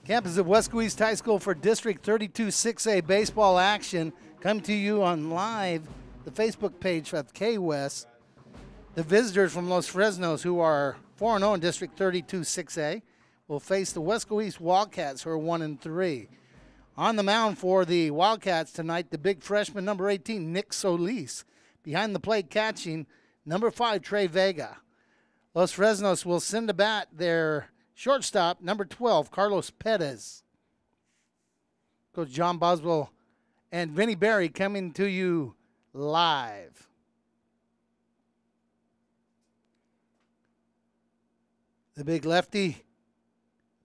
Campus of Weslaco East High School for District 32 6A baseball action. Come to you on live, the Facebook page of K-West. The visitors from Los Fresnos, who are 4-0 in District 32 6A, will face the Weslaco East Wildcats, who are 1-3. On the mound for the Wildcats tonight, the big freshman, number 18, Nick Solis. Behind the plate catching, number 5, Trey Vega. Los Fresnos will send to bat their shortstop, number 12, Carlos Perez. Coach John Boswell and Vinny Berry coming to you live. The big lefty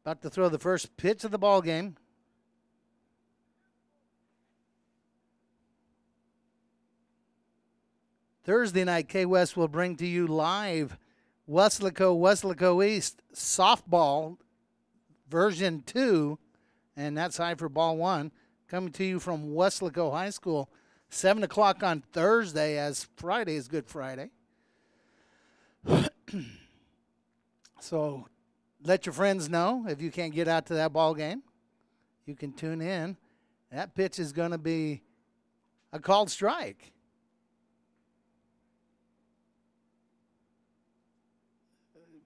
about to throw the first pitch of the ball game. Thursday night, K-West will bring to you live Weslaco East softball version 2, and that's high for ball 1, coming to you from Weslaco High School, 7 o'clock on Thursday, as Friday is Good Friday. So let your friends know if you can't get out to that ball game. You can tune in. That pitch is going to be a called strike.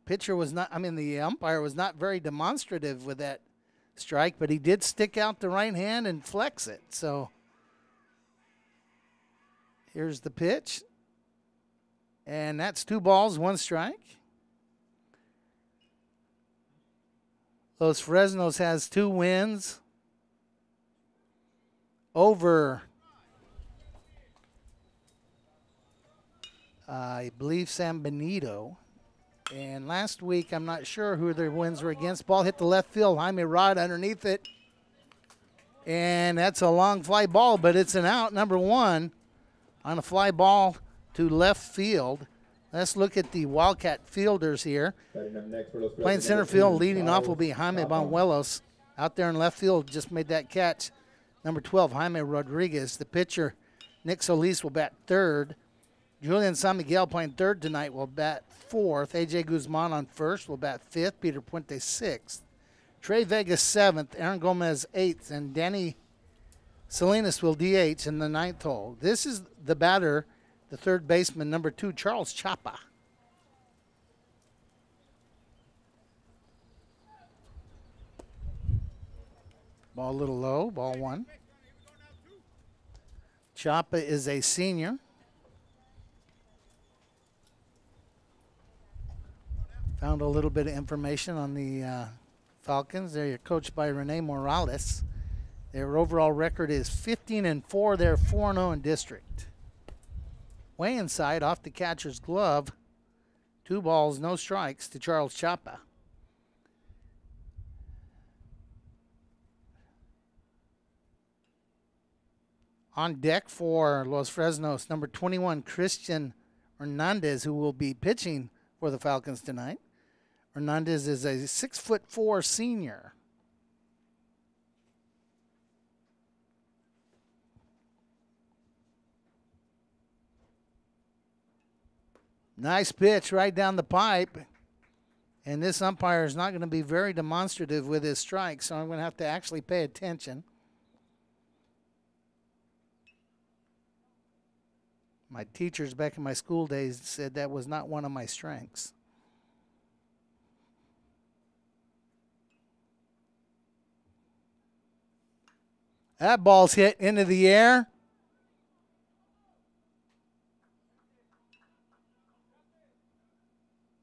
The umpire was not very demonstrative with that strike, but he did stick out the right hand and flex it. So here's the pitch. And that's 2 balls, 1 strike. Los Fresnos has 2 wins over, I believe, San Benito. And last week, I'm not sure who their wins were against. Ball hit the left field. Jaime Rod underneath it. And that's a long fly ball, but it's an out, number 1, on a fly ball to left field. Let's look at the Wildcat fielders here. Playing center field, leading off will be Jaime Banuelos. Out there in left field, just made that catch. Number 12, Jaime Rodriguez. The pitcher, Nick Solis, will bat third. Julian San Miguel playing third tonight will bat fourth. A.J. Guzman on first will bat fifth. Peter Puente sixth. Trey Vega seventh. Aaron Gomez eighth. And Danny Salinas will DH in the ninth hole. This is the batter, the third baseman, number 2, Charles Chapa. Ball a little low. Ball 1. Chapa is a senior. Found a little bit of information on the Falcons. They're coached by Rene Morales. Their overall record is 15-4. They're 4-0 in district. Way inside, off the catcher's glove. 2 balls, no strikes to Charles Chapa. On deck for Los Fresnos, number 21, Christian Hernandez, who will be pitching for the Falcons tonight. Hernandez is a 6'4" senior. Nice pitch right down the pipe. And this umpire is not going to be very demonstrative with his strike, so I'm going to have to actually pay attention. My teachers back in my school days said that was not one of my strengths. That ball's hit into the air.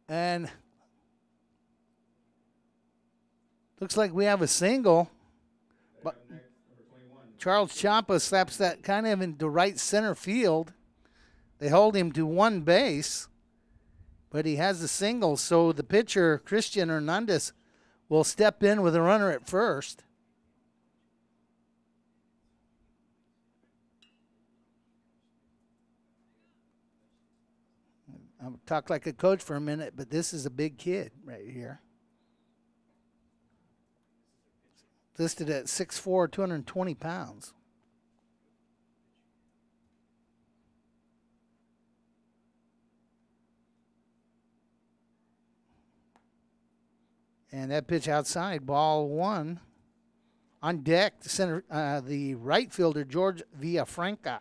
And looks like we have a single. But Charles Chapa slaps that kind of into right center field. They hold him to 1 base, but he has a single. So the pitcher, Christian Hernandez, will step in with a runner at first. I'll talk like a coach for a minute, but this is a big kid right here. Listed at 6'4", 220 pounds. And that pitch outside, ball one. On deck, the right fielder, George Villafranca,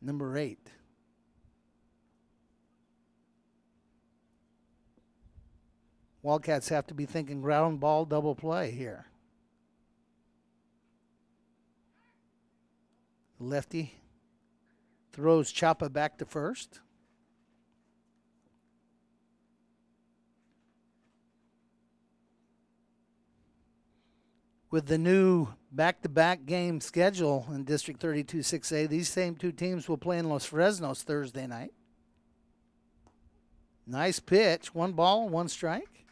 number 8. Wildcats have to be thinking ground ball double play here. Lefty throws Chapa back to first. With the new back-to-back game schedule in District 32 6A, these same two teams will play in Los Fresnos Thursday night. Nice pitch. 1 ball, 1 strike.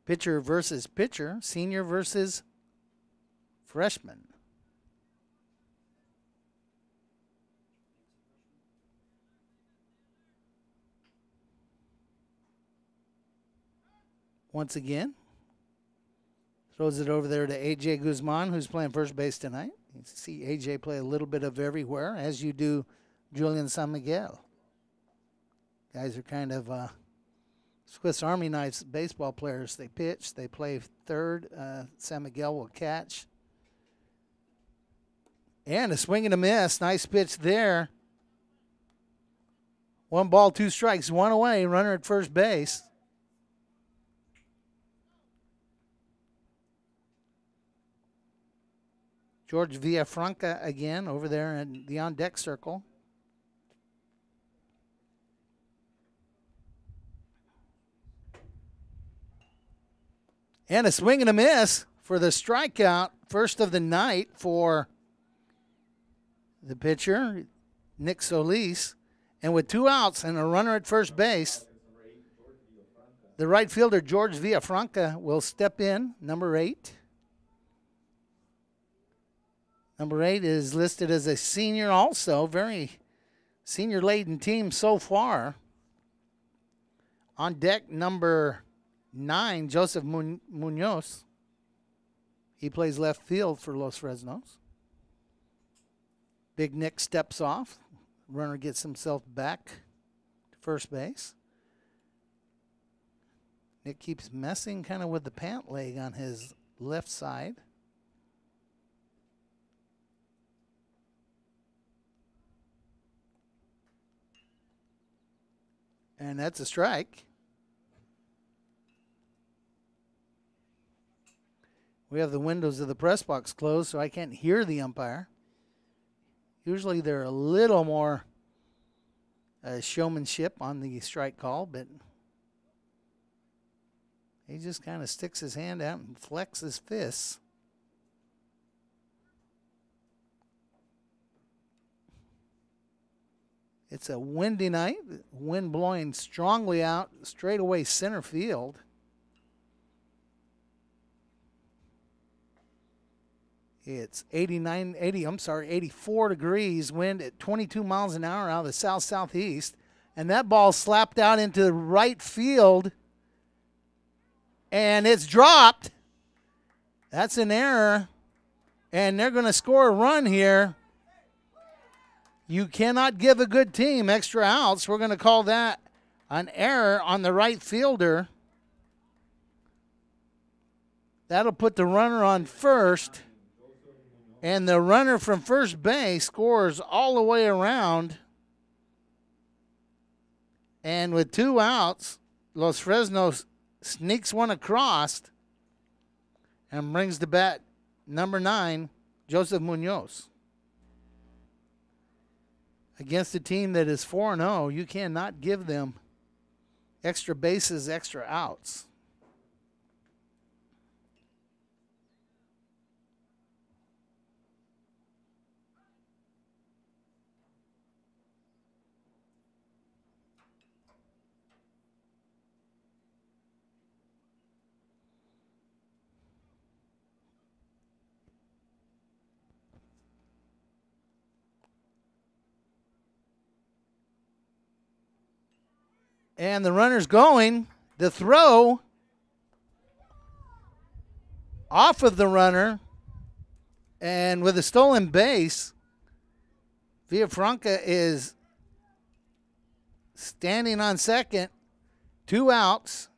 Pitcher versus pitcher. Senior versus freshman. Once again, throws it over there to A.J. Guzman, who's playing first base tonight. You see A.J. play a little bit of everywhere, as you do Julian San Miguel. Guys are kind of Swiss Army knives baseball players. They pitch, they play third. San Miguel will catch. And a swing and a miss. Nice pitch there. 1 ball, 2 strikes, 1 away, runner at first base. George Villafranca again over there in the on-deck circle. And a swing and a miss for the strikeout, first of the night for the pitcher, Nick Solis. And with 2 outs and a runner at first base, the right fielder, George Villafranca, will step in, number 8. Number 8 is listed as a senior also. Very senior-laden team so far. On deck, number 9, Joseph Munoz. He plays left field for Los Fresnos. Big Nick steps off. Runner gets himself back to first base. Nick keeps messing kind of with the pant leg on his left side. And that's a strike. We have the windows of the press box closed, so I can't hear the umpire. Usually they're a little more showmanship on the strike call, but he just kind of sticks his hand out and flexes his fists. It's a windy night, wind blowing strongly out, straightaway center field. It's 84 degrees, wind at 22 miles an hour out of the south-southeast. And that ball slapped out into the right field, and it's dropped. That's an error, and they're going to score a run here. You cannot give a good team extra outs. We're going to call that an error on the right fielder. That'll put the runner on first. And the runner from first base scores all the way around. And with 2 outs, Los Fresnos sneaks one across and brings to bat number 9, Joseph Munoz. Against a team that is 4-0, you cannot give them extra bases, extra outs. And the runner's going. The throw off of the runner. And with a stolen base, Villafranca is standing on second 2 outs.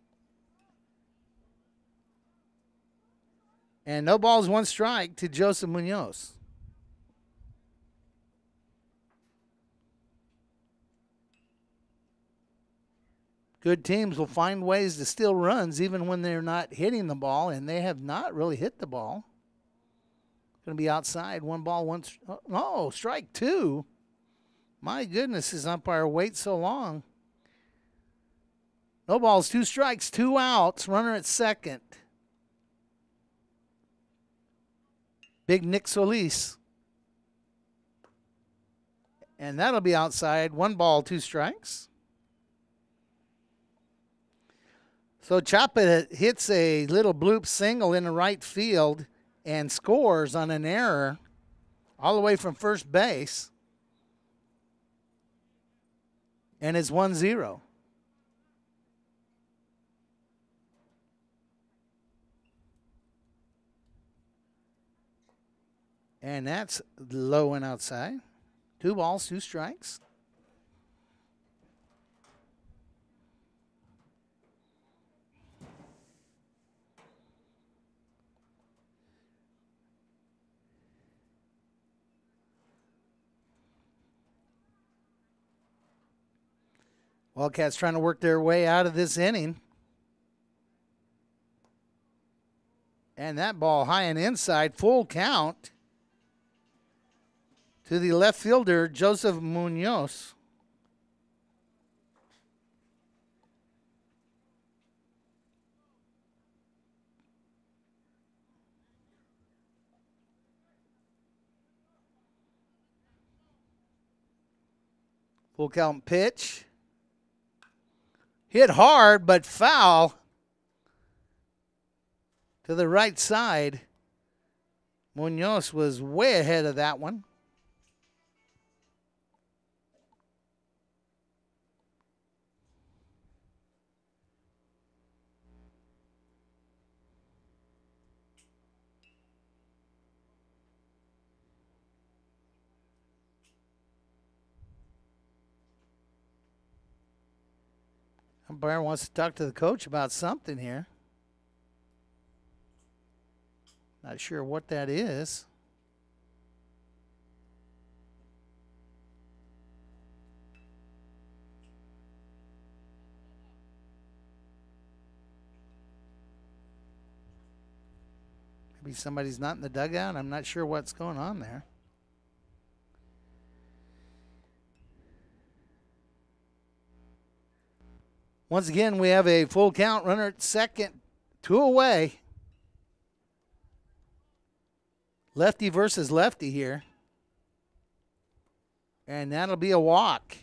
And no balls, 1 strike to Joseph Munoz. Good teams will find ways to steal runs even when they're not hitting the ball, and they have not really hit the ball. Going to be outside. 1 ball, 1. Oh, strike 2. My goodness, his umpire waits so long. No balls, 2 strikes, 2 outs. Runner at second. Big Nick Solis. And that'll be outside. 1 ball, 2 strikes. So Chapa hits a little bloop single in the right field and scores on an error all the way from first base. And it's 1-0. And that's low and outside. 2 balls, 2 strikes. Wildcats trying to work their way out of this inning. And that ball high and inside, full count to the left fielder, Joseph Munoz. Full count pitch. Hit hard, but foul to the right side. Munoz was way ahead of that one. Umpire wants to talk to the coach about something here. Not sure what that is. Maybe somebody's not in the dugout. I'm not sure what's going on there. Once again, we have a full count, runner at second, 2 away. Lefty versus lefty here. And that'll be a walk.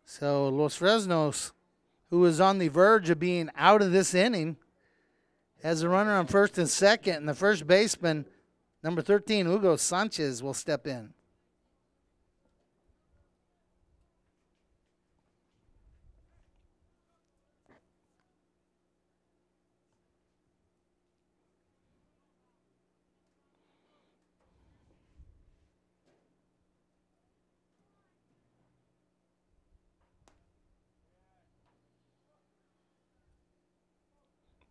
So Los Fresnos, who is on the verge of being out of this inning, has a runner on first and second, and the first baseman, number 13, Hugo Sanchez, will step in.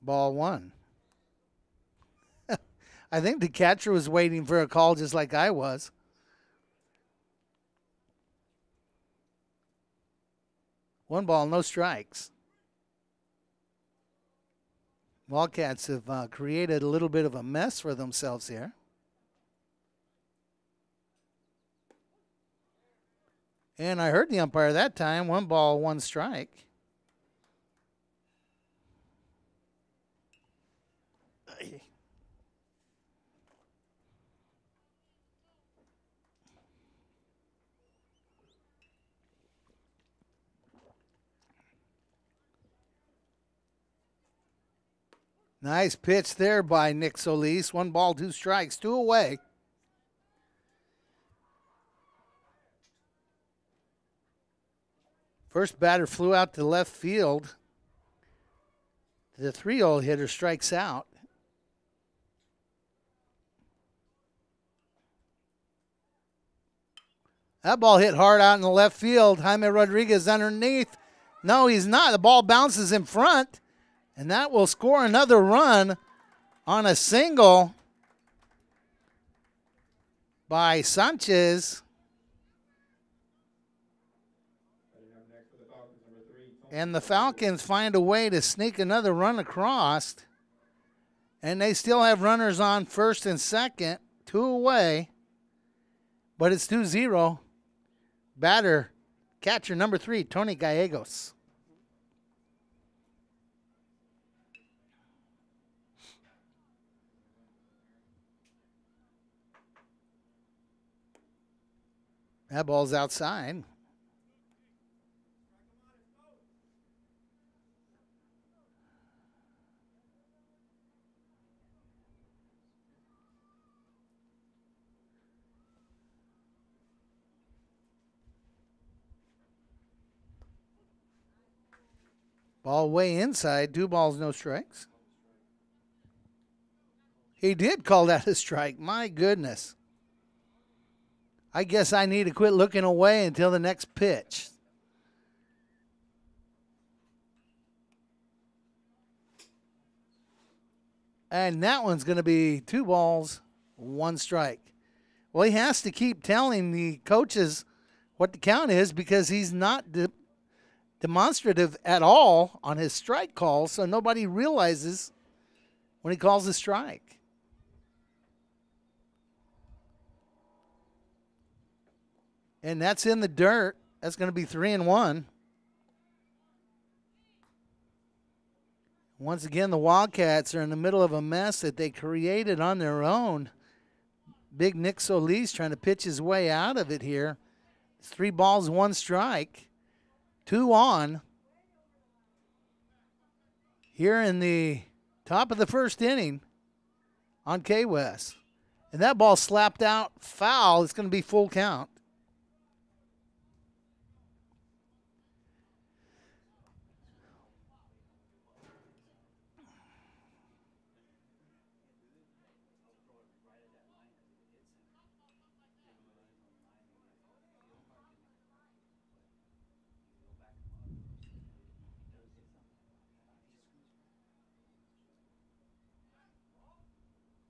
Ball 1. I think the catcher was waiting for a call just like I was. One ball, no strikes. Wildcats have created a little bit of a mess for themselves here. And I heard the umpire that time, 1 ball, 1 strike. Nice pitch there by Nick Solis. 1 ball, 2 strikes, 2 away. First batter flew out to left field. The 3-0 hitter strikes out. That ball hit hard out in the left field. Jaime Rodriguez underneath. No, he's not. The ball bounces in front, and that will score another run on a single by Sanchez. And the Falcons find a way to sneak another run across. And they still have runners on first and second, 2 away. But it's 2-0. Batter, catcher number 3, Tony Gallegos. That ball's outside. Ball way inside, 2 balls, no strikes. He did call that a strike. My goodness. I guess I need to quit looking away until the next pitch. And that one's going to be 2 balls, 1 strike. Well, he has to keep telling the coaches what the count is because he's not demonstrative at all on his strike call, so nobody realizes when he calls a strike. And that's in the dirt. That's going to be 3-1. Once again, the Wildcats are in the middle of a mess that they created on their own. Big Nick Solis trying to pitch his way out of it here. It's 3 balls, 1 strike. 2 on. Here in the top of the first inning on K-West. And that ball slapped out foul. It's going to be full count.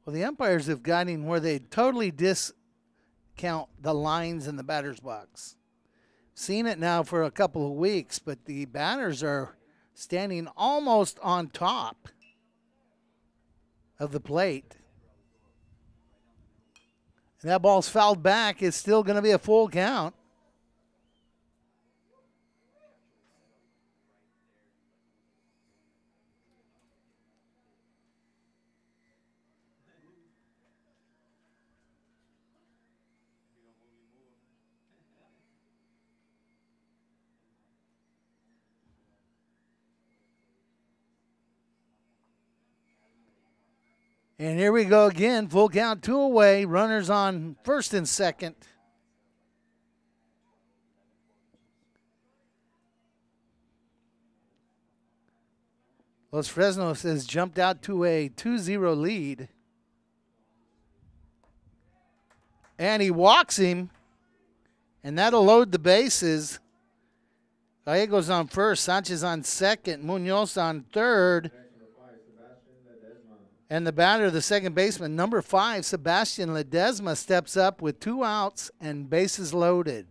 Well, the umpires have gotten where they totally discount the lines in the batter's box. Seen it now for a couple of weeks, but the batters are standing almost on top of the plate. And that ball's fouled back. It's still going to be a full count. And here we go again, full count, 2 away, runners on first and second. Los Fresnos has jumped out to a 2-0 lead. And he walks him, and that'll load the bases. Gallegos on first, Sanchez on second, Munoz on third. And the batter, the second baseman, number 5, Sebastian Ledesma, steps up with 2 outs and bases loaded.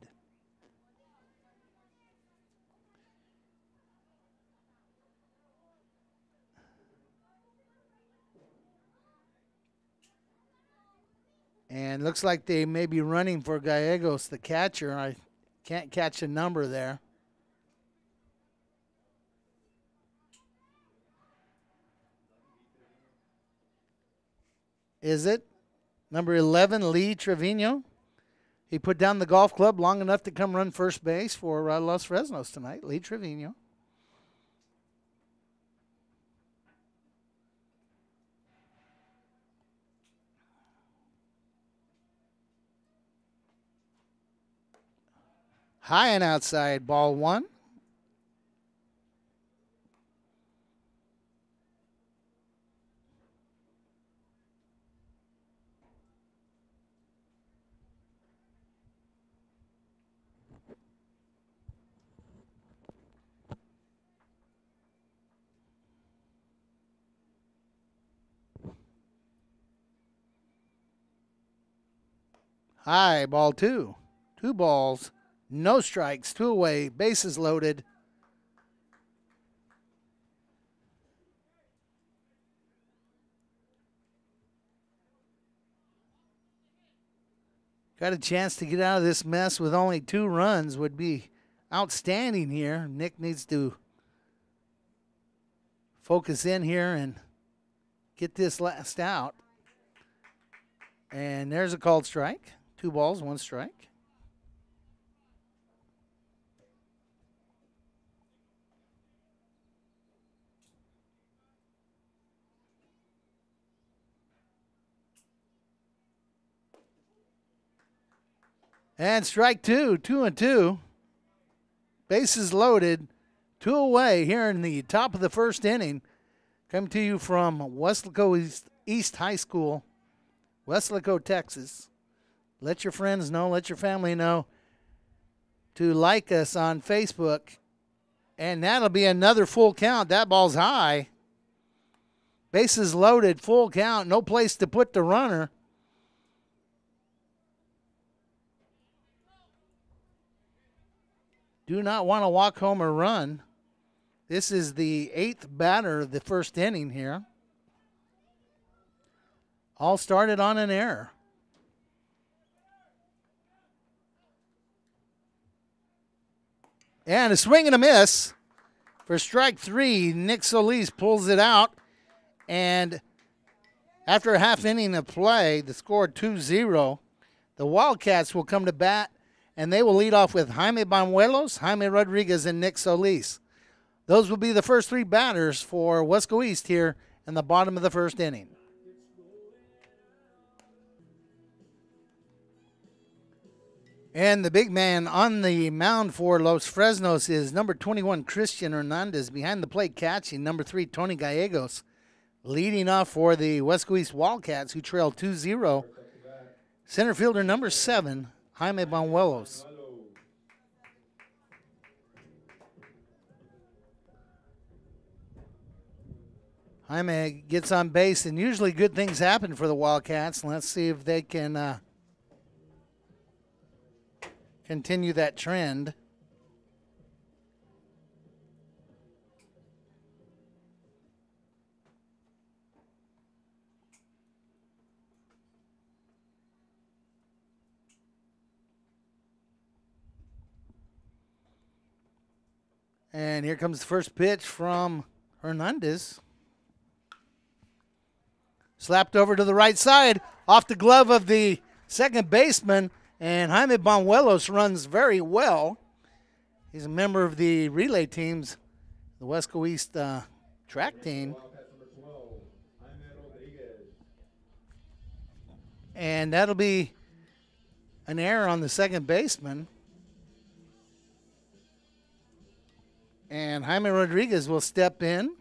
And looks like they may be running for Gallegos, the catcher. I can't catch a number there. Is it number 11, Lee Trevino? He put down the golf club long enough to come run first base for Los Fresnos tonight, Lee Trevino. High and outside, ball 1. High, ball two. 2 balls, no strikes, 2 away, bases loaded. Got a chance to get out of this mess with only 2 runs would be outstanding here. Nick needs to focus in here and get this last out. And there's a called strike. 2 balls, 1 strike. And strike 2, 2-2. Bases loaded, 2 away here in the top of the first inning. Coming to you from Weslaco East High School, Weslaco, Texas. Let your friends know, let your family know to like us on Facebook. And that'll be another full count. That ball's high. Bases loaded, full count, no place to put the runner. Do not want to walk home or run. This is the 8th batter of the first inning here. All started on an error. And a swing and a miss for strike 3. Nick Solis pulls it out. And after a half inning of play, the score 2-0, the Wildcats will come to bat. And they will lead off with Jaime Banuelos, Jaime Rodriguez, and Nick Solis. Those will be the first 3 batters for Wesco East here in the bottom of the first inning. And the big man on the mound for Los Fresnos is number 21, Christian Hernandez. Behind the plate catching, number 3, Tony Gallegos. Leading off for the Wesco East Wildcats, who trail 2-0. Center fielder number 7, Jaime Banuelos. Jaime gets on base, and usually good things happen for the Wildcats. Let's see if they can continue that trend. And here comes the first pitch from Hernandez. Slapped over to the right side, off the glove of the second baseman, and Jaime Banuelos runs very well. He's a member of the relay teams, the Wesco East track team. And that'll be an error on the second baseman. And Jaime Rodriguez will step in.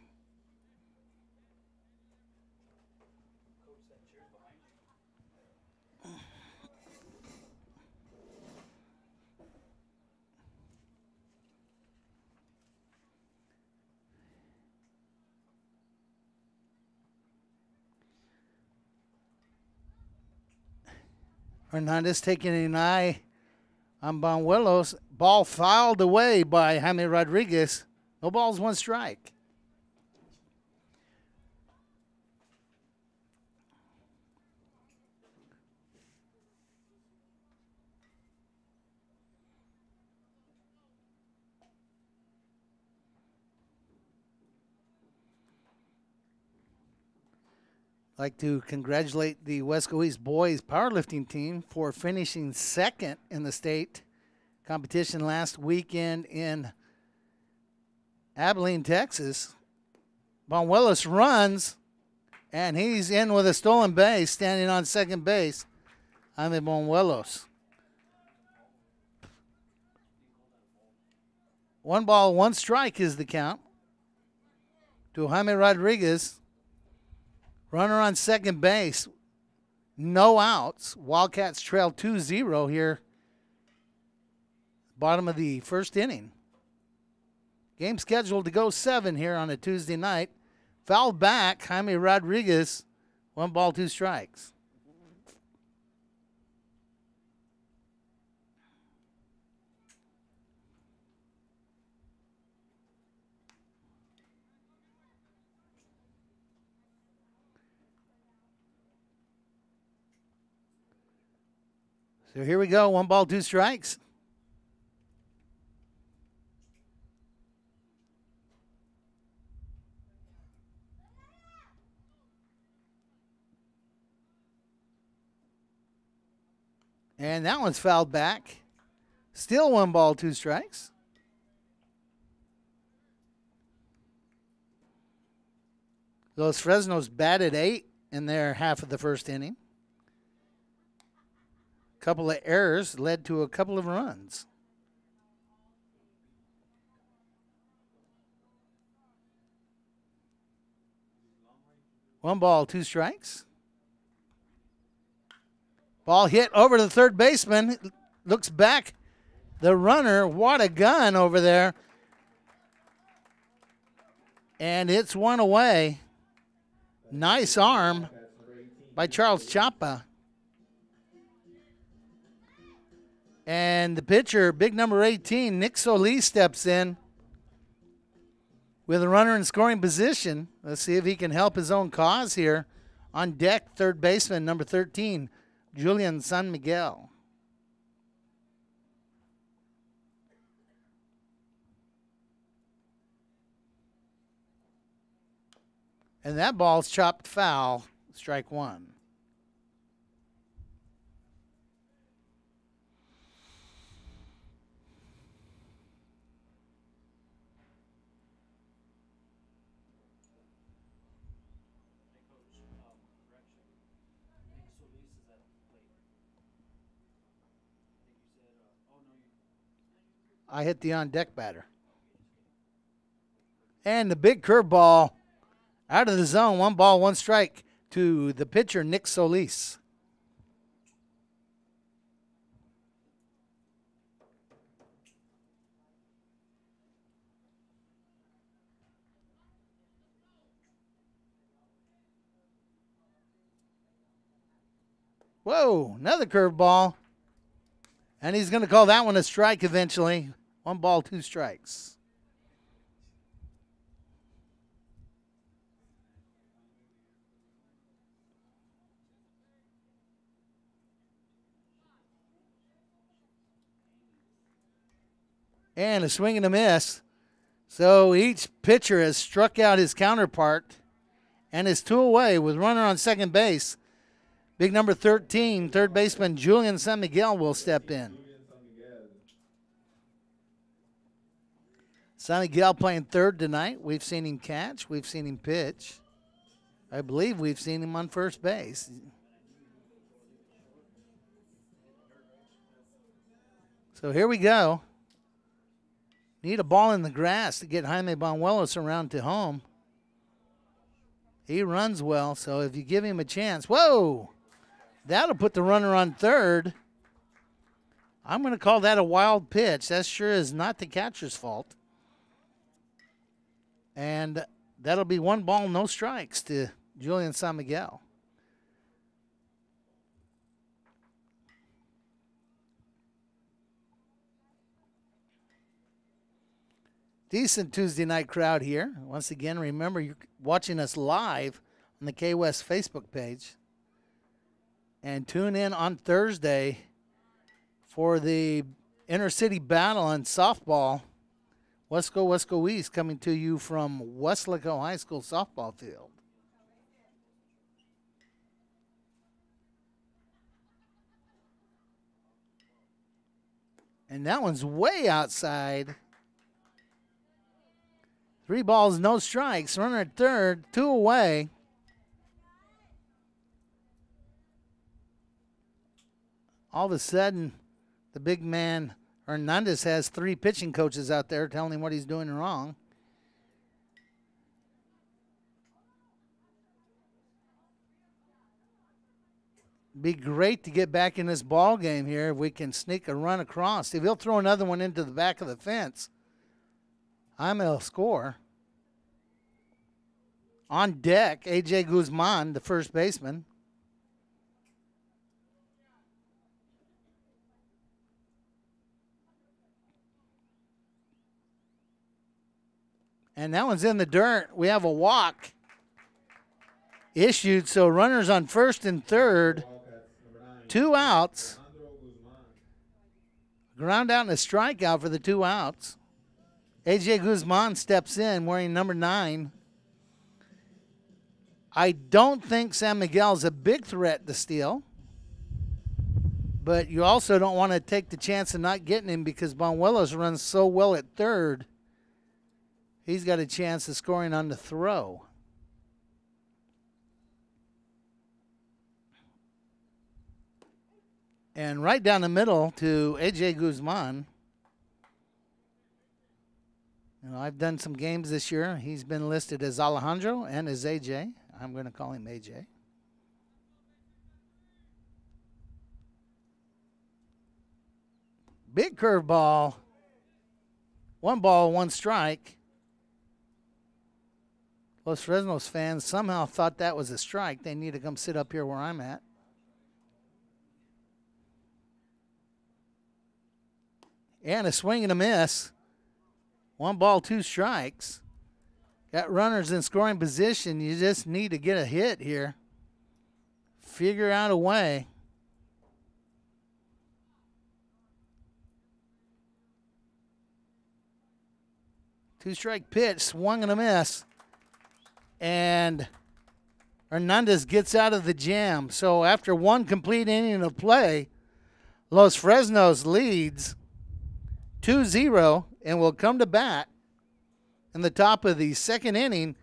Hernandez taking an eye on Banuelos. Ball fouled away by Jaime Rodriguez. No balls, 1 strike. I'd like to congratulate the Wesco East boys powerlifting team for finishing 2nd in the state competition last weekend in Abilene, Texas. Banuelos runs, and he's in with a stolen base, standing on second base. Jaime Banuelos. 1 ball, 1 strike is the count to Jaime Rodriguez. Runner on second base. No outs. Wildcats trail 2-0 here. Bottom of the first inning. Game scheduled to go 7 here on a Tuesday night. Foul back, Jaime Rodriguez. 1 ball, 2 strikes. So here we go, 1 ball, 2 strikes. And that one's fouled back. Still 1 ball, 2 strikes. Los Fresnos batted 8 in their half of the first inning. A couple of errors led to a couple of runs. One ball, 2 strikes. Ball hit over to the third baseman. Looks back. The runner, what a gun over there. And it's one away. Nice arm by Charles Chapa. And the pitcher, big number 18, Nick Solis, steps in with a runner in scoring position. Let's see if he can help his own cause here. On deck, third baseman, number 13, Julian San Miguel. And that ball's chopped foul, strike 1. I hit the on-deck batter. And the big curveball out of the zone, 1 ball, 1 strike to the pitcher, Nick Solis. Whoa, another curveball. And he's going to call that one a strike eventually. 1 ball, 2 strikes. And a swing and a miss. So each pitcher has struck out his counterpart and is 2 away with runner on second base. Big number 13, third baseman Julian San Miguel will step in. San Miguel playing third tonight. We've seen him catch. We've seen him pitch. I believe we've seen him on first base. So here we go. Need a ball in the grass to get Jaime Banuelos around to home. He runs well, so if you give him a chance. Whoa! That'll put the runner on third. I'm going to call that a wild pitch. That sure is not the catcher's fault. And that'll be 1 ball, no strikes to Julian San Miguel. Decent Tuesday night crowd here. Once again, remember you're watching us live on the K-West Facebook page. And tune in on Thursday for the inter-city battle on softball. Wesco East coming to you from Weslaco High School softball field. And that one's way outside. 3 balls, no strikes. Runner at third, 2 away. All of a sudden, the big man, Hernandez, has 3 pitching coaches out there telling him what he's doing wrong. Be great to get back in this ball game here if we can sneak a run across. If he'll throw another one into the back of the fence, I'll score. On deck, A.J. Guzman, the first baseman. And that one's in the dirt. We have a walk issued, so runners on first and third. 2 outs. Ground out and a strikeout for the 2 outs. A.J. Guzman steps in wearing number 9. I don't think San Miguel's a big threat to steal. But you also don't want to take the chance of not getting him because Bonuelos runs so well at third. He's got a chance of scoring on the throw. And right down the middle to A.J. Guzman. You know, I've done some games this year. He's been listed as Alejandro and as A.J. I'm going to call him A.J. Big curveball. 1 ball, 1 strike. Los Fresnos fans somehow thought that was a strike. They need to come sit up here where I'm at. And a swing and a miss. 1 ball, 2 strikes. Got runners in scoring position. You just need to get a hit here. Figure out a way. Two-strike pitch, swung and a miss. And Hernandez gets out of the jam. So after 1 complete inning of play, Los Fresnos leads 2-0 and will come to bat in the top of the 2nd inning.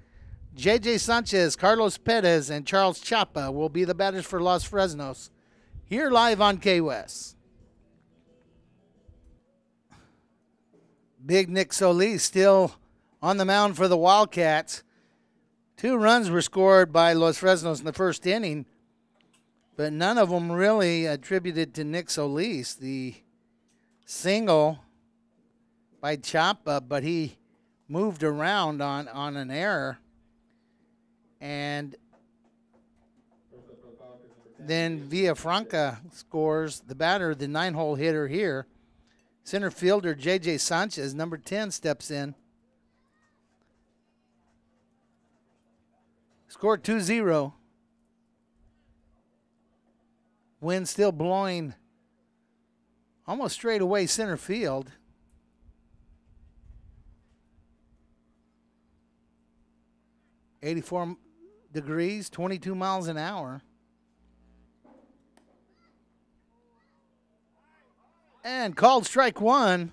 J.J. Sanchez, Carlos Perez, and Charles Chapa will be the batters for Los Fresnos. Here live on KWS. Big Nick Solis still on the mound for the Wildcats. 2 runs were scored by Los Fresnos in the 1st inning, but none of them really attributed to Nick Solis. The single by Chapa, but he moved around on an error. And then Villafranca scores, the batter, the 9-hole hitter here. Center fielder J.J. Sanchez, number 10, steps in. Score 2-0. Wind still blowing almost straight away center field. .84 degrees, 22 miles an hour. And called strike 1.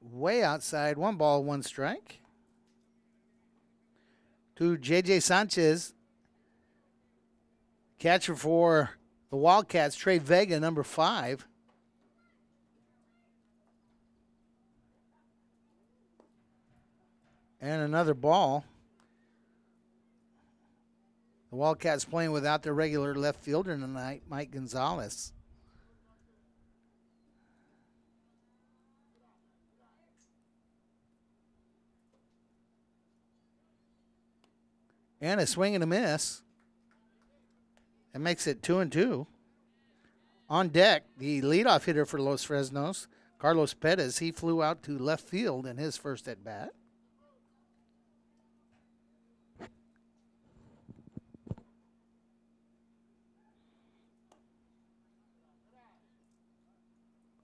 Way outside, 1 ball, 1 strike. To J.J. Sanchez. Catcher for the Wildcats, Trey Vega, number 5. And another ball. The Wildcats playing without their regular left fielder tonight, Mike Gonzalez. And a swing and a miss. That makes it 2-2. On deck, the leadoff hitter for Los Fresnos, Carlos Perez. He flew out to left field in his first at-bat.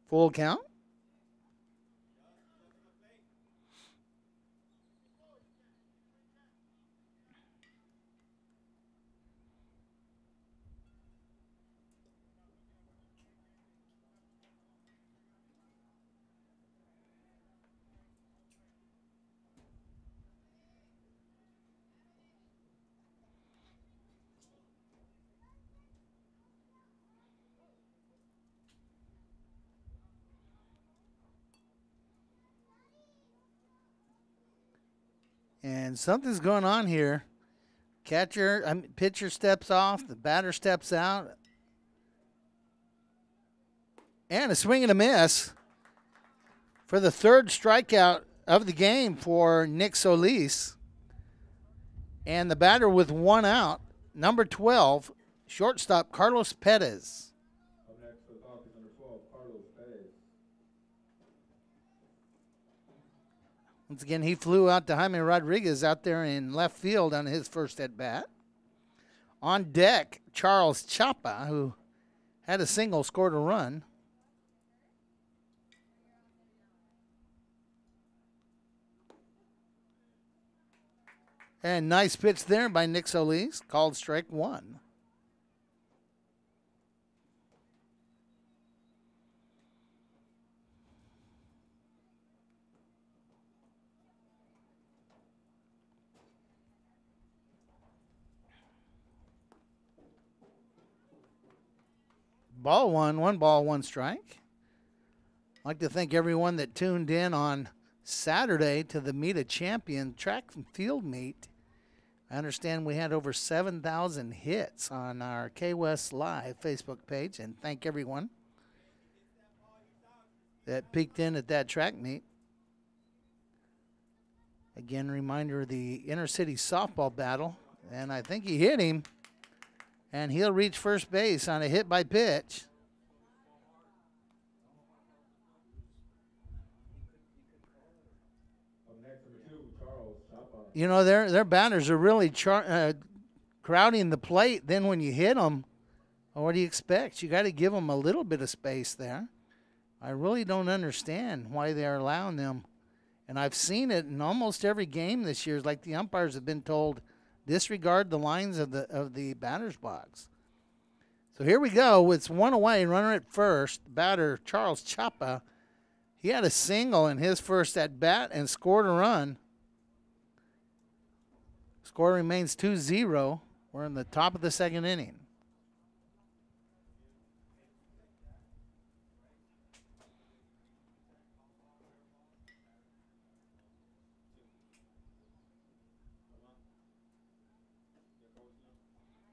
Full count. And something's going on here. Pitcher steps off. The batter steps out. And a swing and a miss for the 3rd strikeout of the game for Nick Solis. And the batter with 1 out, number 12, shortstop Carlos Perez. Up next for the Falcons, number 12, Carlos Perez. Once again, he flew out to Jaime Rodriguez out there in left field on his first at-bat. On deck, Charles Chapa, who had a single, scored a run. And nice pitch there by Nick Solis, called strike one. Ball one ball, one strike. I'd like to thank everyone that tuned in on Saturday to the Meet a Champion track and field meet. I understand we had over 7,000 hits on our K-West Live Facebook page, and thank everyone that peeked in at that track meet. Again, reminder of the inter-city softball battle, and I think he hit him. And he'll reach first base on a hit by pitch. You know, their batters are really crowding the plate. Then when you hit them, what do you expect? You got to give them a little bit of space there. I really don't understand why they're allowing them. And I've seen it in almost every game this year. It's like the umpires have been told, disregard the lines of the batter's box. So here we go. It's one away, runner at first. Batter Charles Chapa. He had a single in his first at bat and scored a run. Score remains 2-0. We're in the top of the second inning.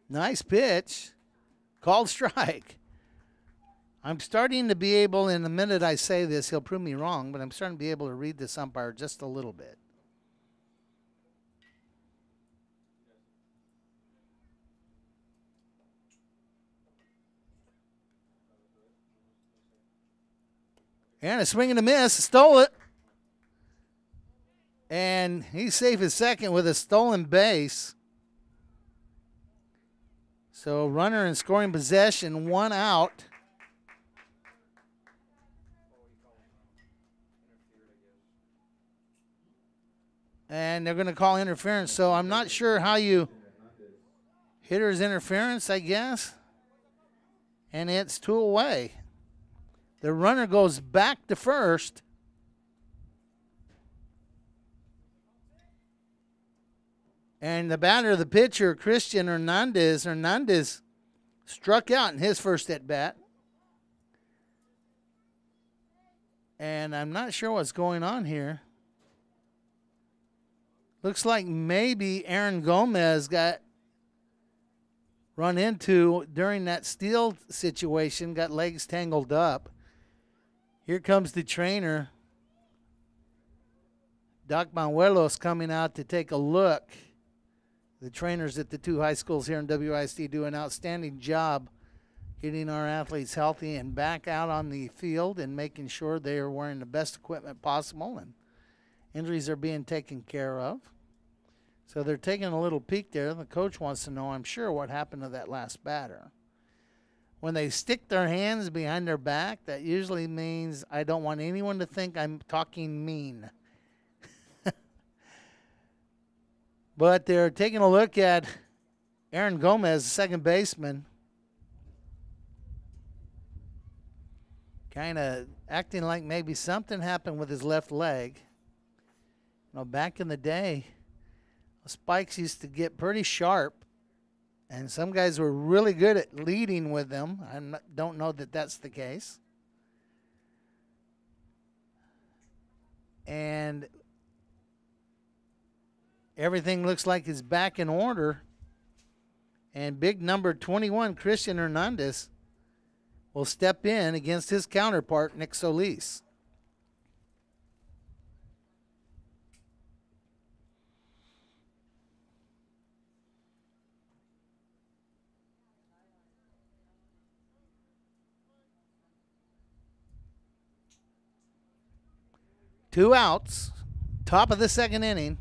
Nice pitch. Called strike. I'm starting to be able, in the minute I say this, he'll prove me wrong, but I'm starting to be able to read this umpire just a little bit. And a swing and a miss. Stole it. And he's safe as second with a stolen base. So runner in scoring possession, one out. And they're going to call interference. So I'm not sure how you hitter's interference, I guess. And it's two away. The runner goes back to first. And the batter, the pitcher, Christian Hernandez struck out in his first at-bat. And I'm not sure what's going on here. Looks like maybe Aaron Gomez got run into during that steal situation, got legs tangled up. Here comes the trainer, Doc Manuelos, coming out to take a look. The trainers at the two high schools here in WISD do an outstanding job getting our athletes healthy and back out on the field and making sure they are wearing the best equipment possible and injuries are being taken care of. So they're taking a little peek there. The coach wants to know, I'm sure, what happened to that last batter. When they stick their hands behind their back, that usually means I don't want anyone to think I'm talking mean. But they're taking a look at Aaron Gomez, the second baseman, kind of acting like maybe something happened with his left leg. You know, back in the day, spikes used to get pretty sharp, and some guys were really good at leading with them. I don't know that that's the case. And everything looks like it's back in order. And big number 21, Christian Hernandez, will step in against his counterpart, Nick Solis. Two outs. Top of the second inning.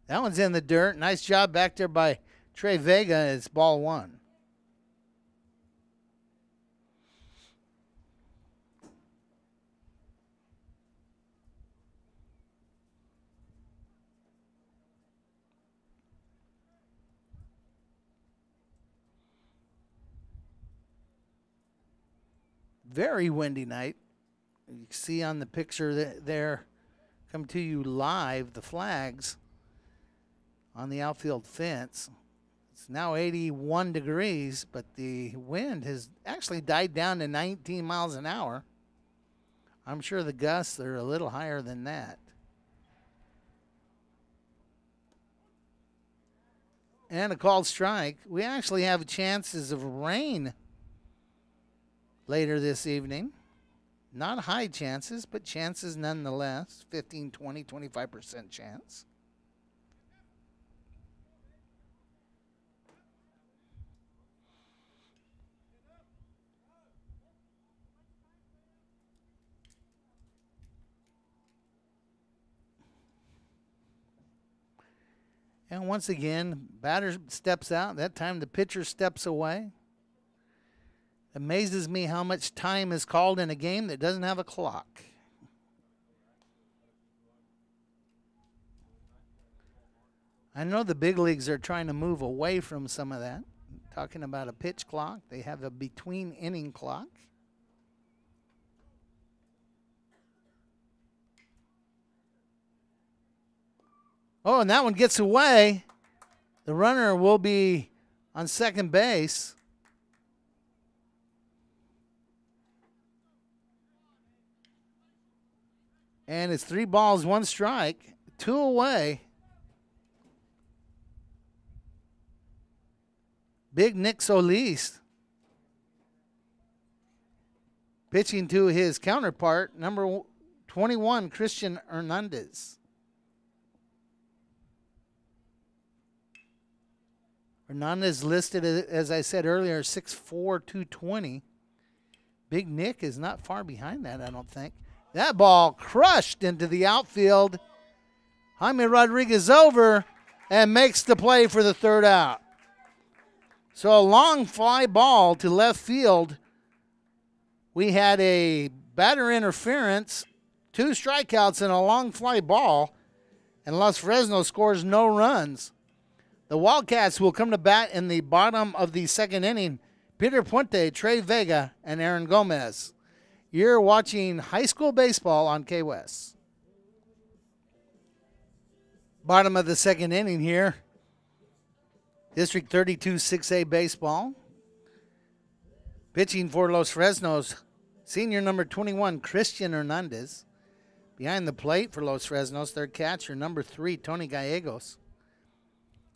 That one's in the dirt. Nice job back there by Trey Vega. It's ball one. Very windy night. You can see on the picture there, come to you live, the flags on the outfield fence. It's now 81 degrees, but the wind has actually died down to 19 miles an hour. I'm sure the gusts are a little higher than that. And a called strike. We actually have chances of rain later this evening. Not high chances, but chances nonetheless. 15, 20, 25% chance. And once again, batter steps out. That time the pitcher steps away. Amazes me how much time is called in a game that doesn't have a clock. I know the big leagues are trying to move away from some of that. Talking about a pitch clock. They have a between inning clock. Oh, and that one gets away. The runner will be on second base. And it's 3 balls, 1 strike, 2 away. Big Nick Solis pitching to his counterpart, number 21, Christian Hernandez. Hernandez listed, as I said earlier, 6'4", 220. Big Nick is not far behind that, I don't think. That ball crushed into the outfield. Jaime Rodriguez over and makes the play for the 3rd out. So a long fly ball to left field. We had a batter interference, 2 strikeouts, and a long fly ball. And Los Fresnos scores no runs. The Wildcats will come to bat in the bottom of the 2nd inning. Peter Puente, Trey Vega, and Aaron Gomez. You're watching high school baseball on K-West. Bottom of the 2nd inning here. District 32 6A baseball. Pitching for Los Fresnos, senior number 21, Christian Hernandez. Behind the plate for Los Fresnos, their catcher, number 3, Tony Gallegos.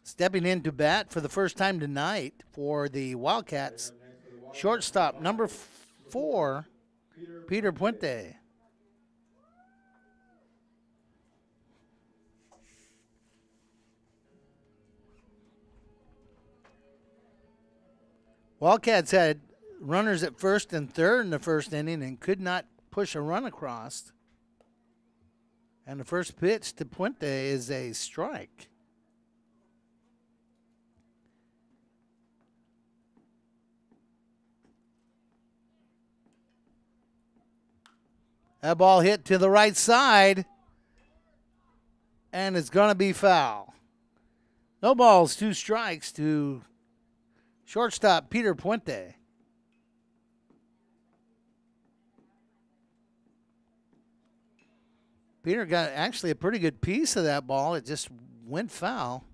Stepping in to bat for the first time tonight for the Wildcats, shortstop, number 4, Peter Puente. Wildcats had runners at 1st and 3rd in the 1st inning and could not push a run across. And the first pitch to Puente is a strike. That ball hit to the right side, and it's going to be foul. No balls, 2 strikes to shortstop Peter Puente. Peter got actually a pretty good piece of that ball. It just went foul.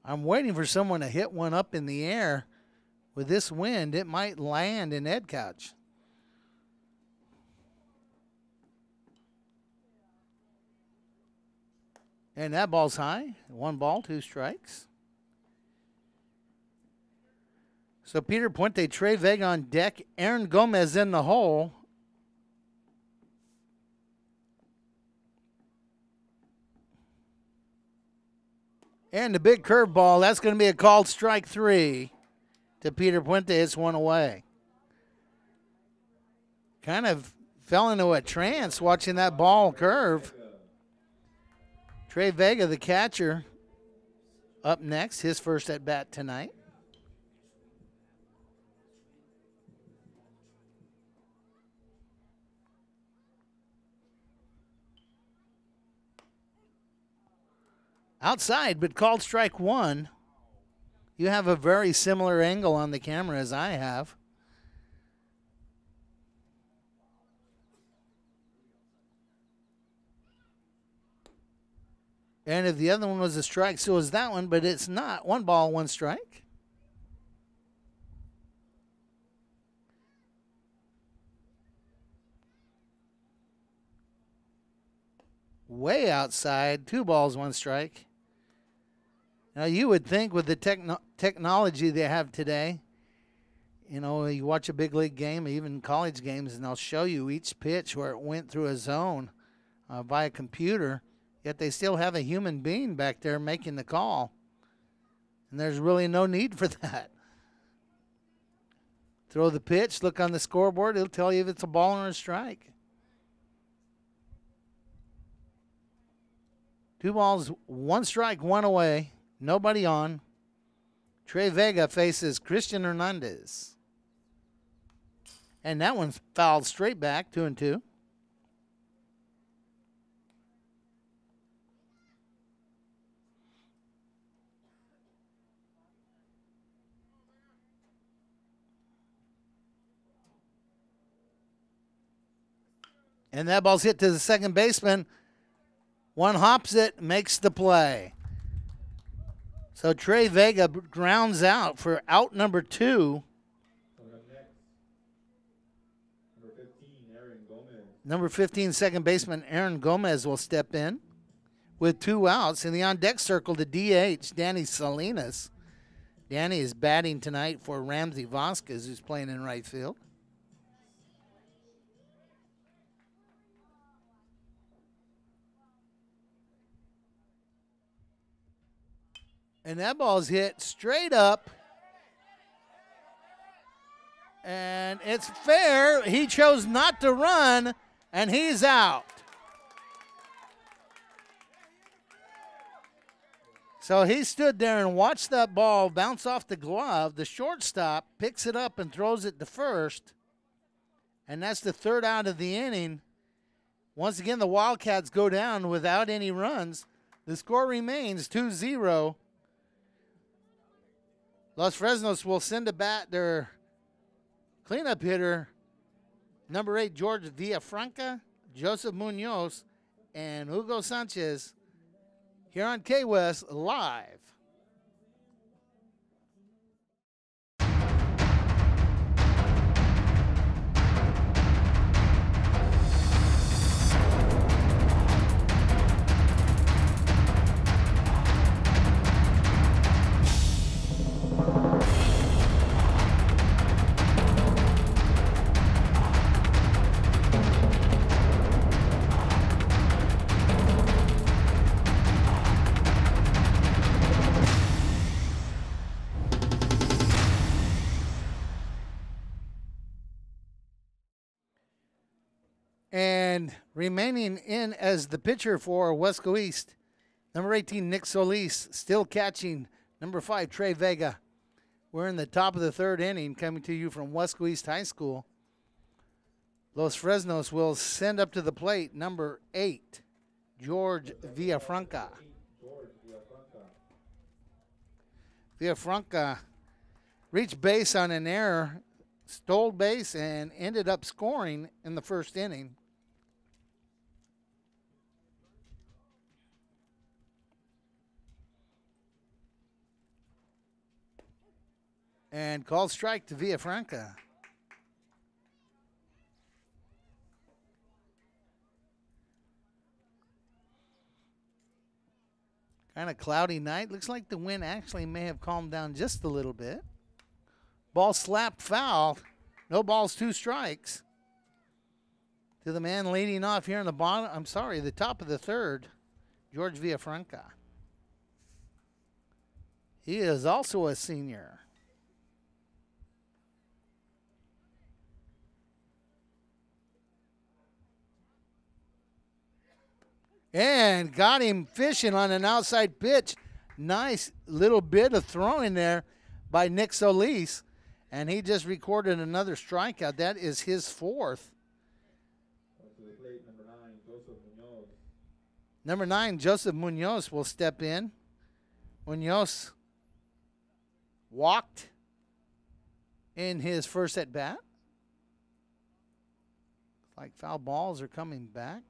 I'm waiting for someone to hit one up in the air. With this wind, it might land in Ed Couch. And that ball's high. 1 ball, 2 strikes. So Peter Puente, Trey Vega on deck. Aaron Gomez in the hole. And the big curveball, that's going to be a called strike 3 to Peter Puente. It's one away. Kind of fell into a trance watching that ball curve. Trey Vega, the catcher, up next, his first at bat tonight. Outside, but called strike one. You have a very similar angle on the camera as I have. And if the other one was a strike, so is that one, but it's not. 1 ball, 1 strike. Way outside, 2 balls, 1 strike. Now, you would think with the technology they have today, you know, you watch a big league game, even college games, and they'll show you each pitch where it went through a zone via computer, yet they still have a human being back there making the call. And there's really no need for that. Throw the pitch, look on the scoreboard, it'll tell you if it's a ball or a strike. 2 balls, 1 strike, 1 away. Nobody on. Trey Vega faces Christian Hernandez. And that one's fouled straight back, 2-2. And that ball's hit to the second baseman. One hops it, makes the play. So Trey Vega grounds out for out number 2. Number 15, second baseman Aaron Gomez will step in with 2 outs. In the on-deck circle, the DH, Danny Salinas. Danny is batting tonight for Ramsey Vasquez, who's playing in right field. And that ball's hit straight up. And it's fair. He chose not to run, and he's out. So he stood there and watched that ball bounce off the glove. The shortstop picks it up and throws it to first. And that's the 3rd out of the inning. Once again, the Wildcats go down without any runs. The score remains 2-0. Los Fresnos will send their cleanup hitter, number 8, George Villafranca, Joseph Munoz, and Hugo Sanchez here on K-West Live. And remaining in as the pitcher for Weslaco East, number 18, Nick Solis, still catching number 5, Trey Vega. We're in the top of the 3rd inning, coming to you from Weslaco East High School. Los Fresnos will send up to the plate number 8, George Villafranca. Villafranca reached base on an error, stole base, and ended up scoring in the 1st inning. And called strike to Villafranca. Kind of cloudy night. Looks like the wind actually may have calmed down just a little bit. Ball slapped foul. No balls, 2 strikes. To the man leading off here in the top of the 3rd, George Villafranca. He is also a senior. And got him fishing on an outside pitch. Nice little bit of throwing there by Nick Solis. And he just recorded another strikeout. That is his fourth. Number 9, Joseph Munoz will step in. Munoz walked in his first at bat. Like foul balls are coming back.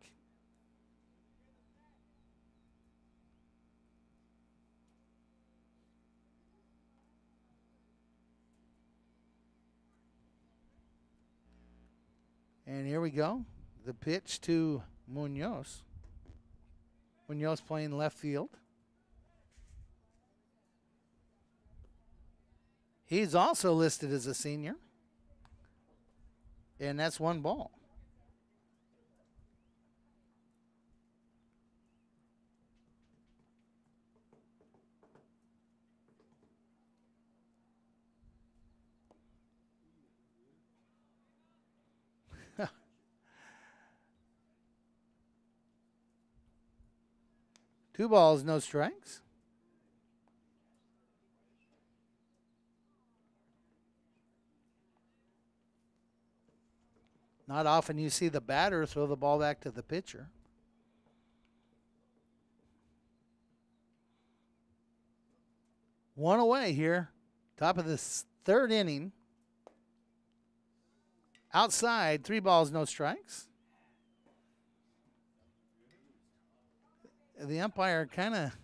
And here we go. The pitch to Munoz. Munoz playing left field. He's also listed as a senior. And that's 1 ball. Two balls, no strikes. Not often you see the batter throw the ball back to the pitcher. One away here, top of the 3rd inning. Outside, 3 balls, no strikes. The umpire kind of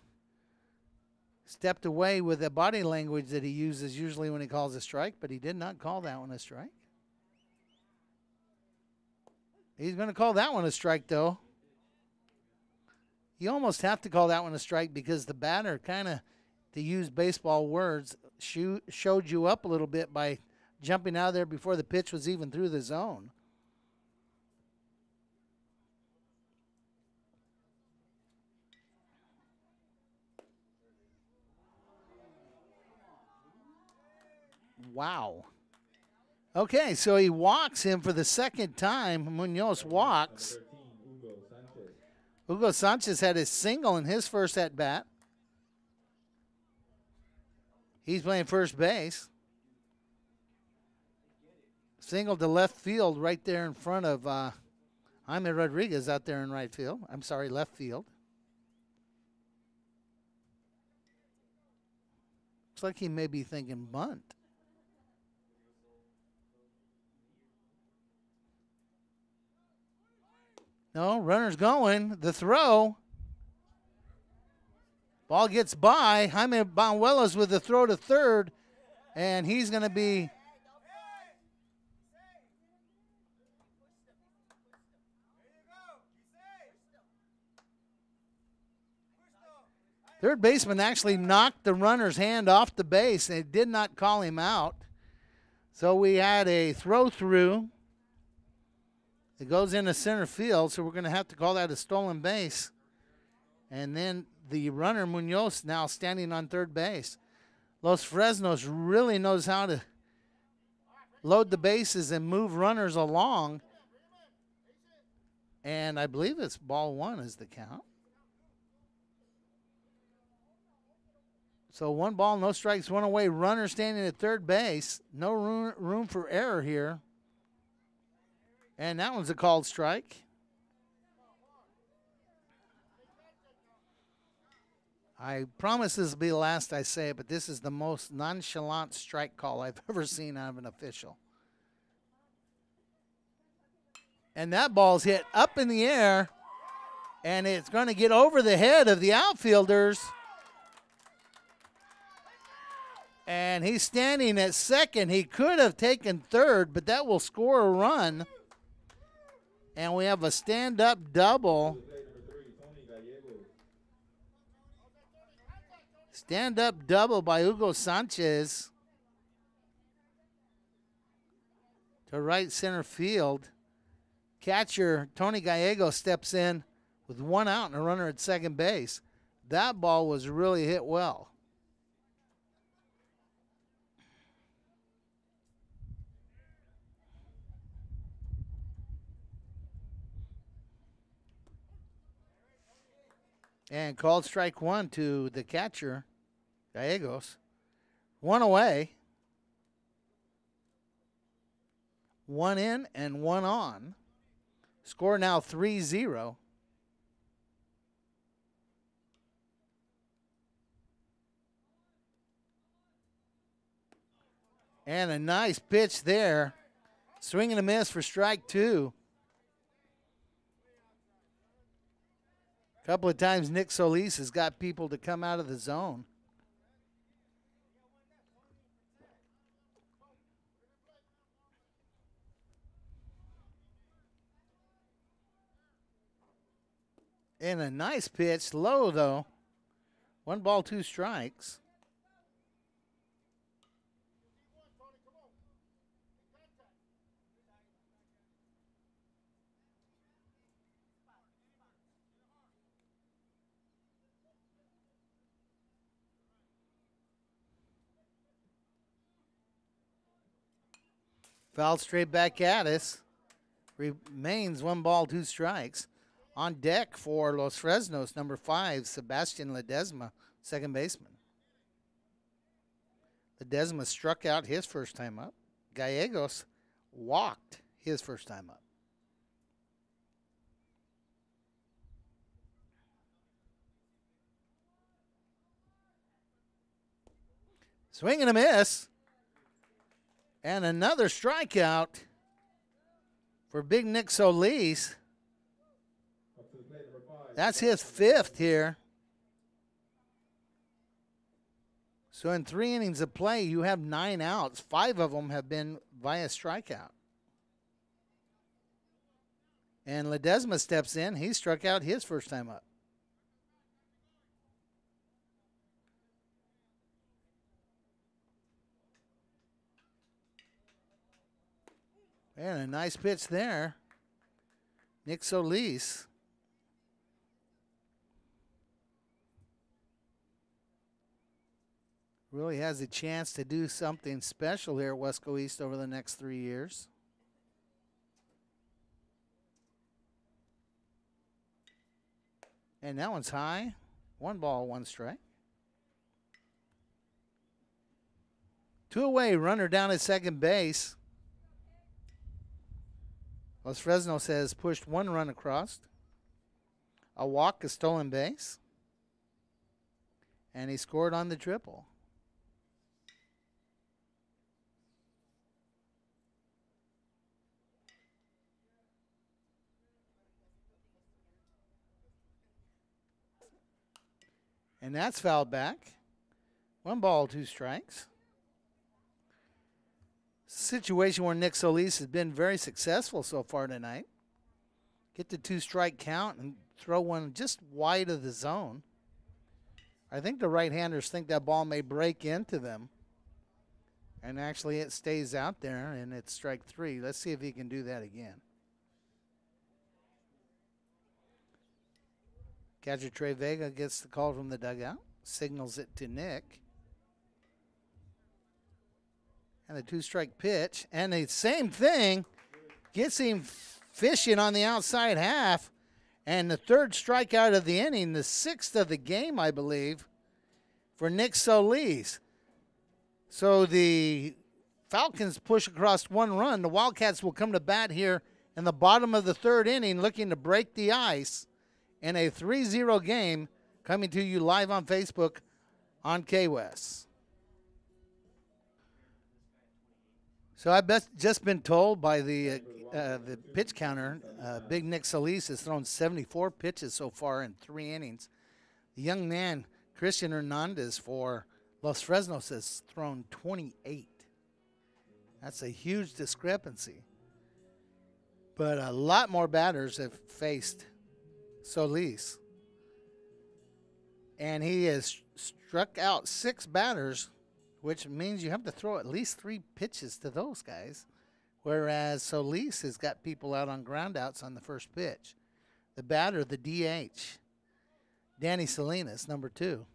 stepped away with the body language that he uses usually when he calls a strike, but he did not call that one a strike. He's going to call that one a strike, though. You almost have to call that one a strike because the batter kind of, to use baseball words, showed you up a little bit by jumping out of there before the pitch was even through the zone. Wow. Okay, so he walks him for the 2nd time. Munoz walks. Hugo Sanchez had a single in his first at-bat. He's playing first base. Single to left field right there in front of Jaime Rodriguez out there in right field. I'm sorry, left field. Looks like he may be thinking bunt. No, runner's going. The throw. Ball gets by. Jaime Banuelos with the throw to third. And he's going to be... Third baseman actually knocked the runner's hand off the base. They did not call him out. So we had a throw through. It goes into center field, so we're going to have to call that a stolen base. And then the runner, Munoz, now standing on third base. Los Fresnos really knows how to load the bases and move runners along. And I believe it's ball 1 is the count. So 1 ball, no strikes, 1 away. Runner standing at third base. No room for error here. And that one's a called strike. I promise this will be the last I say it, but this is the most nonchalant strike call I've ever seen out of an official. And that ball's hit up in the air, and it's going to get over the head of the outfielders. And he's standing at second. He could have taken third, but that will score a run. And we have a stand-up double. Stand-up double by Hugo Sanchez to right center field. Catcher Tony Gallego steps in with 1 out and a runner at second base. That ball was really hit well. And called strike one to the catcher, Gallegos. One away. One in and one on. Score now 3-0. And a nice pitch there. Swing and a miss for strike two. A couple of times Nick Solis has got people to come out of the zone. And a nice pitch, low though. 1 ball, 2 strikes. Foul straight back at us. Remains 1 ball, 2 strikes. On deck for Los Fresnos, number 5, Sebastian Ledesma, second baseman. Ledesma struck out his first time up. Gallegos walked his first time up. Swing and a miss. And another strikeout for Big Nick Solis. That's his 5th here. So in 3 innings of play, you have 9 outs. 5 of them have been via strikeout. And Ledesma steps in. He struck out his first time up. And a nice pitch there. Nick Solis. Really has a chance to do something special here at Wesco East over the next 3 years. And that one's high. 1 ball, 1 strike. 2 away, runner down at second base. Los Fresnos has pushed 1 run across. A walk, a stolen base. And he scored on the triple. And that's fouled back. 1 ball, 2 strikes. Situation where Nick Solis has been very successful so far tonight. Get the 2-strike count and throw one just wide of the zone. I think the right-handers think that ball may break into them. And actually it stays out there and it's strike 3. Let's see if he can do that again. Catcher Trey Vega gets the call from the dugout. Signals it to Nick. And the 2-strike pitch. And the same thing gets him fishing on the outside half. And the 3rd strikeout of the inning, the 6th of the game, I believe, for Nick Solis. So the Falcons push across 1 run. The Wildcats will come to bat here in the bottom of the 3rd inning, looking to break the ice in a 3-0 game, coming to you live on Facebook on KWES. So I've just been told by the pitch counter, Big Nick Solis has thrown 74 pitches so far in 3 innings. The young man, Christian Hernandez for Los Fresnos, has thrown 28. That's a huge discrepancy. But a lot more batters have faced Solis. And he has struck out 6 batters, which means you have to throw at least 3 pitches to those guys. Whereas Solis has got people out on ground outs on the first pitch. The batter, the DH, Danny Salinas, number 2.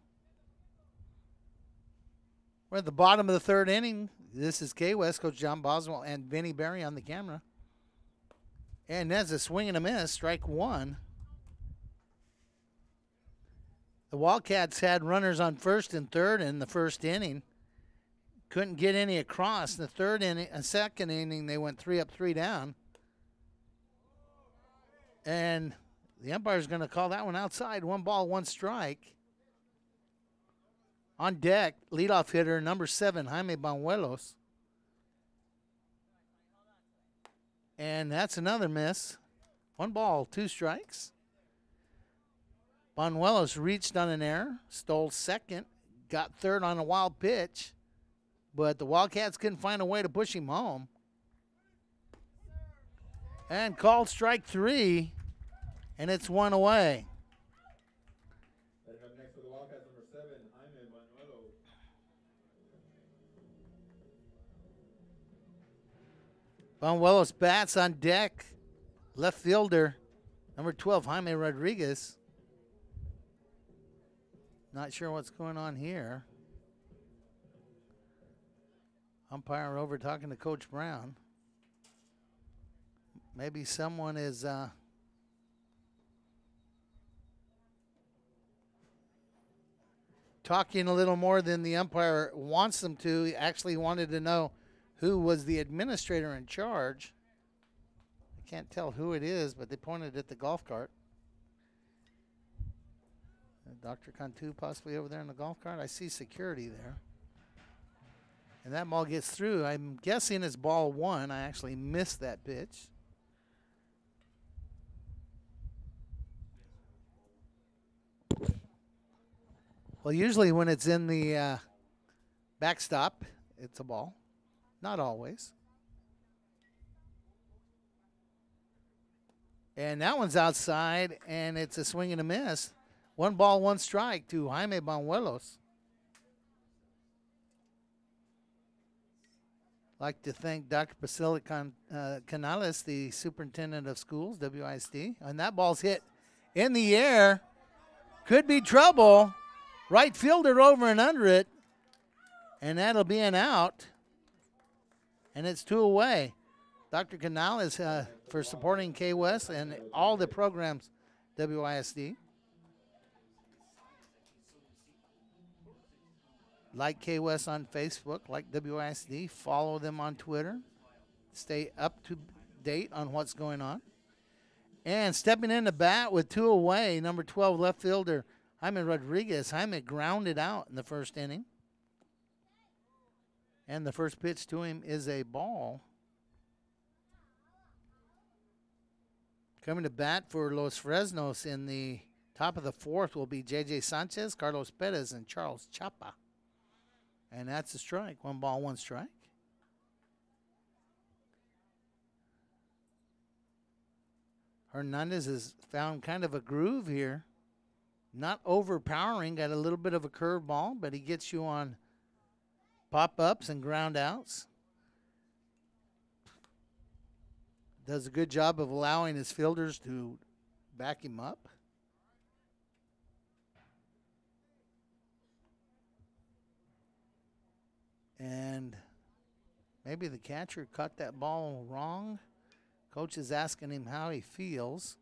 We're at the bottom of the 3rd inning. This is KWES, Coach John Boswell and Vinny Berry on the camera. And that's a swing and a miss, strike 1. The Wildcats had runners on first and third in the first inning. Couldn't get any across. In the second inning, they went 3 up, 3 down. And the umpire's going to call that one outside. 1 ball, 1 strike. On deck, leadoff hitter, number 7, Jaime Banuelos. And that's another miss. 1 ball, 2 strikes. Banuelos reached on an error, stole second, got third on a wild pitch, but the Wildcats couldn't find a way to push him home. And called strike 3, and it's 1 away. Next for the Wildcats, number 7, Jaime Banuelos. Banuelos bats on deck. Left fielder, number 12, Jaime Rodriguez. Not sure what's going on here. Umpire over talking to Coach Brown. Maybe someone is talking a little more than the umpire wants them to. He actually wanted to know who was the administrator in charge. I can't tell who it is, but they pointed at the golf cart. Dr. Cantu possibly over there in the golf cart. I see security there. And that ball gets through. I'm guessing it's ball 1. I actually missed that pitch. Well, usually when it's in the backstop, it's a ball. Not always. And that one's outside, and it's a swing and a miss. 1 ball, 1 strike to Jaime Banuelos. I'd like to thank Dr. Priscilla Canales, the superintendent of schools, WISD. And that ball's hit in the air. Could be trouble. Right fielder over and under it. And that'll be an out. And it's 2 away. Dr. Canales for supporting K-West and all the programs, WISD. Like K-West on Facebook, like WISD. Follow them on Twitter. Stay up to date on what's going on. And stepping in the bat with 2 away, number 12 left fielder, Jaime Rodriguez. Jaime grounded out in the first inning. And the first pitch to him is a ball. Coming to bat for Los Fresnos in the top of the 4th will be J.J. Sanchez, Carlos Perez, and Charles Chapa. And that's a strike. 1 ball, 1 strike. Hernandez has found kind of a groove here. Not overpowering. Got a little bit of a curve ball, but he gets you on pop-ups and ground outs. Does a good job of allowing his fielders to back him up. And maybe the catcher caught that ball wrong. Coach is asking him how he feels.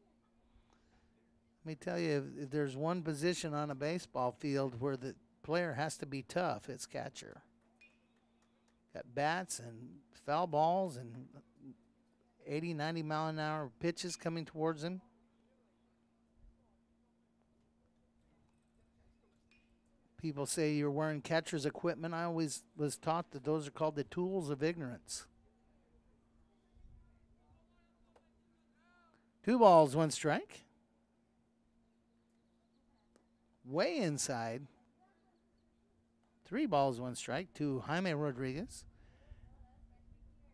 Let me tell you, if there's one position on a baseball field where the player has to be tough, it's catcher. Got bats and foul balls and 80, 90 mile an hour pitches coming towards him. People say you're wearing catcher's equipment. I always was taught that those are called the tools of ignorance. 2 balls, 1 strike. Way inside. 3 balls, 1 strike to Jaime Rodriguez.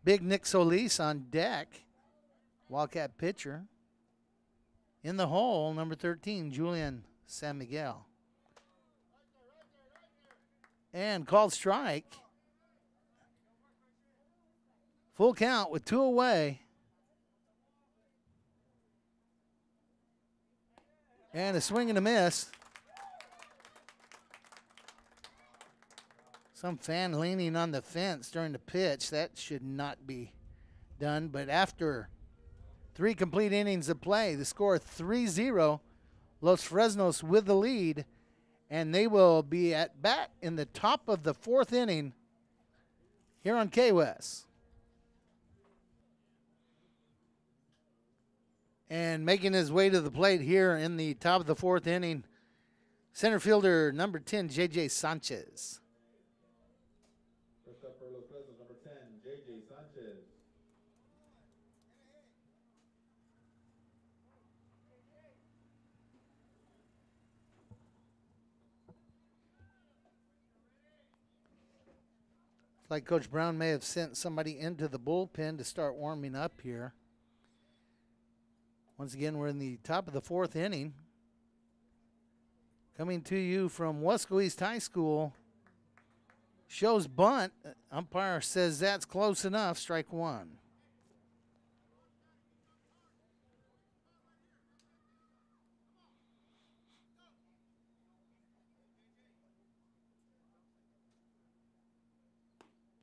Big Nick Solis on deck. Wildcat pitcher. In the hole, number 13, Julian San Miguel. And called strike. Full count with 2 away. And a swing and a miss. Some fan leaning on the fence during the pitch. That should not be done. But after 3 complete innings of play, the score 3-0. Los Fresnos with the lead. And they will be at bat in the top of the 4th inning here on KWS. And making his way to the plate here in the top of the 4th inning, center fielder number 10, J.J. Sanchez. First up for Los Fresnos, number 10, J.J. Sanchez. It's like Coach Brown may have sent somebody into the bullpen to start warming up here. Once again, we're in the top of the 4th inning. Coming to you from Weslaco East High School. Shows bunt. Umpire says that's close enough. Strike 1.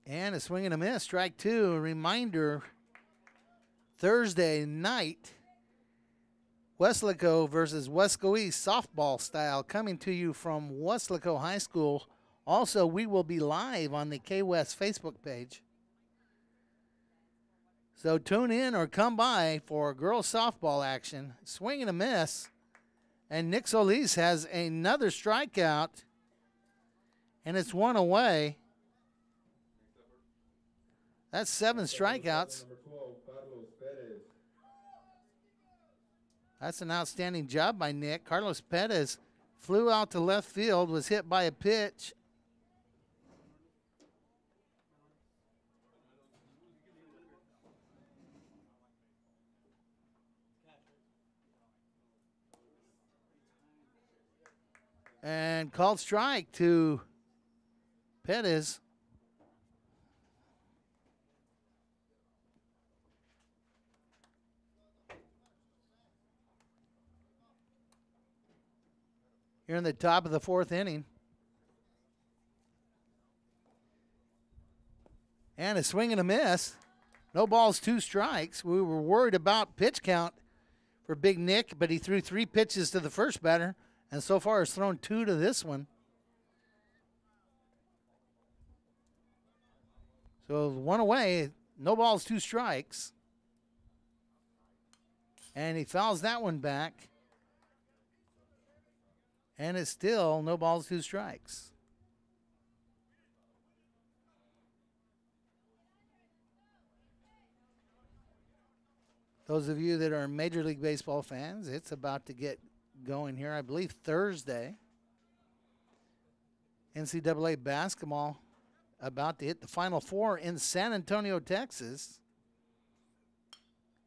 And a swing and a miss. Strike 2. A reminder, Thursday night, Weslaco versus Weslaco East softball style, coming to you from Weslaco High School. Also, we will be live on the KWS Facebook page. So tune in or come by for girls softball action. Swing and a miss. And Nick Solis has another strikeout. And it's 1 away. That's 7 strikeouts. Number 12, Carlos Perez. That's an outstanding job by Nick. Carlos Perez flew out to left field, was hit by a pitch. And called strike to Perez. Here in the top of the 4th inning. And a swing and a miss. No balls, 2 strikes. We were worried about pitch count for Big Nick, but he threw 3 pitches to the first batter, and so far has thrown 2 to this one. So 1 away, no balls, 2 strikes. And he fouls that one back. And it's still no balls, 2 strikes. Those of you that are Major League Baseball fans, it's about to get going here. I believe Thursday. NCAA basketball about to hit the Final Four in San Antonio, Texas.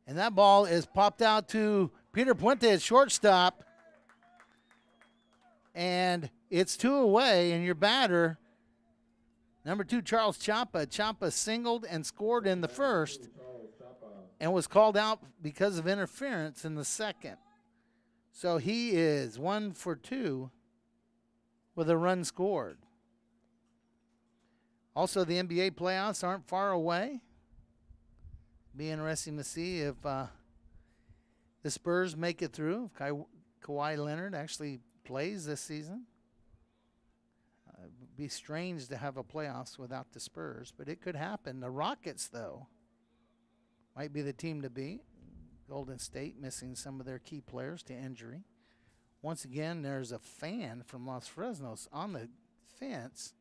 And that ball is popped out to Peter Puente at shortstop. And it's 2 away, and your batter, number 2, Charles Chapa. Chapa singled and scored in the first and was called out because of interference in the second. So he is 1 for 2 with a run scored. Also, the NBA playoffs aren't far away. Be interesting to see if the Spurs make it through. If Kawhi Leonard actually plays this season. It'd be strange to have a playoffs without the Spurs, but it could happen. The Rockets, though, might be the team to beat. Golden State missing some of their key players to injury. Once again, there's a fan from Los Fresnos on the fence.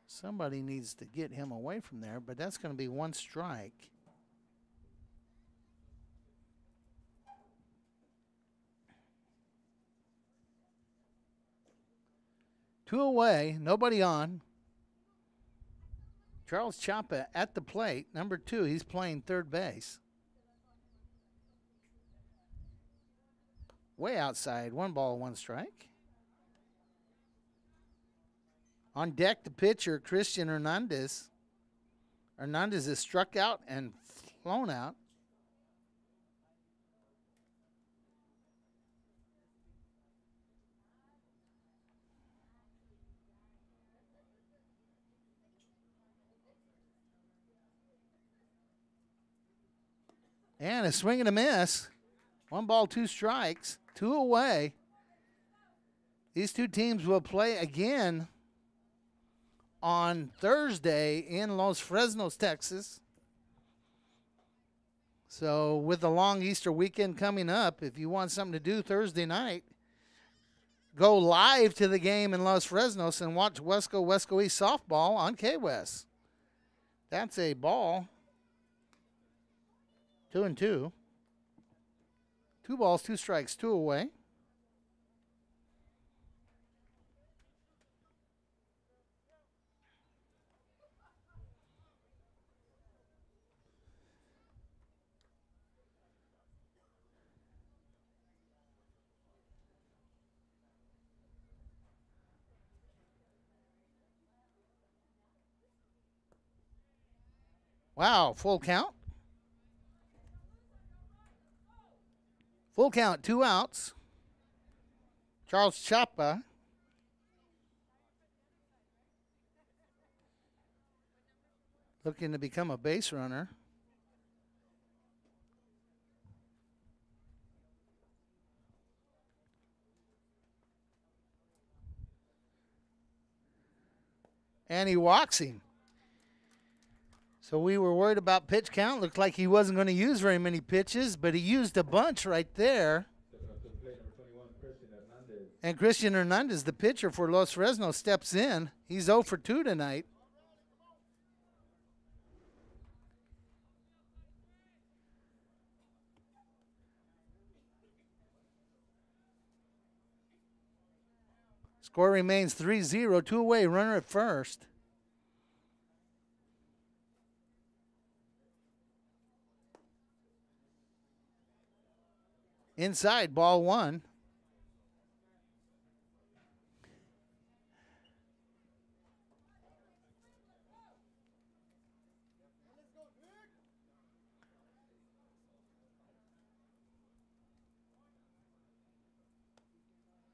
Somebody needs to get him away from there, but that's going to be 1 strike. Two away, nobody on. Charles Chapa at the plate, number 2. He's playing third base. Way outside, 1 ball, 1 strike. On deck, the pitcher, Christian Hernandez. Hernandez is struck out and flown out. And a swing and a miss. 1 ball, 2 strikes. 2 away. These two teams will play again on Thursday in Los Fresnos, Texas. So with the long Easter weekend coming up, if you want something to do Thursday night, go live to the game in Los Fresnos and watch Wesco East softball on K-West. That's a ball. 2-2. 2 balls, 2 strikes, 2 away. Wow, full count. Full count, 2 outs. Charles Chapa. Looking to become a base runner. And he walks him. So we were worried about pitch count. Looked like he wasn't going to use very many pitches, but he used a bunch right there. And Christian Hernandez, the pitcher for Los Fresnos, steps in. He's 0 for 2 tonight. Score remains 3-0, 2 away, runner at first. Inside, ball 1.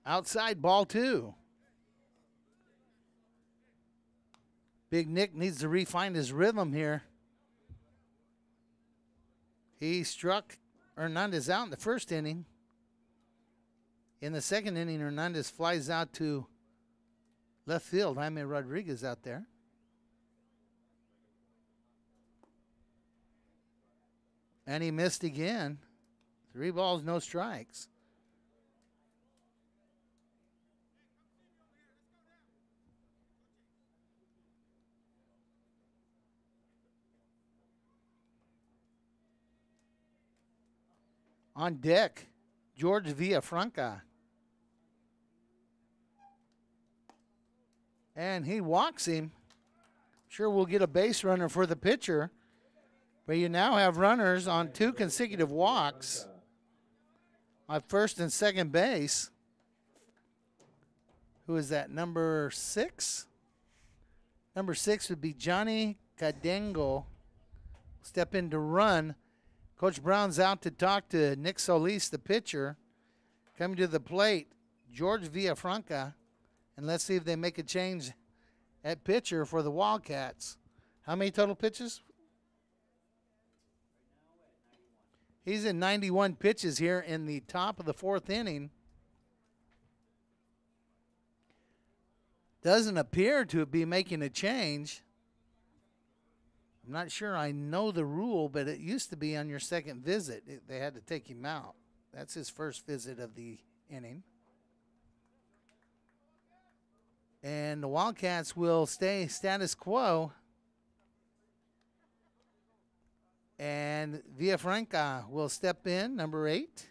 Outside, ball 2. Big Nick needs to refine his rhythm here. He struck Hernandez out in the first inning. In the second inning, Hernandez flies out to left field. Jaime Rodriguez out there. And he missed again. 3 balls, no strikes. On deck, George Villafranca. And he walks him. Sure, we'll get a base runner for the pitcher. But you now have runners on 2 consecutive walks on first and second base. Who is that, number 6? Number 6 would be Johnny Cadengo. Step in to run. Coach Brown's out to talk to Nick Solis, the pitcher. Coming to the plate, George Villafranca. And let's see if they make a change at pitcher for the Wildcats. How many total pitches? He's in 91 pitches here in the top of the 4th inning. Doesn't appear to be making a change. I'm not sure I know the rule, but it used to be on your second visit. They had to take him out. That's his first visit of the inning. And the Wildcats will stay status quo. And Villafranca will step in, number 8.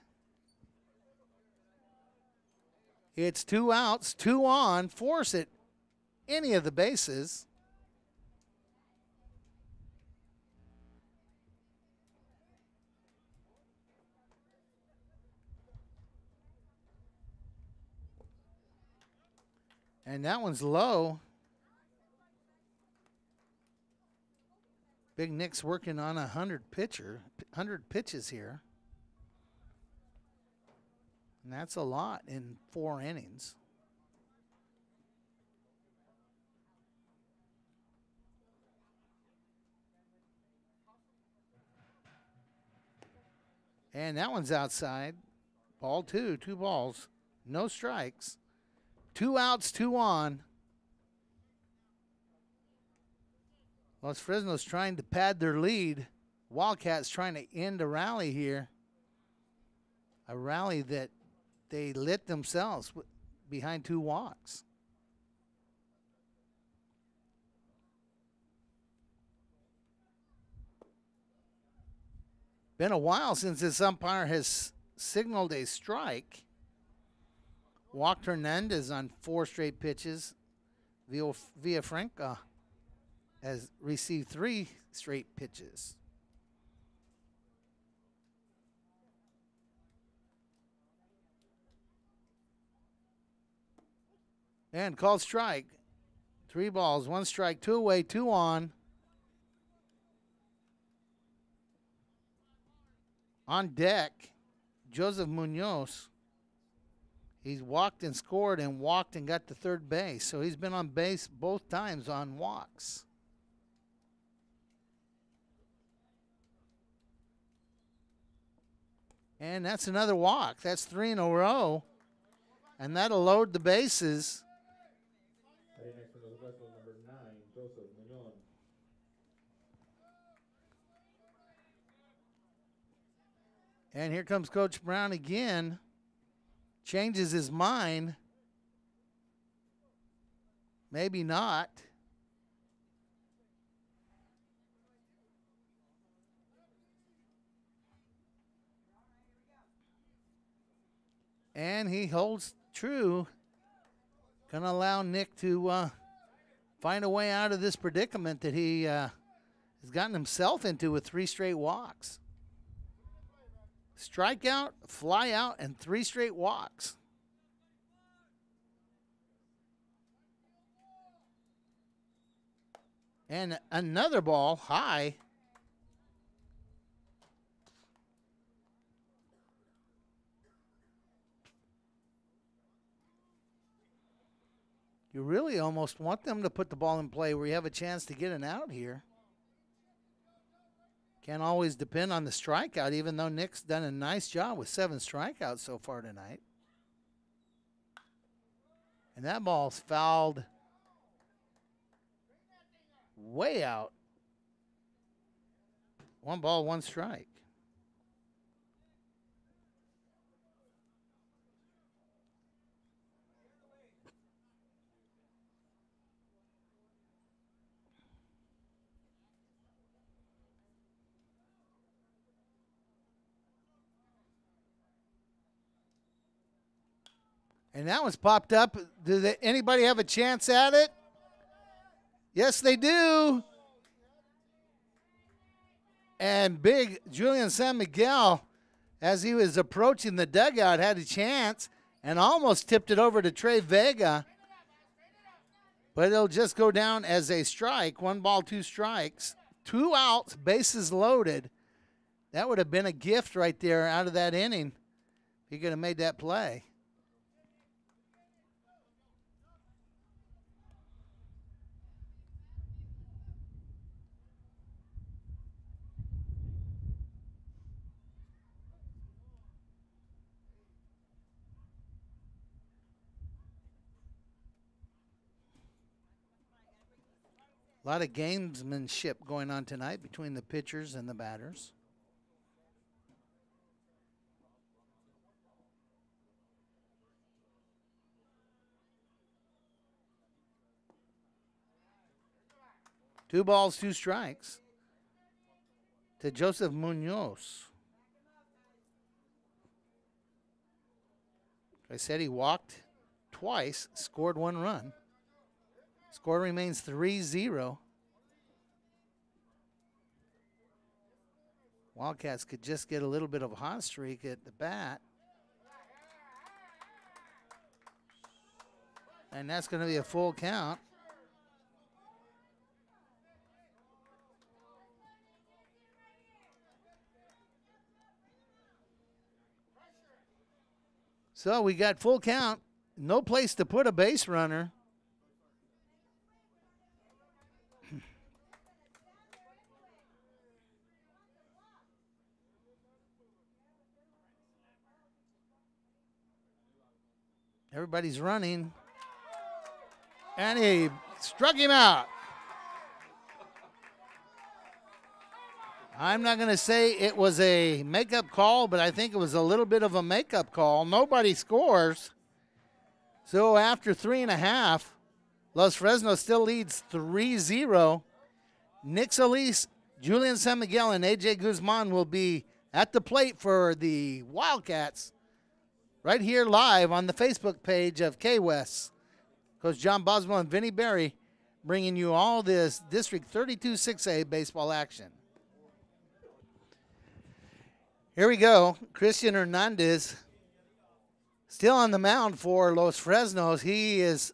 It's 2 outs, 2 on, force at any of the bases. And that one's low. Big Nick's working on 100 pitches here. And that's a lot in 4 innings. And that one's outside. Ball 2, 2 balls, no strikes. 2 outs, 2 on. Los Fresnos trying to pad their lead. Wildcats trying to end a rally here. A rally that they lit themselves behind 2 walks. Been a while since this umpire has signaled a strike. Walked Hernandez on 4 straight pitches. Villafranca has received 3 straight pitches. And called strike. 3 balls, 1 strike, 2 away, 2 on. On deck, Joseph Munoz. He's walked and scored and walked and got to third base. So he's been on base both times on walks. And that's another walk. That's 3 in a row. And that'll load the bases. Next one is Weslaco number 9, Joseph Munoz. And here comes Coach Brown again. Changes his mind. Maybe not. And he holds true. Going to allow Nick to find a way out of this predicament that he has gotten himself into with 3 straight walks. Strikeout, fly out, and 3 straight walks. And another ball high. You really almost want them to put the ball in play where you have a chance to get an out here. Can't always depend on the strikeout, even though Nick's done a nice job with 7 strikeouts so far tonight. And that ball's fouled way out. 1 ball, 1 strike. And that one's popped up. Anybody have a chance at it? Yes, they do. And big Julian San Miguel, as he was approaching the dugout, had a chance and almost tipped it over to Trey Vega. But it'll just go down as a strike. 1 ball, 2 strikes. 2 outs, bases loaded. That would have been a gift right there out of that inning. He could have made that play. A lot of gamesmanship going on tonight between the pitchers and the batters. Two balls, 2 strikes to Joseph Munoz. I said he walked twice, scored 1 run. Score remains 3-0. Wildcats could just get a little bit of a hot streak at the bat. And that's going to be a full count. So we got full count. No place to put a base runner. Everybody's running. And he struck him out. I'm not going to say it was a makeup call, but I think it was a little bit of a makeup call. Nobody scores. So after 3.5, Los Fresnos still leads 3-0. Nick Solis, Julian San Miguel, and A.J. Guzman will be at the plate for the Wildcats right here live on the Facebook page of K-West. Coach John Boswell and Vinny Berry bringing you all this District 32 6A baseball action. Here we go. Christian Hernandez still on the mound for Los Fresnos. He is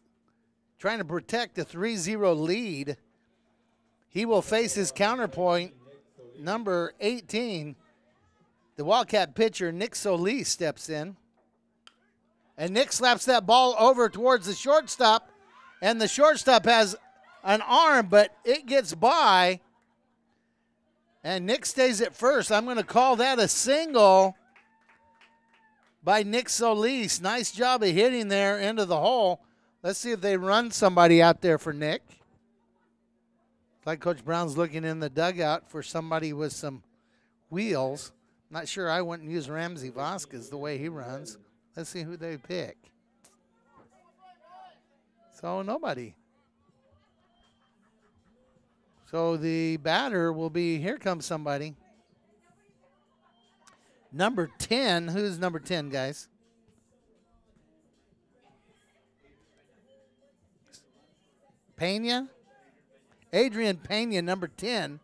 trying to protect a 3-0 lead. He will face his counterpoint, number 18. The Wildcat pitcher, Nick Solis, steps in. And Nick slaps that ball over towards the shortstop. And the shortstop has an arm, but it gets by. And Nick stays at first. I'm going to call that a single by Nick Solis. Nice job of hitting there into the hole. Let's see if they run somebody out there for Nick. Like Coach Brown's looking in the dugout for somebody with some wheels. Not sure I wouldn't use Ramsey Vasquez the way he runs. Let's see who they pick. So nobody. So the batter will be, here comes somebody. Number 10. Who's number 10, guys? Pena? Adrian Pena, number 10,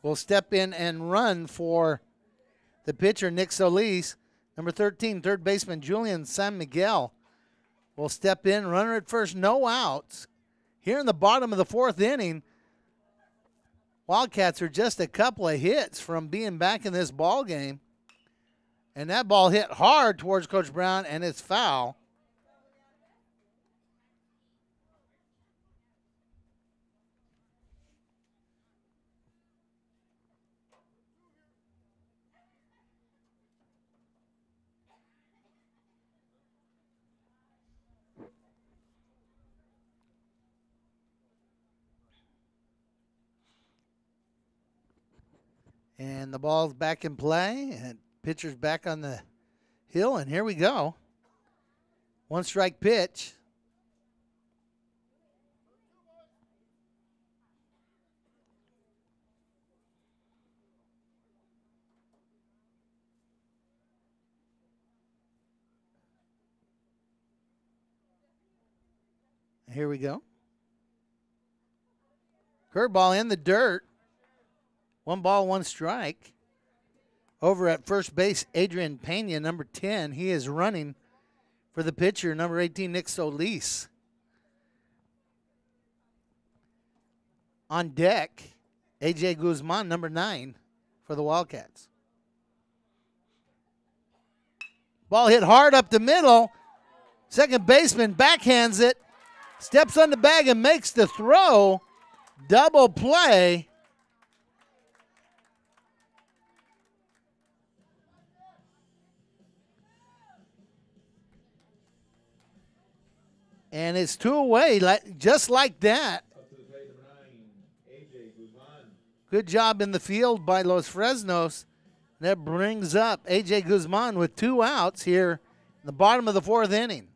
will step in and run for the pitcher, Nick Solis. Number 13, third baseman Julian San Miguel will step in, runner at first, no outs. Here in the bottom of the fourth inning, Wildcats are just a couple of hits from being back in this ball game. And that ball hit hard towards Coach Brown, and it's foul. And the ball's back in play, and pitcher's back on the hill, and here we go. One strike pitch. Here we go. Curveball in the dirt. 1 ball, 1 strike. Over at first base, Adrian Pena, number 10. He is running for the pitcher, number 18, Nick Solis. On deck, A.J. Guzman, number 9, for the Wildcats. Ball hit hard up the middle. Second baseman backhands it, steps on the bag and makes the throw. Double play. And it's 2 away, just like that. Up to the plate, number 9, A.J. Guzman. Good job in the field by Los Fresnos. That brings up A.J. Guzman with 2 outs here in the bottom of the 4th inning.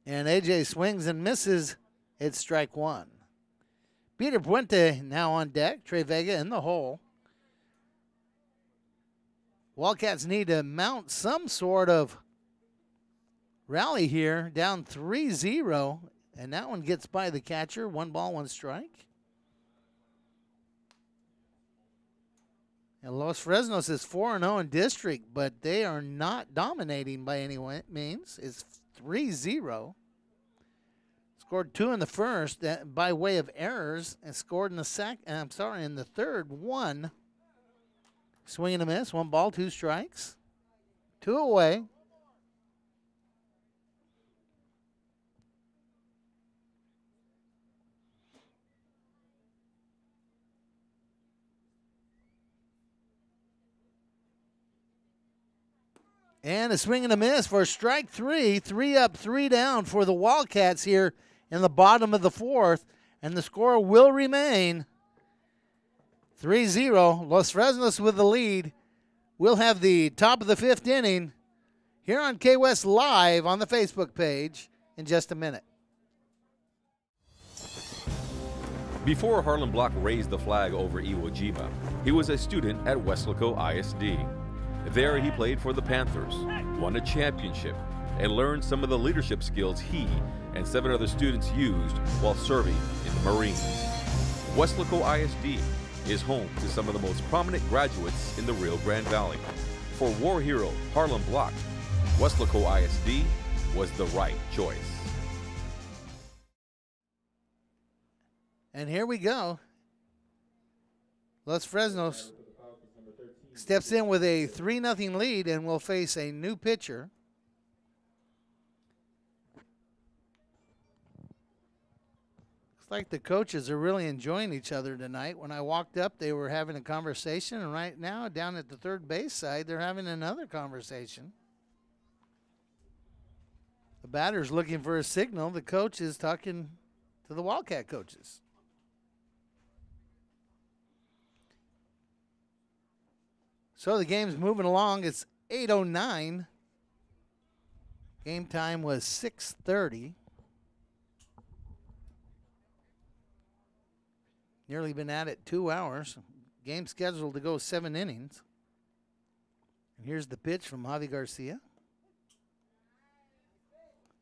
And A.J. swings and misses. It's strike 1. Peter Puente now on deck. Trey Vega in the hole. Wildcats need to mount some sort of rally here, down 3-0, and that one gets by the catcher. 1 ball, 1 strike. And Los Fresnos is 4-0 in district, but they are not dominating by any means. It's 3-0. Scored 2 in the first by way of errors, and scored in the in the third 1. Swing and a miss, 1 ball, 2 strikes. 2 away. And a swing and a miss for strike three. 3 up, 3 down for the Wildcats here in the bottom of the fourth. And the score will remain 3-0. Los Fresnos with the lead. We'll have the top of the fifth inning here on K-West Live on the Facebook page in just a minute. Before Harlan Block raised the flag over Iwo Jima, he was a student at Weslaco ISD. There he played for the Panthers, won a championship, and learned some of the leadership skills he and 7 other students used while serving in the Marines. Weslaco ISD is home to some of the most prominent graduates in the Rio Grande Valley. For war hero Harlan Block, Weslaco ISD was the right choice. And here we go. Los Fresnos steps in with a 3-0 lead and will face a new pitcher. Looks like the coaches are really enjoying each other tonight. When I walked up, they were having a conversation, and right now, down at the third base side, they're having another conversation. The batter's looking for a signal. The coach is talking to the Wildcat coaches. So the game's moving along. It's 8:09. Game time was 6:30. Nearly been at it 2 hours. Game scheduled to go 7 innings. And here's the pitch from Javi Garcia.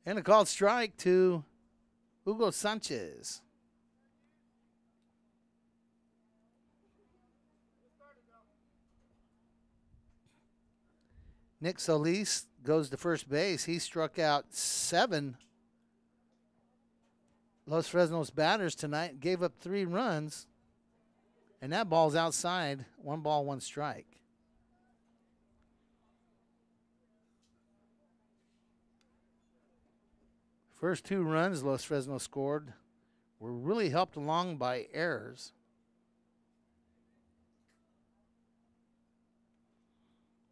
And a called strike to Hugo Sanchez. Nick Solis goes to first base. He struck out 7 Los Fresnos batters tonight, gave up 3 runs, and that ball's outside. 1 ball, 1 strike. First 2 runs Los Fresnos scored were really helped along by errors.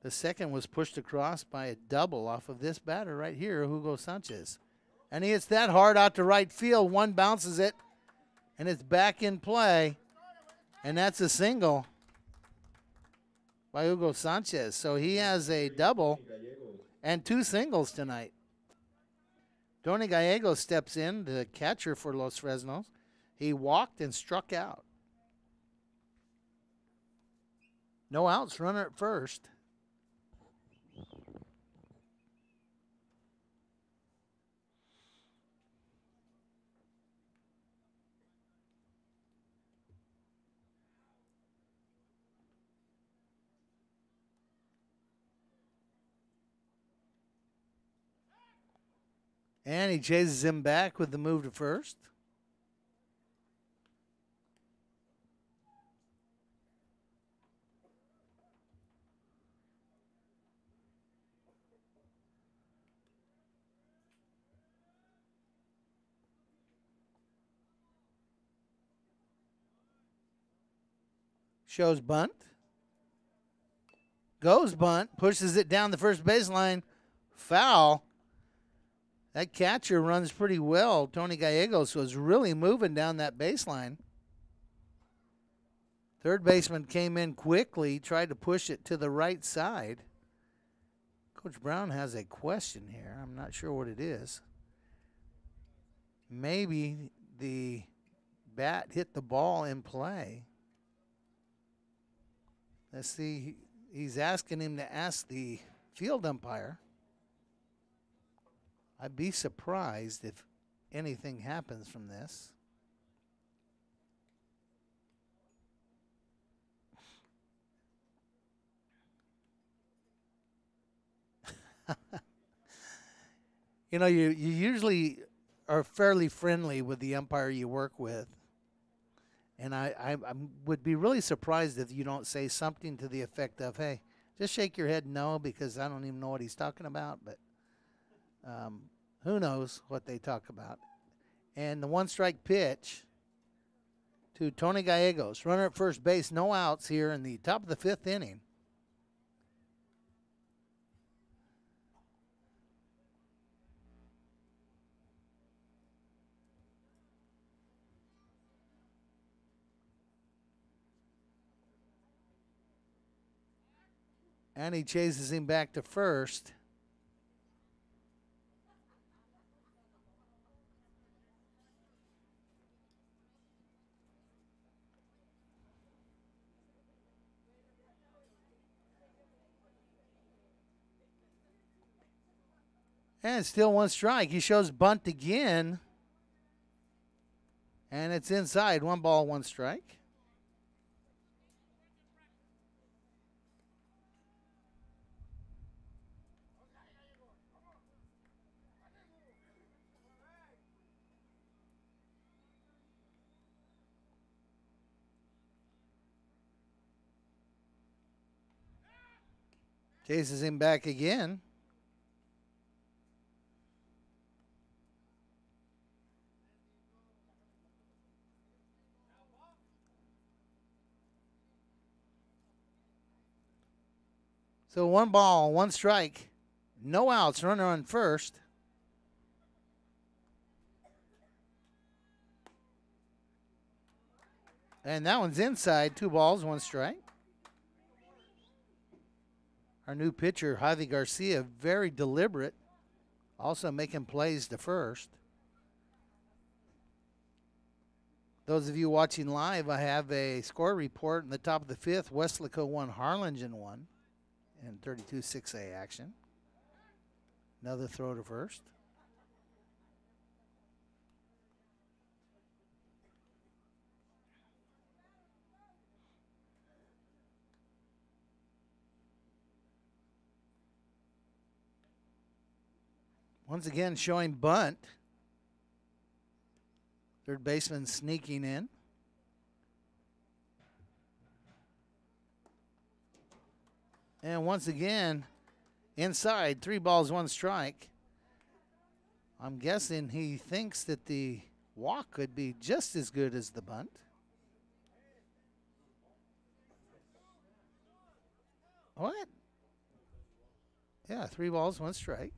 The second was pushed across by a double off of this batter right here, Hugo Sanchez. And he hits that hard out to right field. One bounces it, and it's back in play. And that's a single by Hugo Sanchez. So he has a double and 2 singles tonight. Tony Gallegos steps in, the catcher for Los Fresnos. He walked and struck out. No outs, runner at first. And he chases him back with the move to first. Shows bunt. Goes bunt. Pushes it down the first baseline. Foul. That catcher runs pretty well. Tony Gallegos was really moving down that baseline. Third baseman came in quickly, tried to push it to the right side. Coach Brown has a question here. I'm not sure what it is. Maybe the bat hit the ball in play. Let's see. He's asking him to ask the field umpire. I'd be surprised if anything happens from this. You know, you usually are fairly friendly with the umpire you work with. And I would be really surprised if you don't say something to the effect of, hey, just shake your head no, because I don't even know what he's talking about. But who knows what they talk about. And the 1-strike pitch to Tony Gallegos. Runner at first base, no outs here in the top of the 5th inning. And he chases him back to first. And still one strike. He shows bunt again. And it's inside. 1 ball, 1 strike. Chases him back again. So 1 ball, 1 strike. No outs, runner on first. And that one's inside. 2 balls, 1 strike. Our new pitcher, Javi Garcia, very deliberate. Also making plays to first. Those of you watching live, I have a score report in the top of the 5th. Weslaco 1, Harlingen 1 in 32 6A action. Another throw to first. Once again showing bunt. Third baseman sneaking in. And once again, inside, 3 balls, 1 strike. I'm guessing he thinks that the walk could be just as good as the bunt. What? Yeah, 3 balls, 1 strike.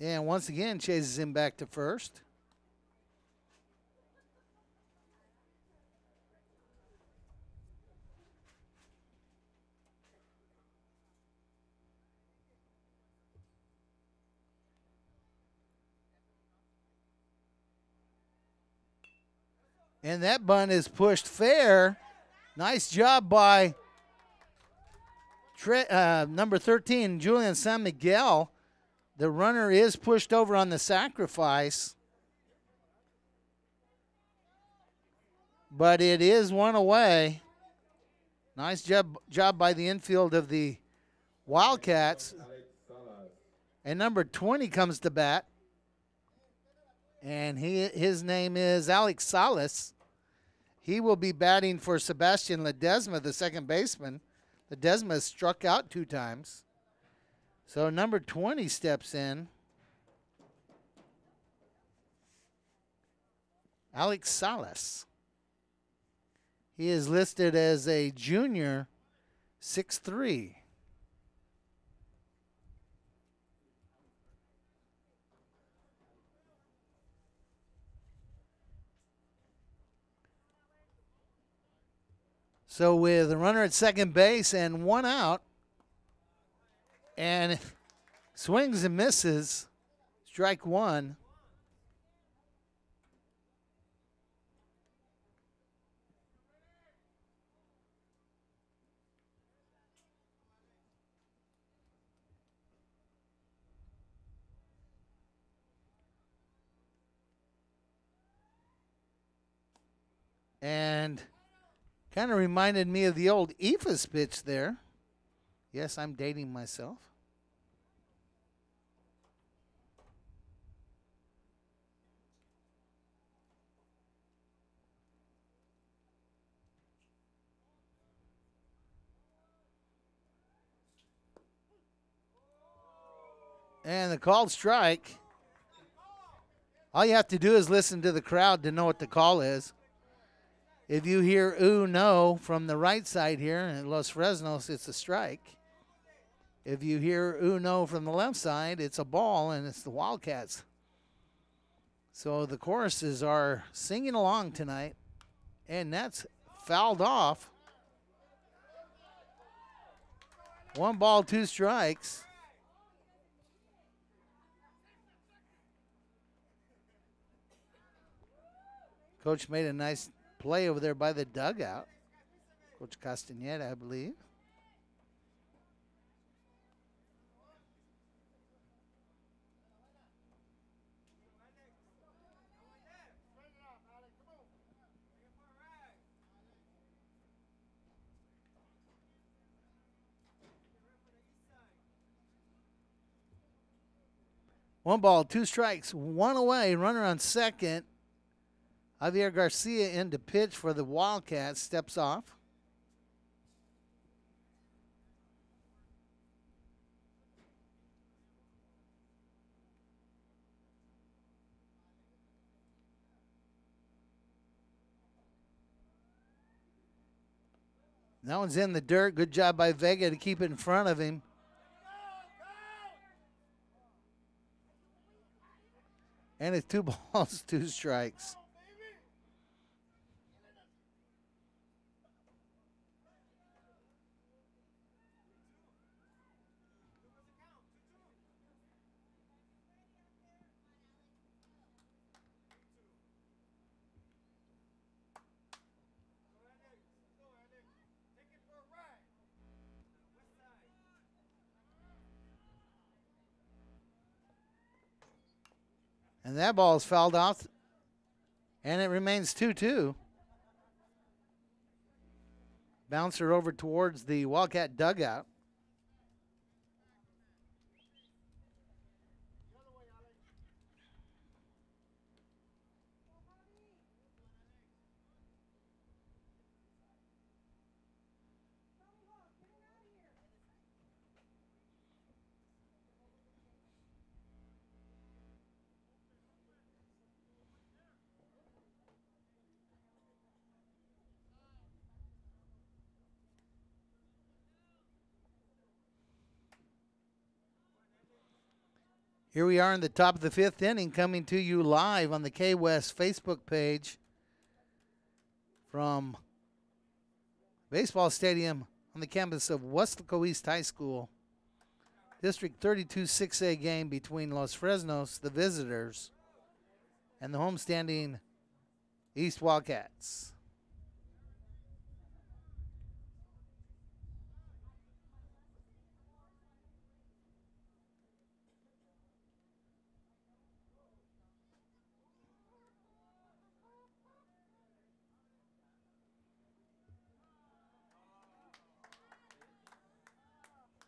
And once again, chases him back to first. And that bunt is pushed fair. Nice job by number 13, Julian San Miguel. The runner is pushed over on the sacrifice, but it is 1 away. Nice job by the infield of the Wildcats. And number 20 comes to bat, and his name is Alex Salas. He will be batting for Sebastian Ledesma, the second baseman. Ledesma struck out 2 times. So number 20 steps in. Alex Salas. He is listed as a junior, 6'3". So with a runner at second base and 1 out, and swings and misses, strike 1. And kind of reminded me of the old Ephus pitch there. Yes, I'm dating myself. And the called strike. All you have to do is listen to the crowd to know what the call is. If you hear ooh, no from the right side here in Los Fresnos, it's a strike. If you hear Uno from the left side, it's a ball, and it's the Wildcats. So the choruses are singing along tonight, and that's fouled off. 1 ball, 2 strikes. Coach made a nice play over there by the dugout. Coach Castaneda, I believe. One ball, 2 strikes, 1 away. Runner on second. Javier Garcia in to pitch for the Wildcats. Steps off. That one's in the dirt. Good job by Vega to keep it in front of him. And it's 2 balls, 2 strikes. And that ball is fouled off, and it remains 2-2. Bouncer over towards the Wildcat dugout. Here we are in the top of the 5th inning, coming to you live on the K-West Facebook page from Baseball Stadium on the campus of Weslaco East High School. District 32 6A game between Los Fresnos, the visitors, and the homestanding East Wildcats.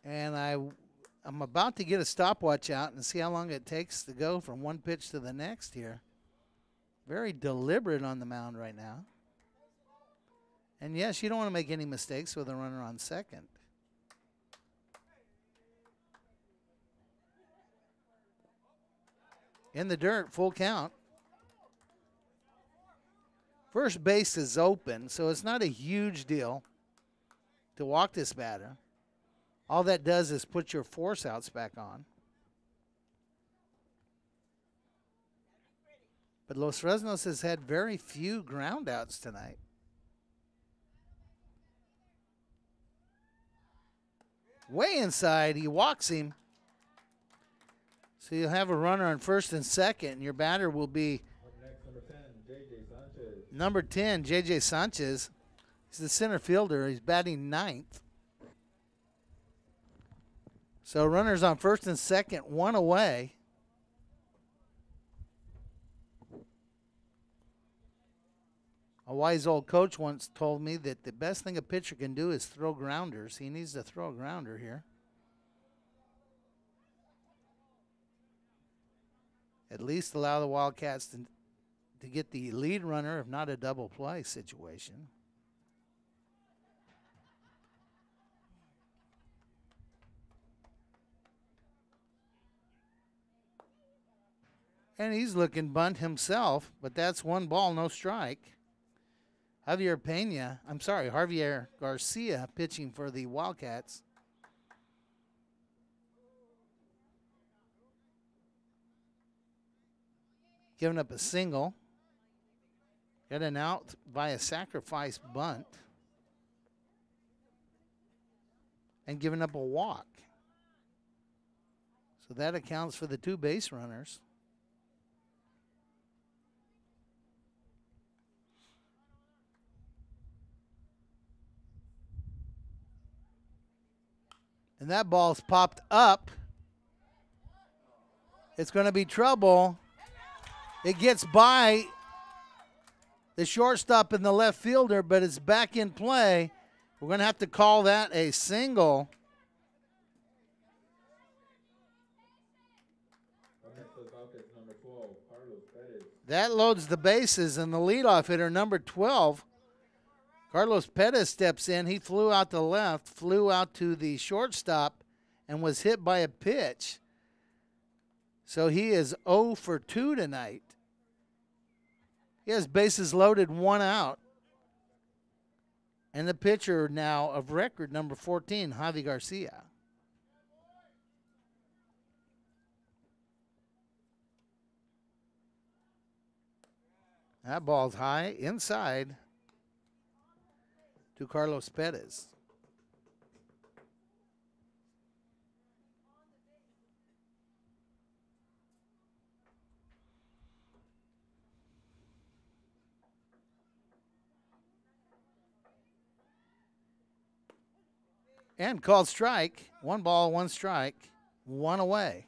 And I'm about to get a stopwatch out and see how long it takes to go from one pitch to the next here. Very deliberate on the mound right now. And yes, you don't want to make any mistakes with a runner on second. In the dirt, full count. First base is open, so it's not a huge deal to walk this batter. All that does is put your force outs back on. But Los Fresnos has had very few ground outs tonight. Way inside, he walks him. So you'll have a runner on first and second, and your batter will be number 10, J.J. Sanchez. He's the center fielder. He's batting 9th. So runners on first and second, 1 away. A wise old coach once told me that the best thing a pitcher can do is throw grounders. He needs to throw a grounder here. At least allow the Wildcats to get the lead runner, if not a double play situation. And he's looking bunt himself, but that's 1 ball, no strike. Javier Garcia pitching for the Wildcats. giving up a single. Got an out by a sacrifice bunt. And giving up a walk. So that accounts for the 2 base runners. And that ball's popped up. It's going to be trouble. It gets by the shortstop and the left fielder, but it's back in play. We're going to have to call that a single. That loads the bases, and the leadoff hitter, number 12, Carlos Pettis, steps in. He flew out to left, flew out to the shortstop, and was hit by a pitch. So he is 0 for 2 tonight. He has bases loaded, 1 out. And the pitcher now of record, number 14, Javi Garcia. That ball's high inside to Carlos Pettis. And called strike. 1 ball, 1 strike, 1 away.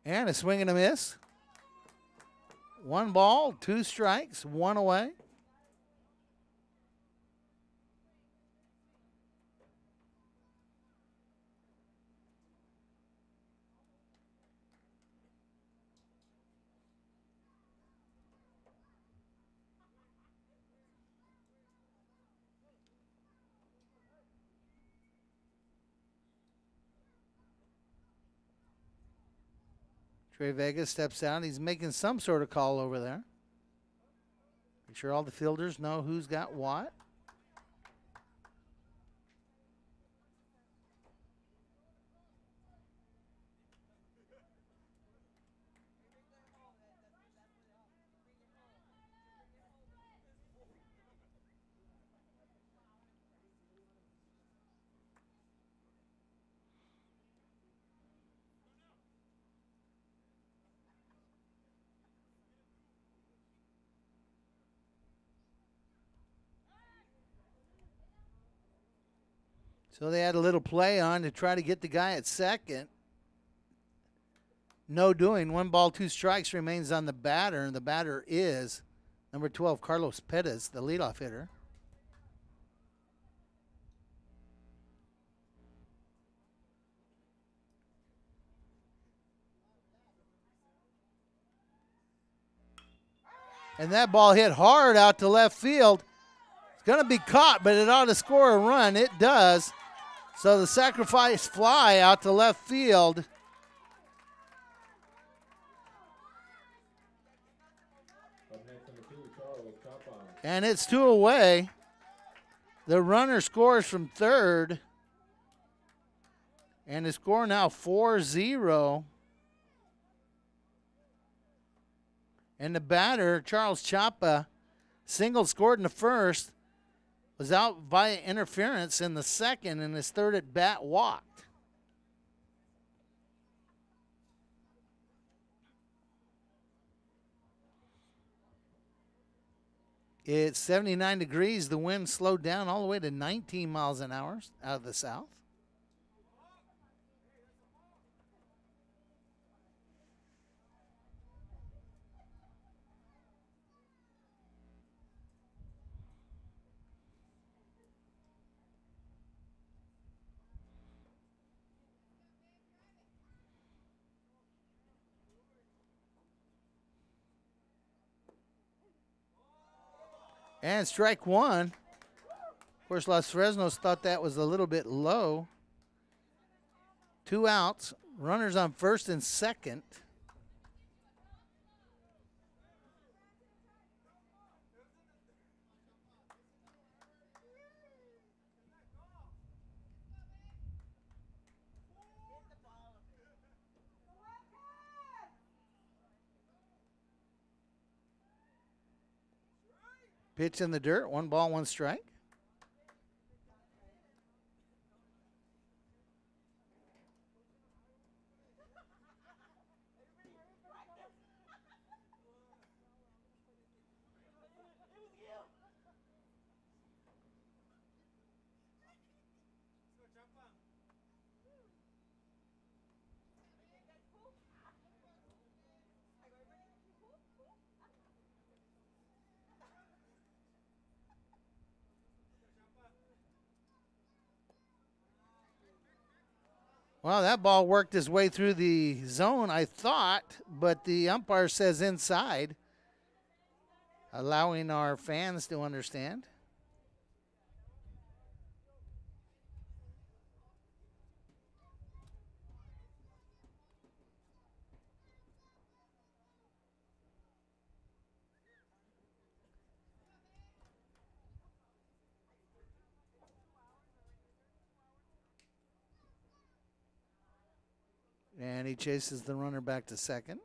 And a swing and a miss. 1 ball, 2 strikes, 1 away. Trey Vega steps out. He's making some sort of call over there. Make sure all the fielders know who's got what. So they had a little play on to try to get the guy at second. No doing. 1 ball, 2 strikes remains on the batter, and the batter is number 12, Carlos Pettis, the leadoff hitter. And that ball hit hard out to left field. It's going to be caught, but it ought to score a run. It does. So the sacrifice fly out to left field. And it's 2 away. The runner scores from third. And the score now 4-0. And the batter, Charles Chapa, single scored in the first, was out via interference in the second, and his third at bat walked. It's 79 degrees. The wind slowed down all the way to 19 miles an hour out of the south. And strike one. Of course, Los Fresnos thought that was a little bit low. 2 outs. Runners on first and second. Pitch in the dirt, 1 ball, 1 strike. Well, that ball worked his way through the zone, I thought, but the umpire says inside, allowing our fans to understand. And he chases the runner back to second.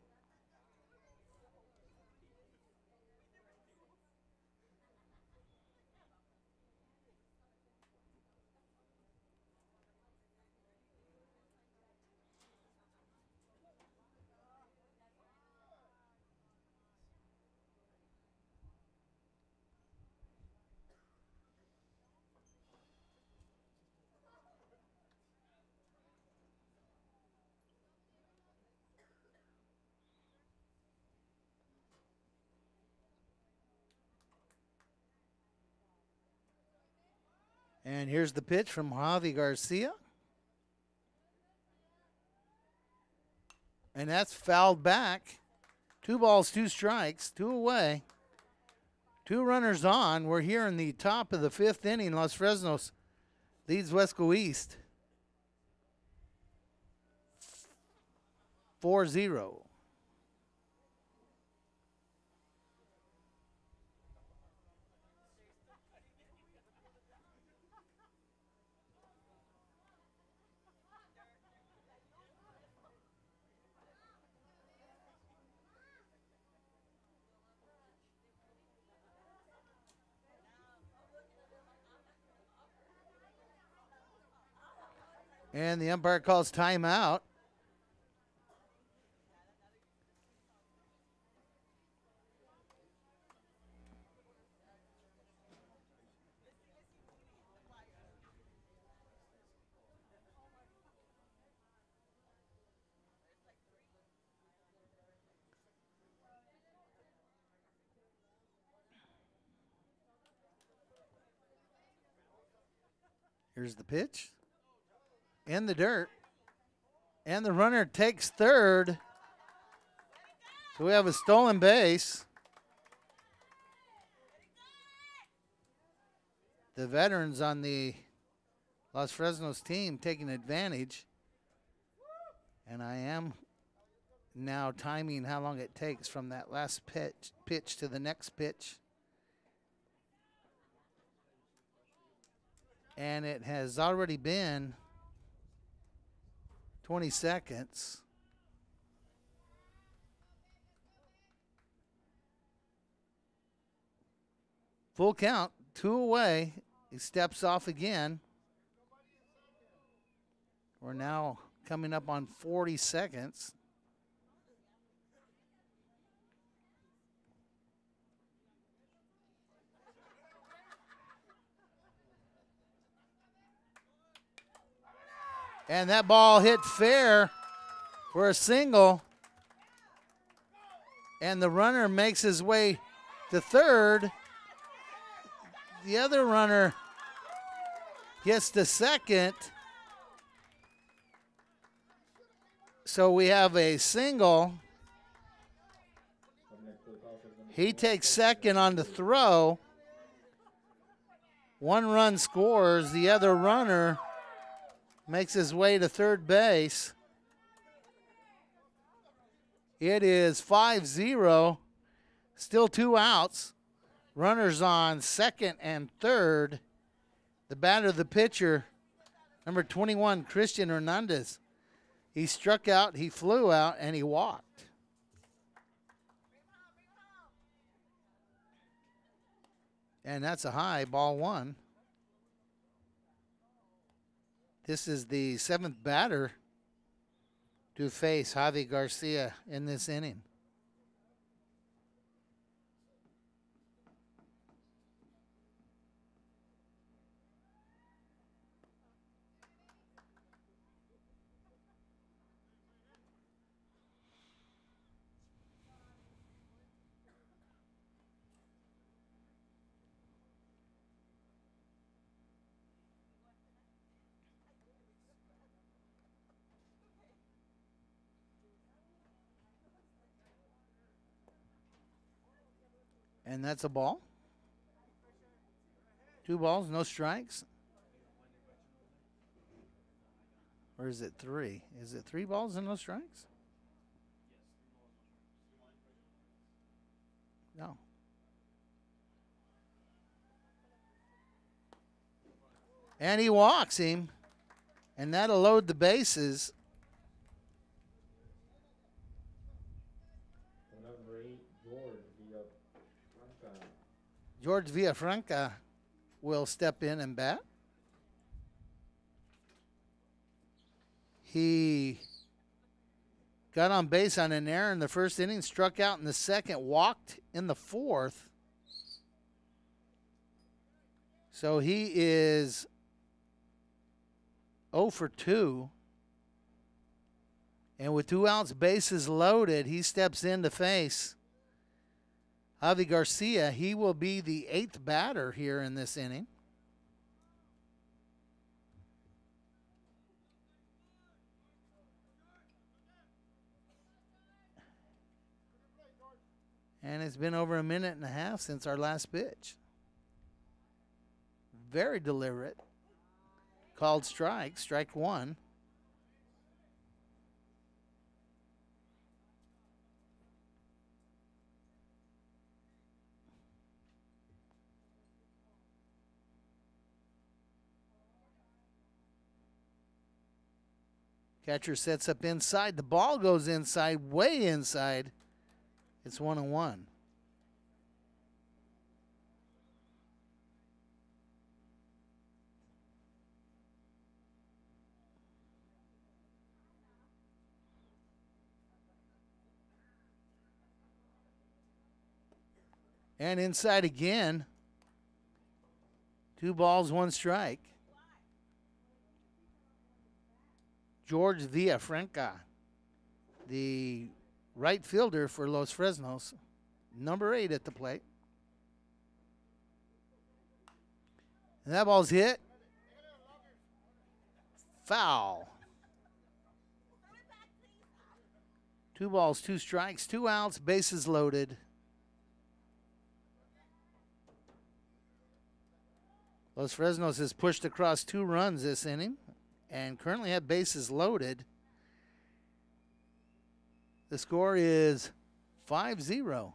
And here's the pitch from Javi Garcia. And that's fouled back. 2 balls, 2 strikes, 2 away. 2 runners on. We're here in the top of the 5th inning. Los Fresnos leads Weslaco East 4-0. And the umpire calls timeout. Here's the pitch. In the dirt. And the runner takes third. So we have a stolen base. The veterans on the Los Fresnos team taking advantage. And I am now timing how long it takes from that last pitch to the next pitch. And it has already been 20 seconds. Full count, 2 away. He steps off again. We're now coming up on 40 seconds. And that ball hit fair for a single. And the runner makes his way to third. The other runner gets to second. So we have a single. He takes second on the throw. One run scores. The other runner makes his way to third base. It is 5-0. Still 2 outs. Runners on second and third. The batter, the pitcher, number 21, Christian Hernandez. He struck out, he flew out, and he walked. And that's a high, ball 1. This is the 7th batter to face Javi Garcia in this inning. And that's a ball. 2 balls, no strikes. Or is it 3? Is it 3 balls and no strikes? No. And he walks him. And that'll load the bases. George Villafranca will step in and bat. He got on base on an error in the first inning, struck out in the second, walked in the fourth. So he is 0 for 2. And with 2 outs, bases loaded, he steps in to face Javi Garcia. He will be the 8th batter here in this inning. And it's been over a minute and a half since our last pitch. Very deliberate. Called strike, strike 1. Catcher sets up inside. The ball goes inside, way inside. It's 1-1. And inside again. 2 balls, 1 strike. George Villafranca, the right fielder for Los Fresnos, number 8 at the plate. And that ball's hit. Foul. 2 balls, 2 strikes, 2 outs, bases loaded. Los Fresnos has pushed across 2 runs this inning and currently have bases loaded. The score is 5-0.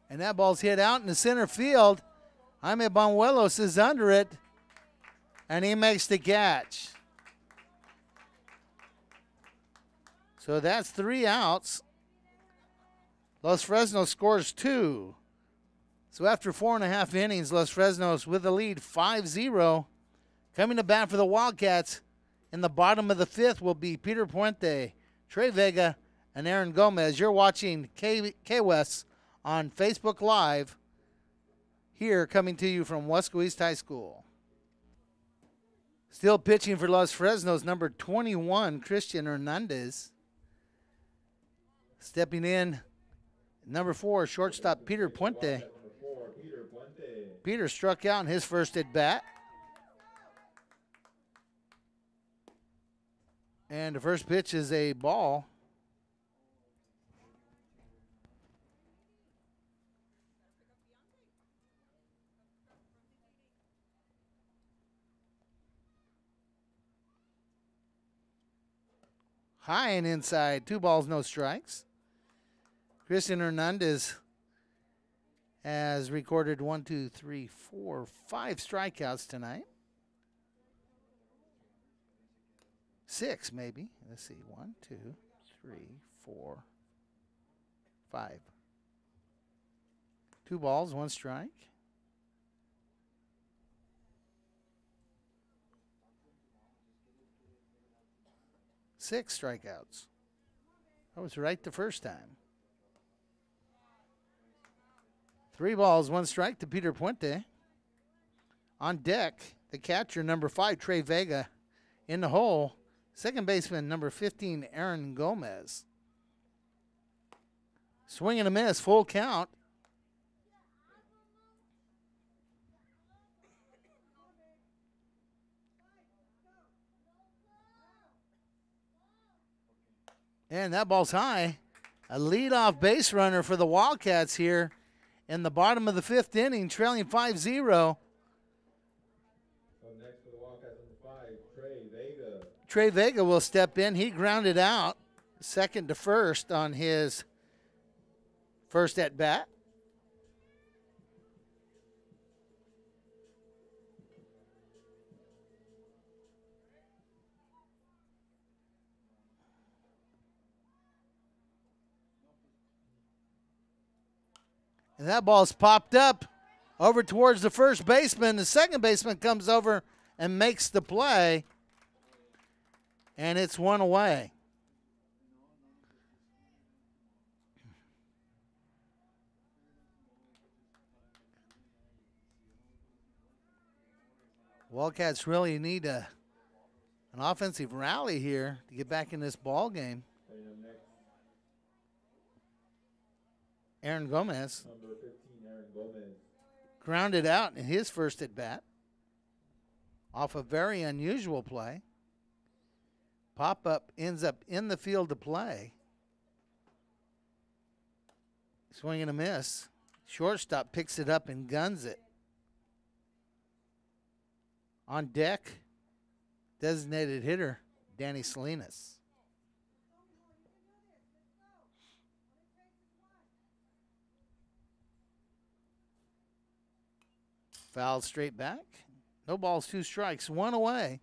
And that ball's hit out in the center field. Jaime Banuelos is under it, and he makes the catch. So that's 3 outs. Los Fresnos scores 2. So after 4.5 innings, Los Fresnos with the lead 5-0. Coming to bat for the Wildcats in the bottom of the 5th will be Peter Puente, Trey Vega, and Aaron Gomez. You're watching K-West on Facebook Live here, coming to you from Weslaco East High School. Still pitching for Los Fresnos, number 21, Christian Hernandez. Stepping in, number 4, shortstop Peter Puente. Peter struck out in his first at bat. And the first pitch is a ball. High and inside. 2 balls, no strikes. Christian Hernandez has recorded 1, 2, 3, 4, 5 strikeouts tonight. 6, maybe. Let's see. 1, 2, 3, 4, 5. 2 balls, 1 strike. Six strikeouts. I was right the first time. 3 balls, 1 strike to Peter Puente. On deck, the catcher, number 5, Trey Vega. In the hole, second baseman, number 15, Aaron Gomez. Swing and a miss, full count. And that ball's high. A leadoff base runner for the Wildcats here in the bottom of the 5th inning, trailing 5-0. Up next for the Wildcats, number 5, Trey Vega. Trey Vega will step in. He grounded out second to first on his first at bat. And that ball's popped up over towards the first baseman. The second baseman comes over and makes the play. And it's 1 away. Wildcats really need an offensive rally here to get back in this ball game. Aaron Gomez. Number 15, Aaron Gomez. Grounded out in his first at bat off a very unusual play. Pop-up ends up in the field to play. Swing and a miss. Shortstop picks it up and guns it. On deck, designated hitter, Danny Salinas. Foul straight back. No balls, 2 strikes, 1 away.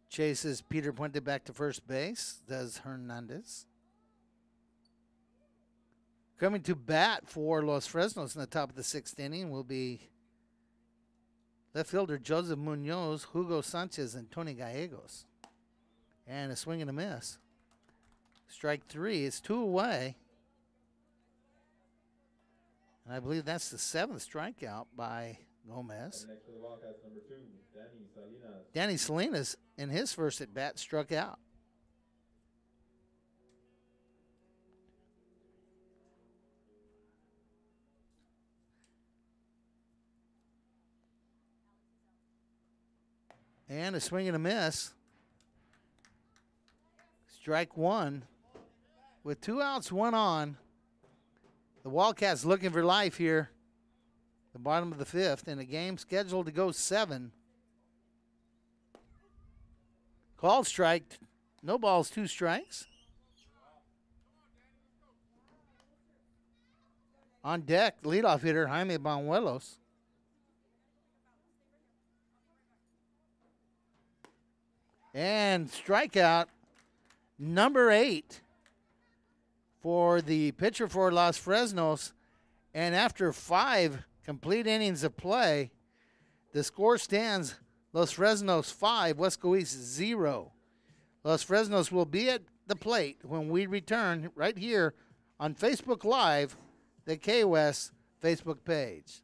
Chases Peter Puente back to first base. Does Hernandez. Coming to bat for Los Fresnos in the top of the 6th inning will be left fielder Joseph Munoz, Hugo Sanchez, and Tony Gallegos. And a swing and a miss. Strike 3. It's 2 away. And I believe that's the 7th strikeout by Gomez. Next for the Wildcats, number 2, Danny Salinas. Danny Salinas, in his first at bat, struck out. And a swing and a miss. Strike 1. With 2 outs, 1 on. The Wildcats looking for life here. The bottom of the 5th, and a game scheduled to go 7. Called strike. No balls, 2 strikes. On deck, leadoff hitter Jaime Banuelos. And strikeout number 8 for the pitcher for Los Fresnos. And after 5 complete innings of play, the score stands Los Fresnos 5, Wesco East 0. Los Fresnos will be at the plate when we return right here on Facebook Live, the K-West Facebook page.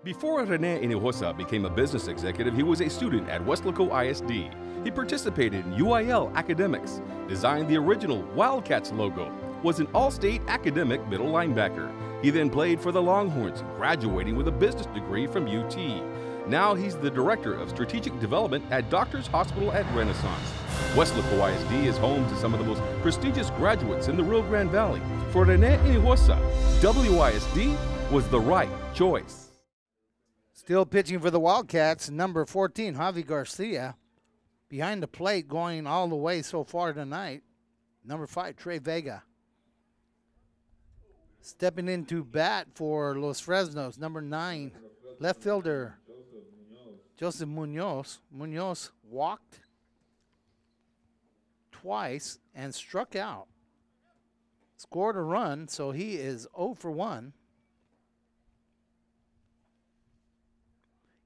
Before Rene Hinojosa became a business executive, he was a student at Weslaco ISD. He participated in UIL academics, designed the original Wildcats logo, was an all-state academic middle linebacker, He then played for the Longhorns, graduating with a business degree from UT. Now he's the Director of Strategic Development at Doctors Hospital at Renaissance. Weslaco ISD is home to some of the most prestigious graduates in the Rio Grande Valley. For Rene Hinojosa, WISD was the right choice. Still pitching for the Wildcats, number 14, Javi Garcia. Behind the plate, going all the way so far tonight, number 5, Trey Vega. Stepping into bat for Los Fresnos, number 9, left fielder Joseph Munoz. Munoz walked twice and struck out. Scored a run, so he is 0 for 1.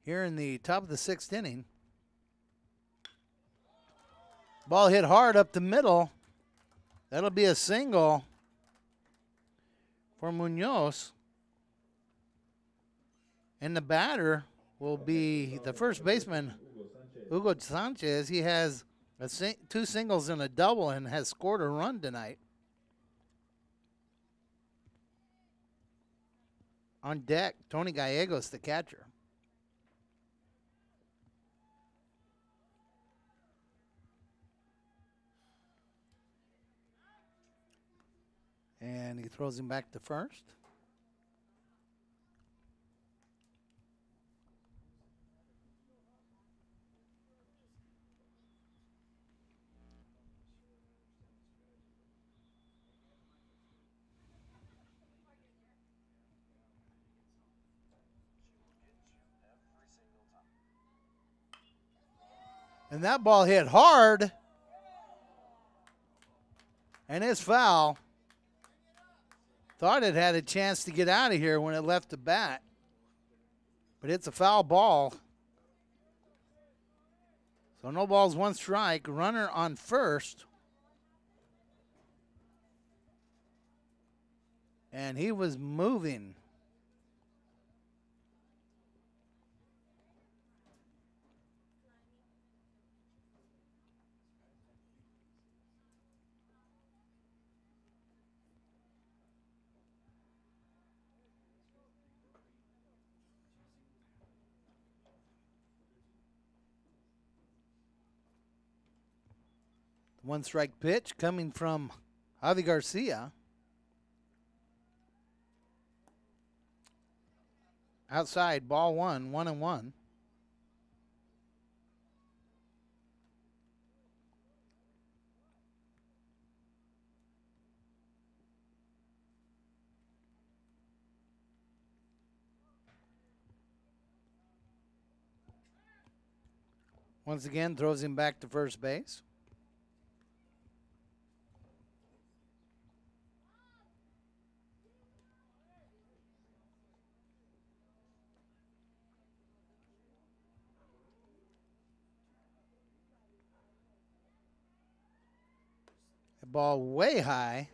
Here in the top of the 6th inning. Ball hit hard up the middle. That'll be a single for Munoz. And the batter will be the first baseman, Hugo Sanchez. He has 2 singles and a double and has scored a run tonight. On deck, Tony Gallegos, the catcher. And he throws him back to first. And that ball hit hard. And it's foul. Thought it had a chance to get out of here when it left the bat. But it's a foul ball. So no balls, 1 strike. Runner on first. And he was moving. One strike pitch coming from Javi Garcia. Outside, ball 1, 1-1. Once again, throws him back to first base. Ball way high.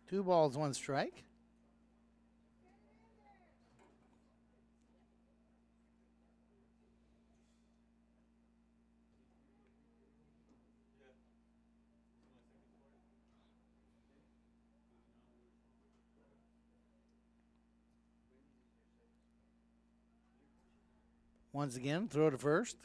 2 balls, 1 strike. Once again, throw to first.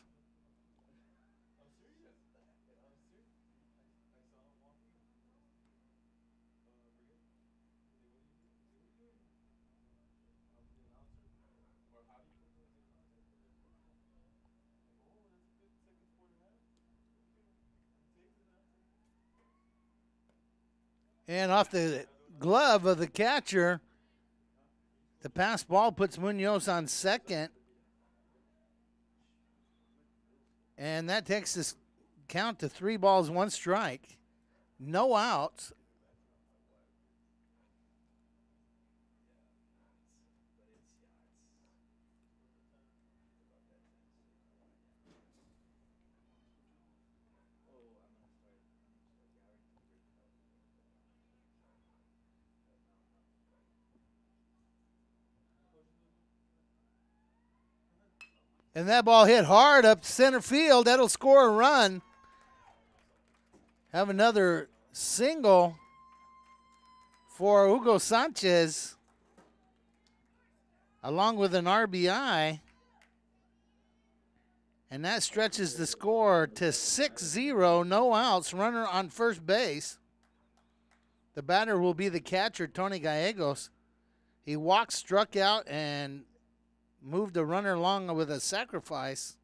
And off the glove of the catcher, the pass ball puts Munoz on second. And that takes this count to 3 balls, 1 strike. No outs. And that ball hit hard up center field. That'll score a run. Have another single for Hugo Sanchez. along with an RBI. And that stretches the score to 6-0, no outs, runner on first base. The batter will be the catcher, Tony Gallegos. He walked, struck out, and moved the runner along with a sacrifice.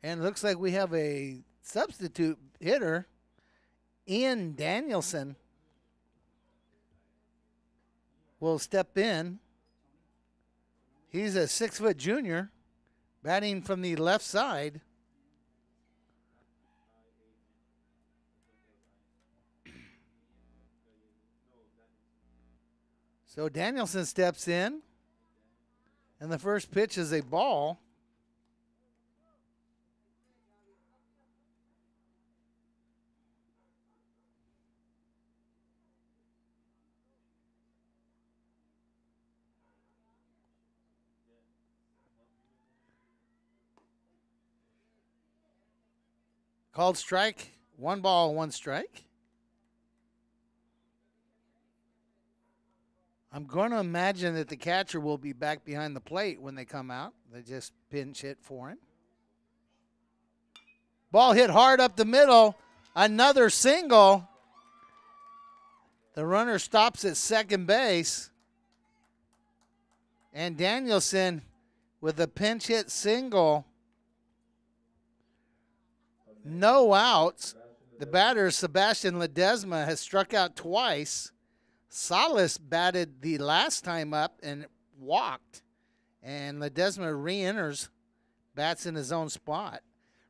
And it looks like we have a substitute hitter, Ian Danielson, will step in. He's a 6-foot junior, batting from the left side. So Danielson steps in, and the first pitch is a ball. Called strike, 1 ball, 1 strike. I'm going to imagine that the catcher will be back behind the plate when they come out. They just pinch hit for him. Ball hit hard up the middle. Another single. The runner stops at second base. And Danielson with a pinch hit single. No outs. The batter, Sebastian Ledesma, has struck out twice. Salas batted the last time up and walked. And Ledesma re-enters, bats in his own spot.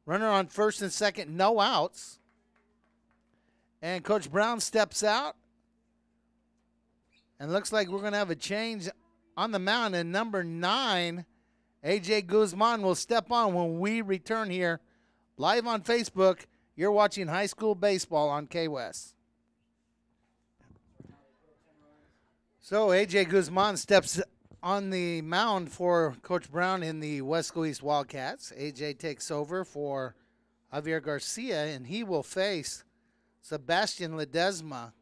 Runner on first and second, no outs. And Coach Brown steps out. And looks like we're going to have a change on the mound. And number 9, A.J. Guzman, will step on when we return here live on Facebook. You're watching high school baseball on K-West. So A.J. Guzman steps on the mound for Coach Brown in the Westco East Wildcats. A.J. takes over for Javier Garcia, and he will face Sebastian Ledesma.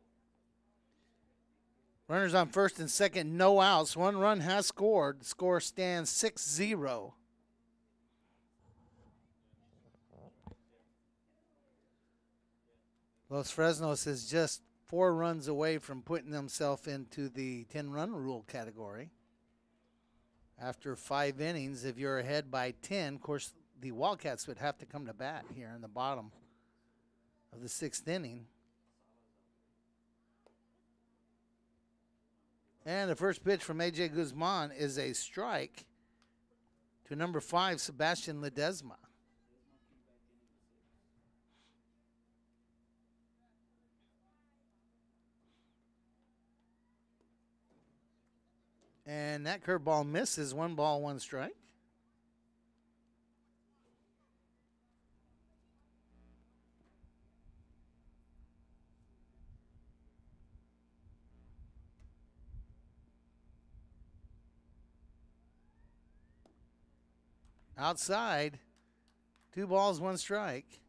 Runners on first and second, no outs. 1 run has scored. The score stands 6-0. Los Fresnos is just 4 runs away from putting themselves into the 10-run rule category. After 5 innings, if you're ahead by 10, of course, the Wildcats would have to come to bat here in the bottom of the 6th inning. And the first pitch from A.J. Guzman is a strike to number 5, Sebastian Ledesma. And that curveball misses. 1 ball, 1 strike. Outside, 2 balls, 1 strike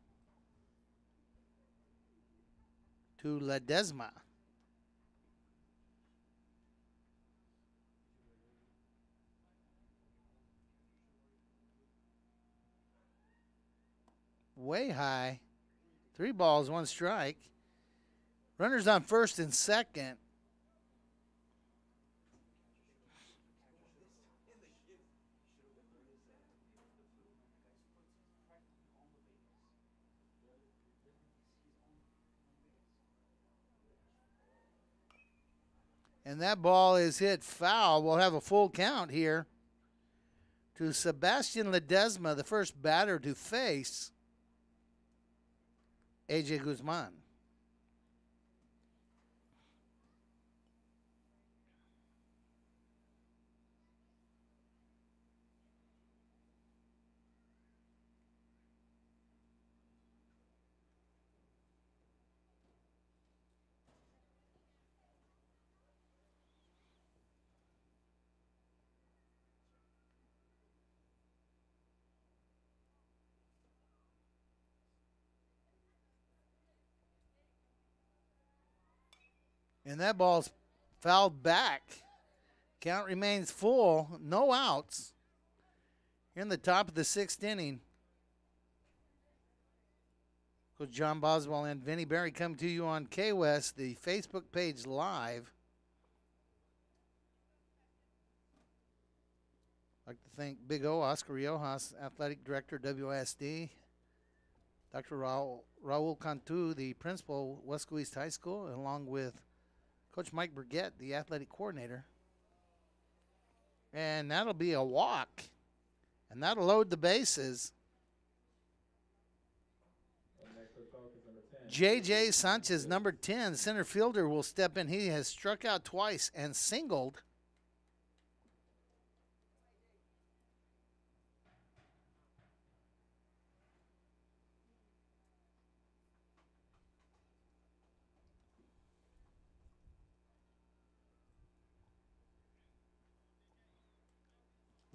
to Ledesma. Way high. 3 balls, 1 strike. Runners on first and second. And that ball is hit foul. We'll have a full count here to Sebastian Ledesma, the first batter to face A.J. Guzman. And that ball's fouled back. Count remains full, no outs. In the top of the 6th inning. Coach John Boswell and Vinny Berry come to you on K-West, the Facebook page live. I'd like to thank Big O, Oscar Riojas, Athletic Director, WSD. Dr. Raul Cantu, the principal, Wesco East High School, along with Coach Mike Burgett, the athletic coordinator. And that'll be a walk. And that'll load the bases. J.J. Sanchez, number 10, center fielder, will step in. He has struck out twice and singled.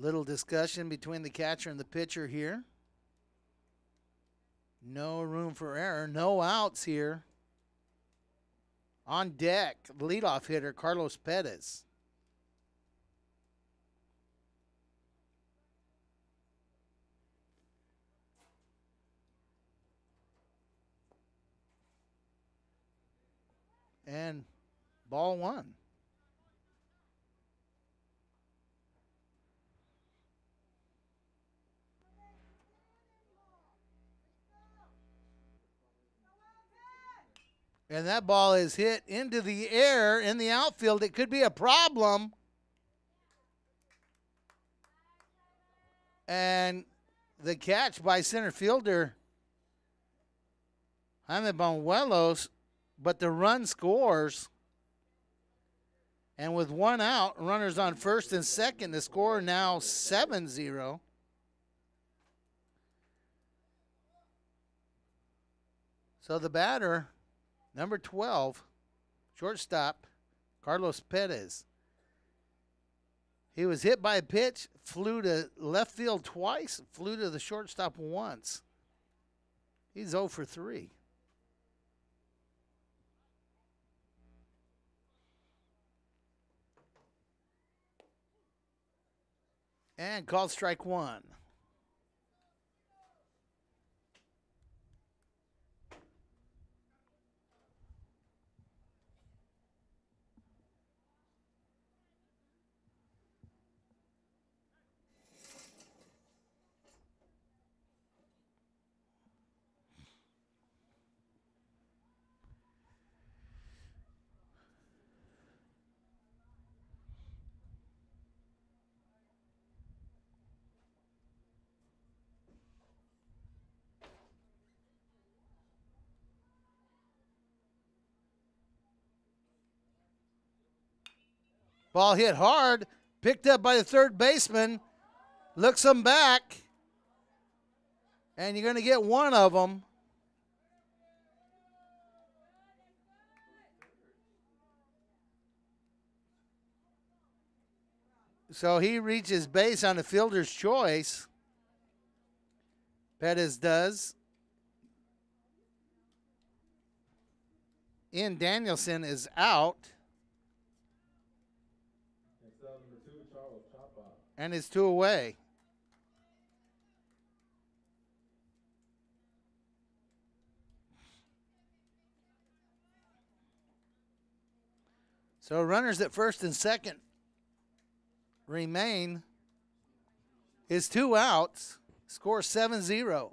Little discussion between the catcher and the pitcher here. No room for error. No outs here. On deck, the leadoff hitter, Carlos Perez. And ball one. And that ball is hit into the air in the outfield. It could be a problem. And the catch by center fielder Jaime Banuelos, but the run scores. And with one out, runners on first and second, the score now 7-0. So the batter, number 12, shortstop, Carlos Perez. He was hit by a pitch, flew to left field twice, flew to the shortstop once. He's 0 for 3. And called strike one. Ball hit hard, picked up by the third baseman, looks him back, and you're going to get one of them. So he reaches base on the fielder's choice. Perez does. Ian Danielson is out. And it's 2 away. So runners at first and second remain. His 2 outs, score 7-0.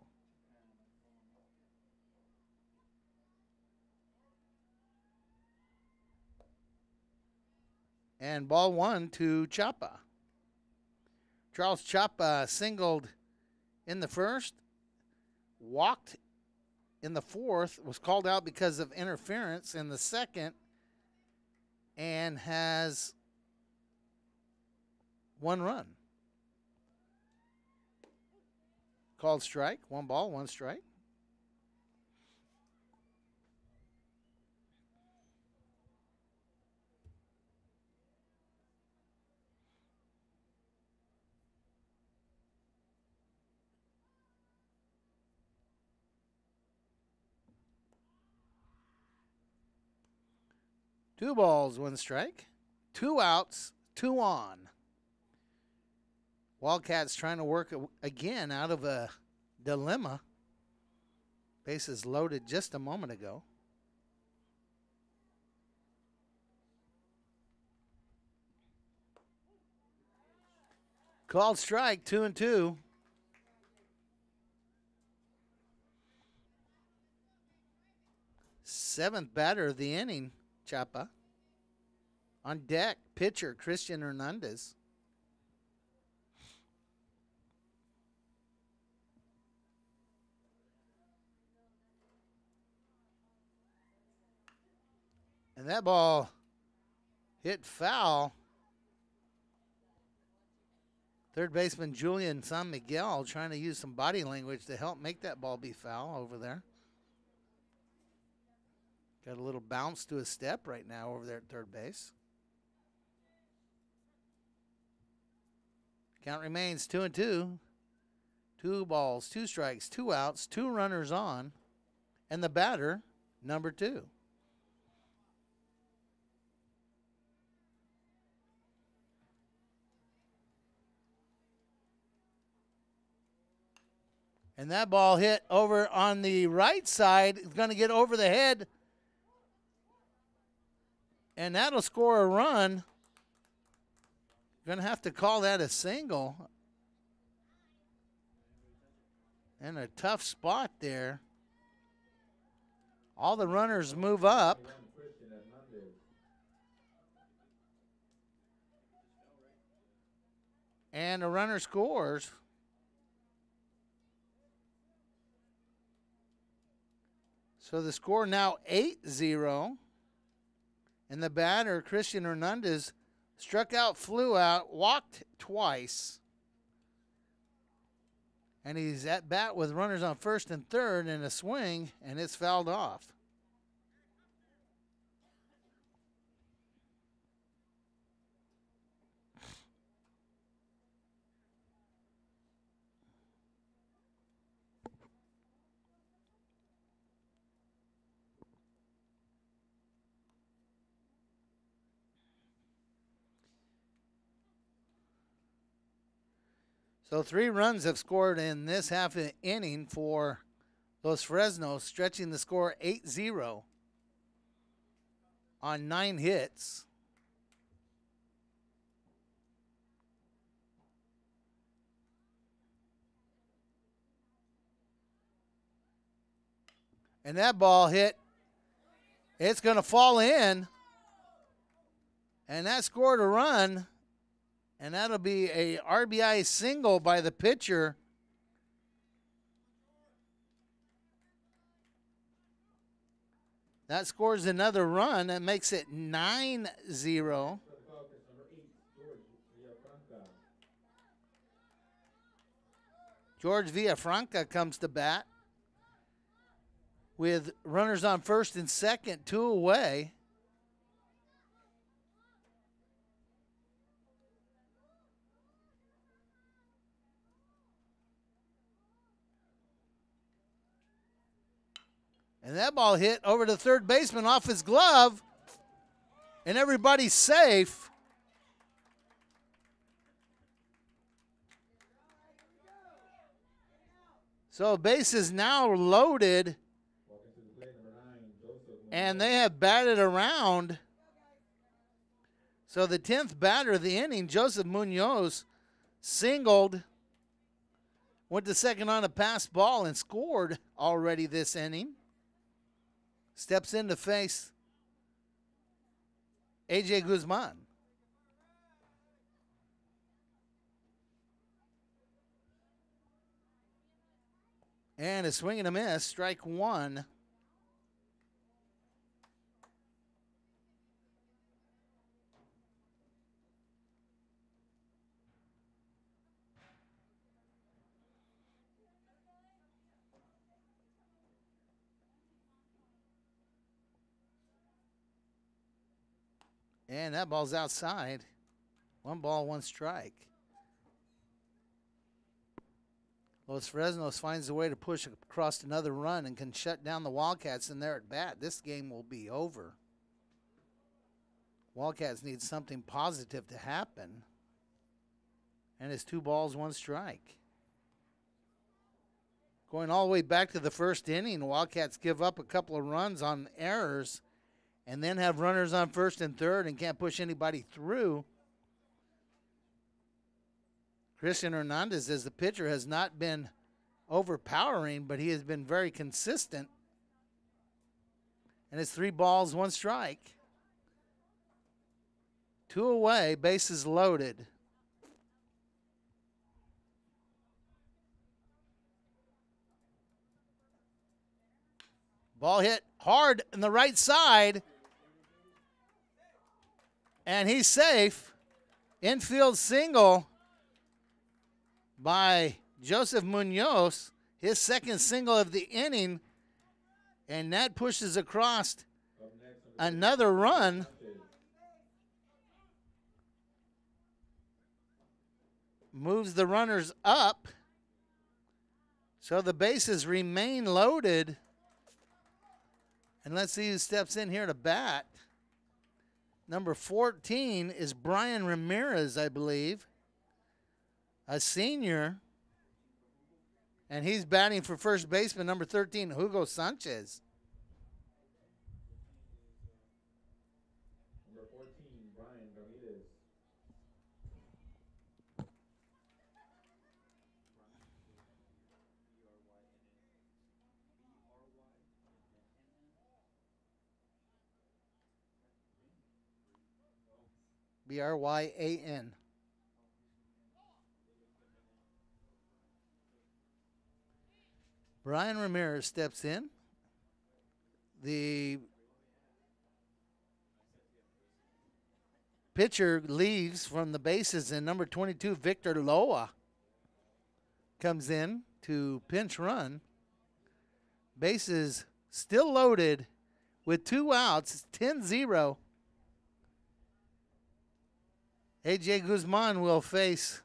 And ball one to Chapa. Charles Chapa singled in the first, walked in the fourth, was called out because of interference in the second, and has 1 run. Called strike, 1 ball, 1 strike. Two balls, 1 strike. 2 outs, 2 on. Wildcats trying to work again out of a dilemma. Bases loaded just a moment ago. Called strike, 2-2. Seventh batter of the inning, Chapa. On deck, pitcher Christian Hernandez. And that ball hit foul. Third baseman Julian San Miguel trying to use some body language to help make that ball be foul over there. Got a little bounce to his step right now over there at third base. Count remains 2-2. 2 balls, 2 strikes, 2 outs, 2 runners on. And the batter, number 2. And that ball hit over on the right side. It's going to get over the head. And that'll score a run. Going to have to call that a single. And a tough spot there. All the runners move up. And the runner scores. So the score now 8-0. And the batter, Christian Hernandez, struck out, flew out, walked twice. And he's at bat with runners on first and third in a swing, and it's fouled off. So 3 runs have scored in this half inning for Los Fresnos, stretching the score 8-0 on 9 hits. And that ball hit, it's going to fall in, and that scored a run. And that'll be a RBI single by the pitcher. That scores another run. That makes it 9-0. George Villafranca comes to bat with runners on first and second, 2 away. And that ball hit over to third baseman off his glove. And everybody's safe. So base is now loaded. And they have batted around. So the 10th batter of the inning, Joseph Munoz, singled. Went to second on a pass ball and scored already this inning. Steps in to face A.J. Guzman. And a swing and a miss, strike 1. And that ball's outside. 1 ball, 1 strike. Los Fresnos finds a way to push across another run and can shut down the Wildcats, and they're at bat. This game will be over. Wildcats need something positive to happen. And it's 2 balls, 1 strike. Going all the way back to the first inning, Wildcats give up a couple of runs on errors and then have runners on first and third and can't push anybody through. Christian Hernandez, as the pitcher, has not been overpowering, but he has been very consistent. And it's 3 balls, 1 strike. 2 away, bases loaded. Ball hit hard on the right side. And he's safe. Infield single by Joseph Munoz, his second single of the inning. And that pushes across another run. Moves the runners up. So the bases remain loaded. And let's see who steps in here to bat. Number 14 is Brian Ramirez, I believe. A senior. And he's batting for first baseman, number 13, Hugo Sanchez. Number 14, Brian Ramirez. Bryan. Brian Ramirez steps in. The pitcher leaves from the bases, and number 22, Victor Loa, comes in to pinch run. Bases still loaded with 2 outs. It's 10-0. A.J. Guzman will face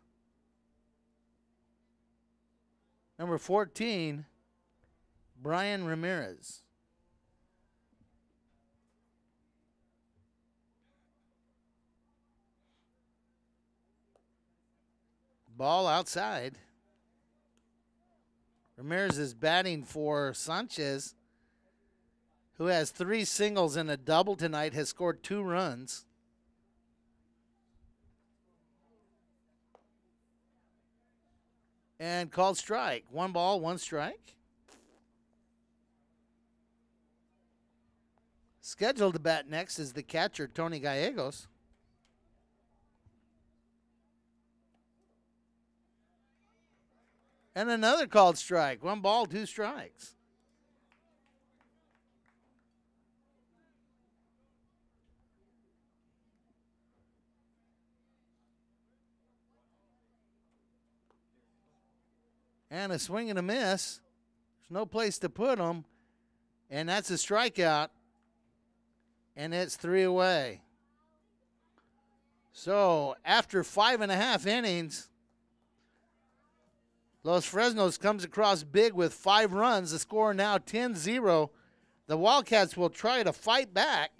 number 14, Brian Ramirez. Ball outside. Ramirez is batting for Sanchez, who has 3 singles and a double tonight, has scored 2 runs. And called strike. 1 ball, 1 strike. Scheduled to bat next is the catcher, Tony Gallegos. And another called strike. 1 ball, 2 strikes. And a swing and a miss. There's no place to put them. And that's a strikeout. And it's 3 away. So after 5.5 innings, Los Fresnos comes across big with 5 runs. The score now 10-0. The Wildcats will try to fight back.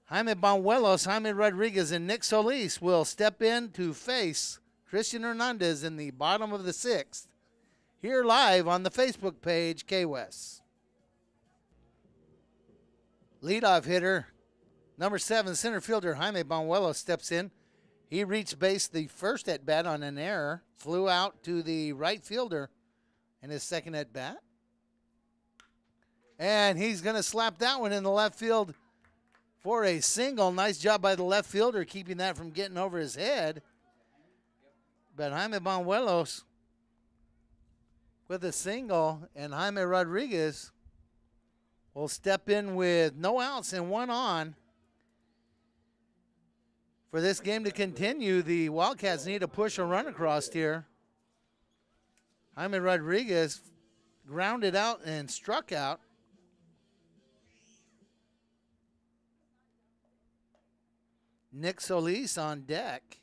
Jaime Banuelos, Jaime Rodriguez, and Nick Solis will step in to face Christian Hernandez in the bottom of the 6th. Here live on the Facebook page, K-West. Leadoff hitter, number 7, center fielder Jaime Banuelos steps in. He reached base the first at bat on an error, flew out to the right fielder in his second at bat. And he's going to slap that one in the left field for a single. Nice job by the left fielder keeping that from getting over his head. But Jaime Banuelos with a single, and Jaime Rodriguez will step in with no outs and 1 on. For this game to continue, the Wildcats need to push a run across here. Jaime Rodriguez grounded out and struck out. Nick Solis on deck.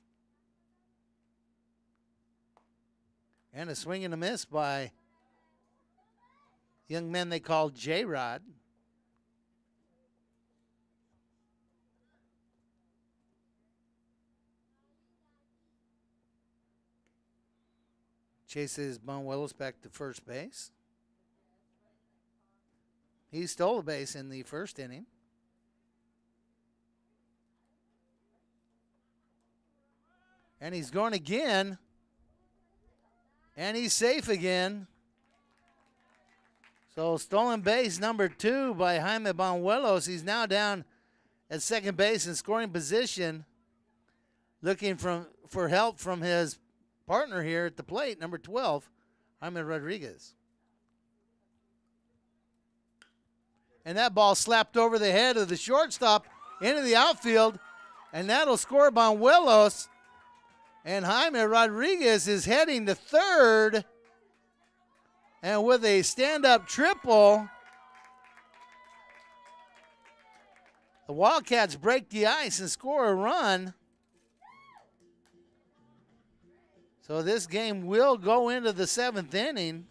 And a swing and a miss by young men they call J-Rod. chases Bonuelos back to first base. He stole a base in the first inning. And he's going again. And he's safe again. So stolen base number 2 by Jaime Bonuelos. He's now down at second base in scoring position, looking for help from his partner here at the plate, number 12, Jaime Rodriguez. And that ball slapped over the head of the shortstop into the outfield, and that'll score Bonuelos. And Jaime Rodriguez is heading to third. And with a stand-up triple, the Wildcats break the ice and score a run. So this game will go into the 7th inning.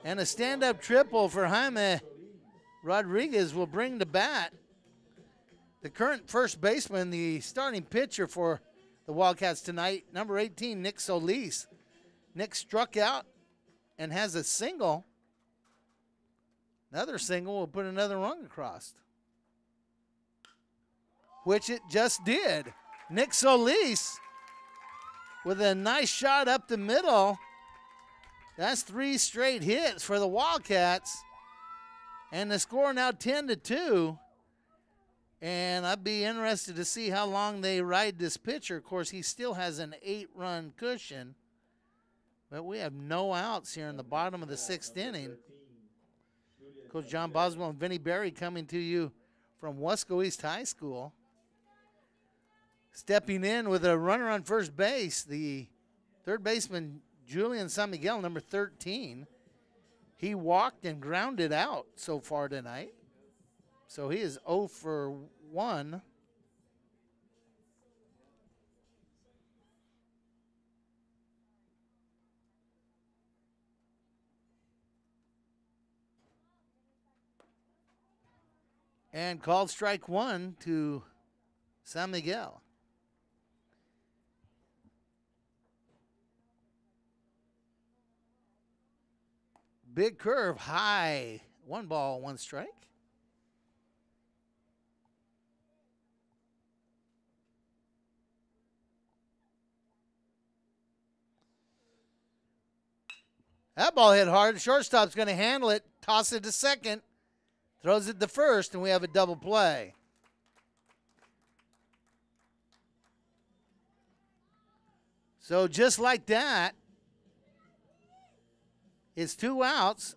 And a stand-up triple for Jaime Rodriguez will bring to bat the current first baseman, the starting pitcher for the Wildcats tonight, number 18, Nick Solis. Nick struck out and has a single. Another single will put another run across, which it just did. Nick Solis with a nice shot up the middle. That's 3 straight hits for the Wildcats. And the score now 10-2. And I'd be interested to see how long they ride this pitcher. Of course, he still has an 8-run cushion. But we have no outs here in the bottom of the 6th inning. Coach John Boswell and Vinnie Berry coming to you from Weslaco East High School. Stepping in with a runner on first base, the third baseman, Julian San Miguel, number 13. He walked and grounded out so far tonight. So he is 0 for 1. And called strike 1 to San Miguel. Big curve, high. 1 ball, 1 strike. That ball hit hard. The shortstop's going to handle it, toss it to second, throws it to first, and we have a double play. So just like that, it's 2 outs.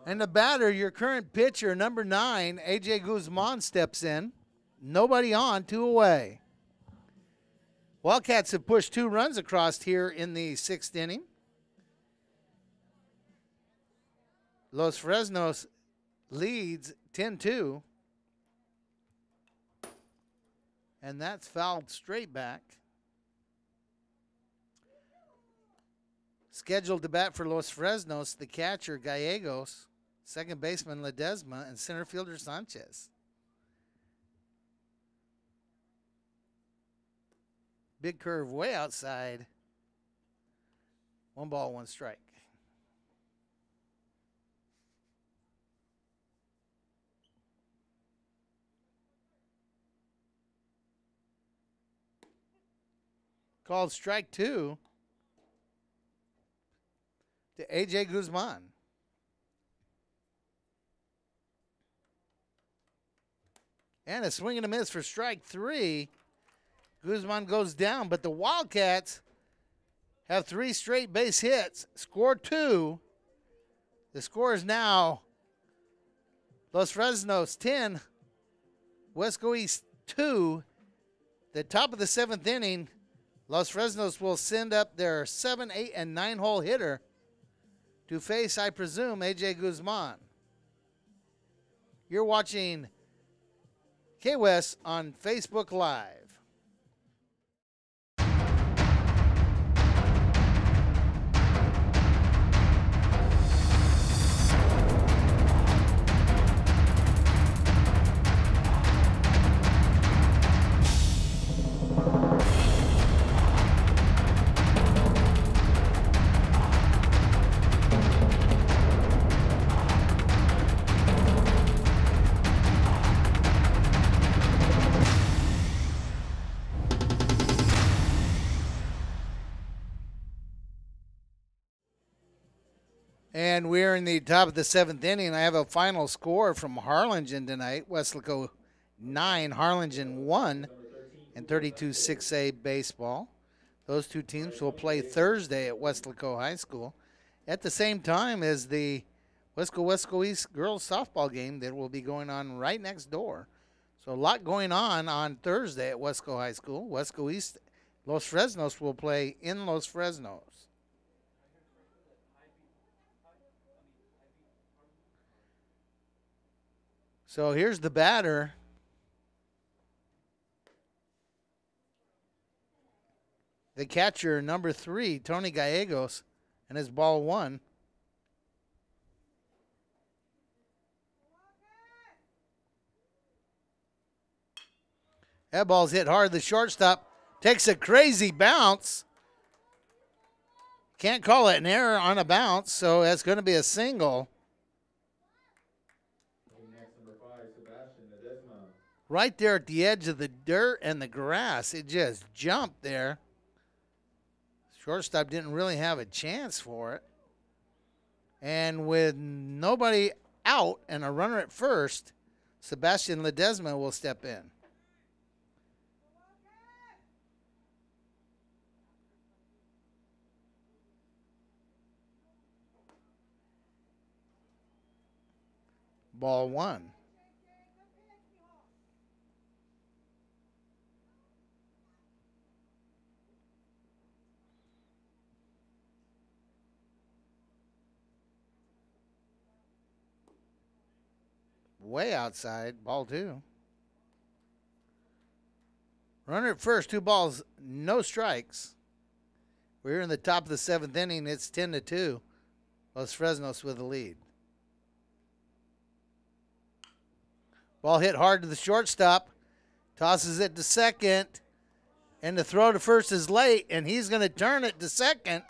And the batter, your current pitcher, number 9, A.J. Guzman, steps in. Nobody on, 2 away. Wildcats have pushed 2 runs across here in the 6th inning. Los Fresnos leads 10-2. And that's fouled straight back. Scheduled to bat for Los Fresnos, the catcher, Gallegos, second baseman, Ledesma, and center fielder, Sanchez. Big curve way outside. 1 ball, 1 strike. Called strike 2 to A.J. Guzman. And a swing and a miss for strike 3. Guzman goes down, but the Wildcats have 3 straight base hits, score 2. The score is now Los Fresnos 10, Weslaco East 2. The top of the 7th inning, Los Fresnos will send up their 7, 8, and 9-hole hitter to face, I presume, A.J. Guzman. You're watching K-West on Facebook Live. And we're in the top of the 7th inning. I have a final score from Harlingen tonight. Weslaco 9, Harlingen 1 in 32-6A baseball. Those two teams will play Thursday at Weslaco High School at the same time as the Wesco East girls softball game that will be going on right next door. So a lot going on Thursday at Wesco High School. Wesco East, Los Fresnos will play in Los Fresnos. So here's the batter. The catcher, number 3, Tony Gallegos, and his ball 1. That ball's hit hard. The shortstop takes a crazy bounce. Can't call it an error on a bounce, so that's going to be a single. Right there at the edge of the dirt and the grass. It just jumped there. Shortstop didn't really have a chance for it. And with nobody out and a runner at first, Sebastian Ledesma will step in. Ball 1. Way outside, ball 2. Runner at first, 2 balls, no strikes. We're in the top of the 7th inning. It's 10-2. Los Fresnos with the lead. Ball hit hard to the shortstop. Tosses it to second. And the throw to first is late, and he's going to turn it to second.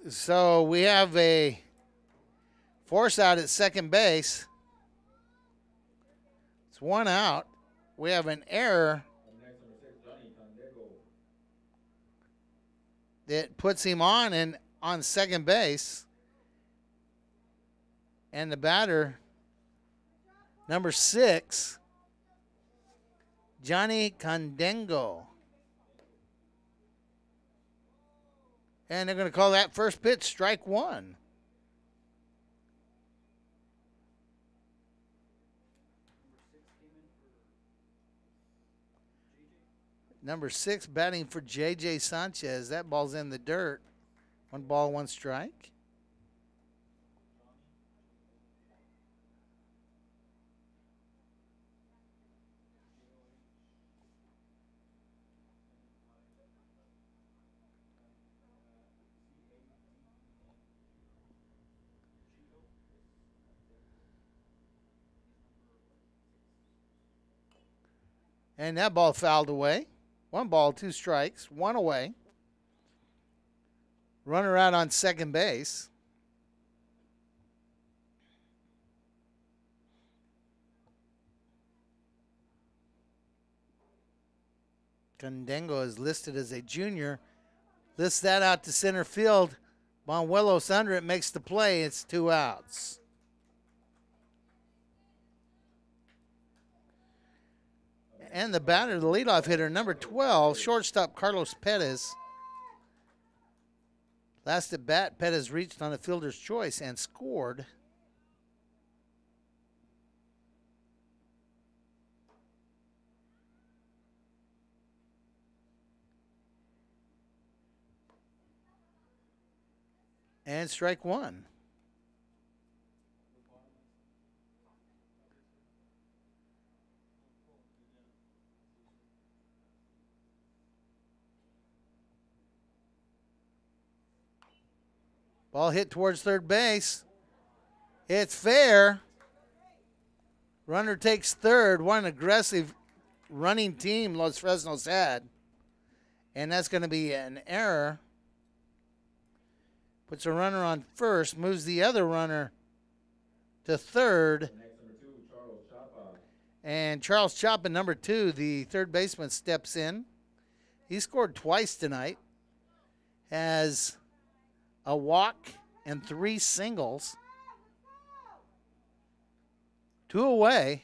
So we have a force out at second base. It's 1 out. We have an error that puts him on second base. And the batter, number 6, Johnny Condengo. And they're going to call that first pitch strike 1. Number 6 batting for J.J. Sanchez. That ball's in the dirt. 1 ball, 1 strike. And that ball fouled away. 1 ball, 2 strikes, 1 away. Runner out on second base. Condengo is listed as a junior. Lists that out to center field. Bonuelos under it, makes the play. It's 2 outs. And the batter, the leadoff hitter, number 12, shortstop Carlos Perez. Last at bat, Perez reached on a fielder's choice and scored. And strike 1. Ball hit towards third base. It's fair. Runner takes third. What an aggressive running team Los Fresnos had. And that's going to be an error. Puts a runner on first. Moves the other runner to third. And Charles Chopin, number 2, the third baseman, steps in. He scored twice tonight. has a walk and 3 singles. 2 away.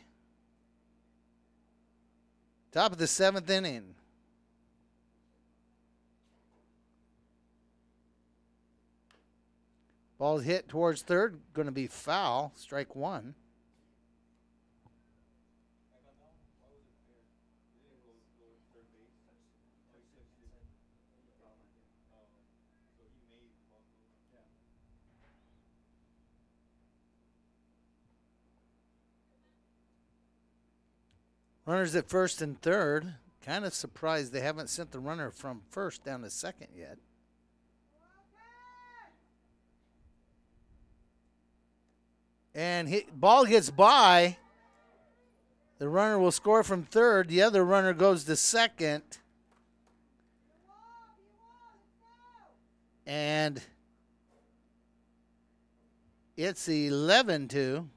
Top of the 7th inning. Ball hit towards third, going to be foul, strike 1. Runners at first and third. Kind of surprised they haven't sent the runner from first down to second yet. And ball gets by. The runner will score from third. The other runner goes to second. And it's 11-2.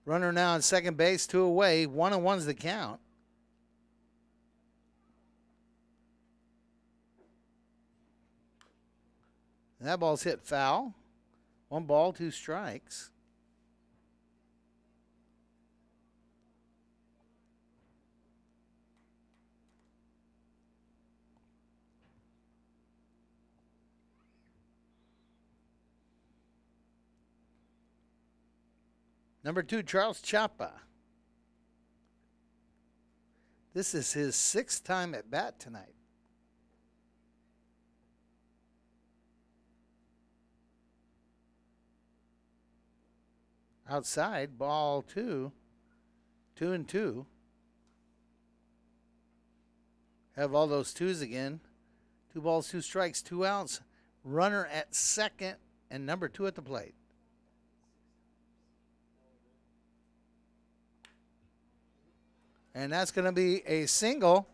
Runner now on second base, 2 away. 1-1's the count. And that ball's hit foul. 1 ball, 2 strikes. Number 2, Charles Chapa. This is his 6th time at bat tonight. Outside, ball 2. 2-2. Have all those 2s again. 2 balls, 2 strikes, 2 outs. Runner at second and number 2 at the plate. And that's going to be a single.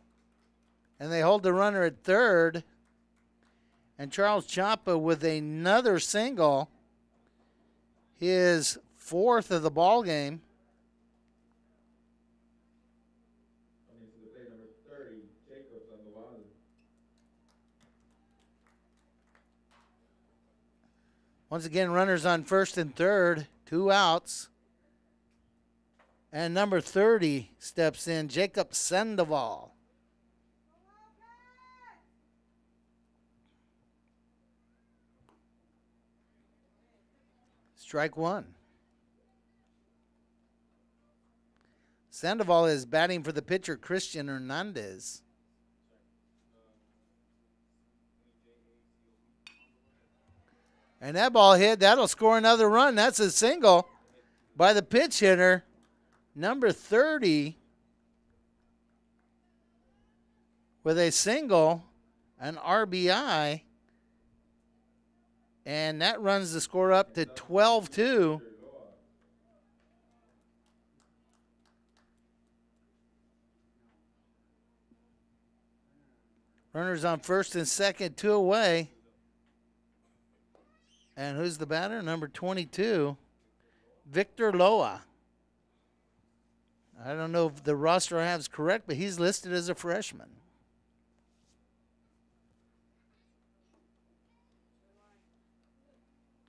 And they hold the runner at third. And Charles Chapa with another single. His 4th of the ball game. Once again, runners on first and third. 2 outs. And number 30 steps in, Jacob Sandoval. Strike 1. Sandoval is batting for the pitcher, Christian Hernandez. And that ball hit. That'll score another run. That's a single by the pitch hitter. Number 30 with a single, an RBI, and that runs the score up to 12-2. Runners on first and second, 2 away. And who's the batter? Number 22, Victor Loa. I don't know if the roster I have is correct, but he's listed as a freshman.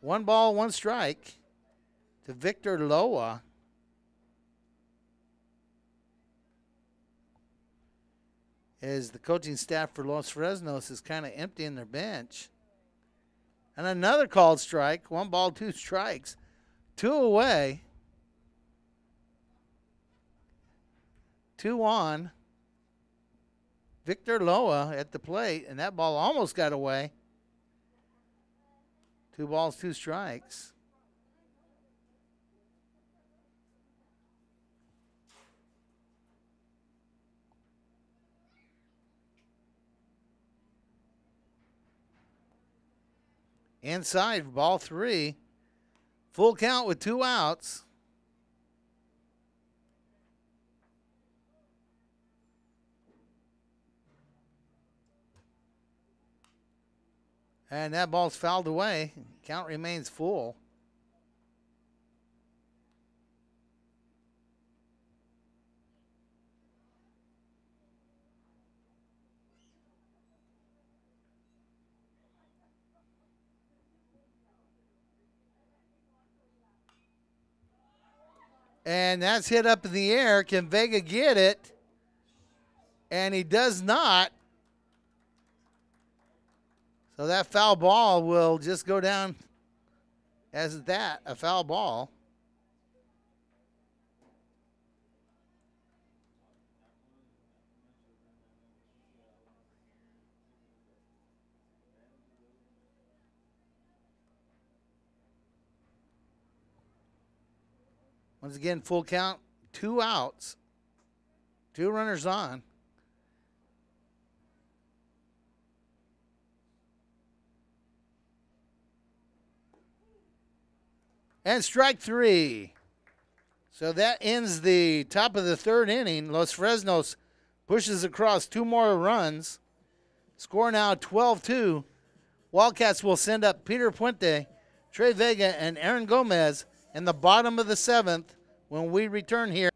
One ball, 1 strike to Victor Loa. As the coaching staff for Los Fresnos is kind of emptying their bench. And another called strike. 1 ball, 2 strikes. 2 away. 2 on. Victor Loa at the plate, and that ball almost got away. 2 balls, 2 strikes. Inside, ball 3. Full count with 2 outs. And that ball's fouled away. Count remains full. And that's hit up in the air. Can Vega get it? And he does not. So that foul ball will just go down as that, a foul ball. Once again, full count, 2 outs, 2 runners on. And strike 3. So that ends the top of the 3rd inning. Los Fresnos pushes across 2 more runs. Score now 12-2. Wildcats will send up Peter Puente, Trey Vega, and Aaron Gomez in the bottom of the 7th when we return here.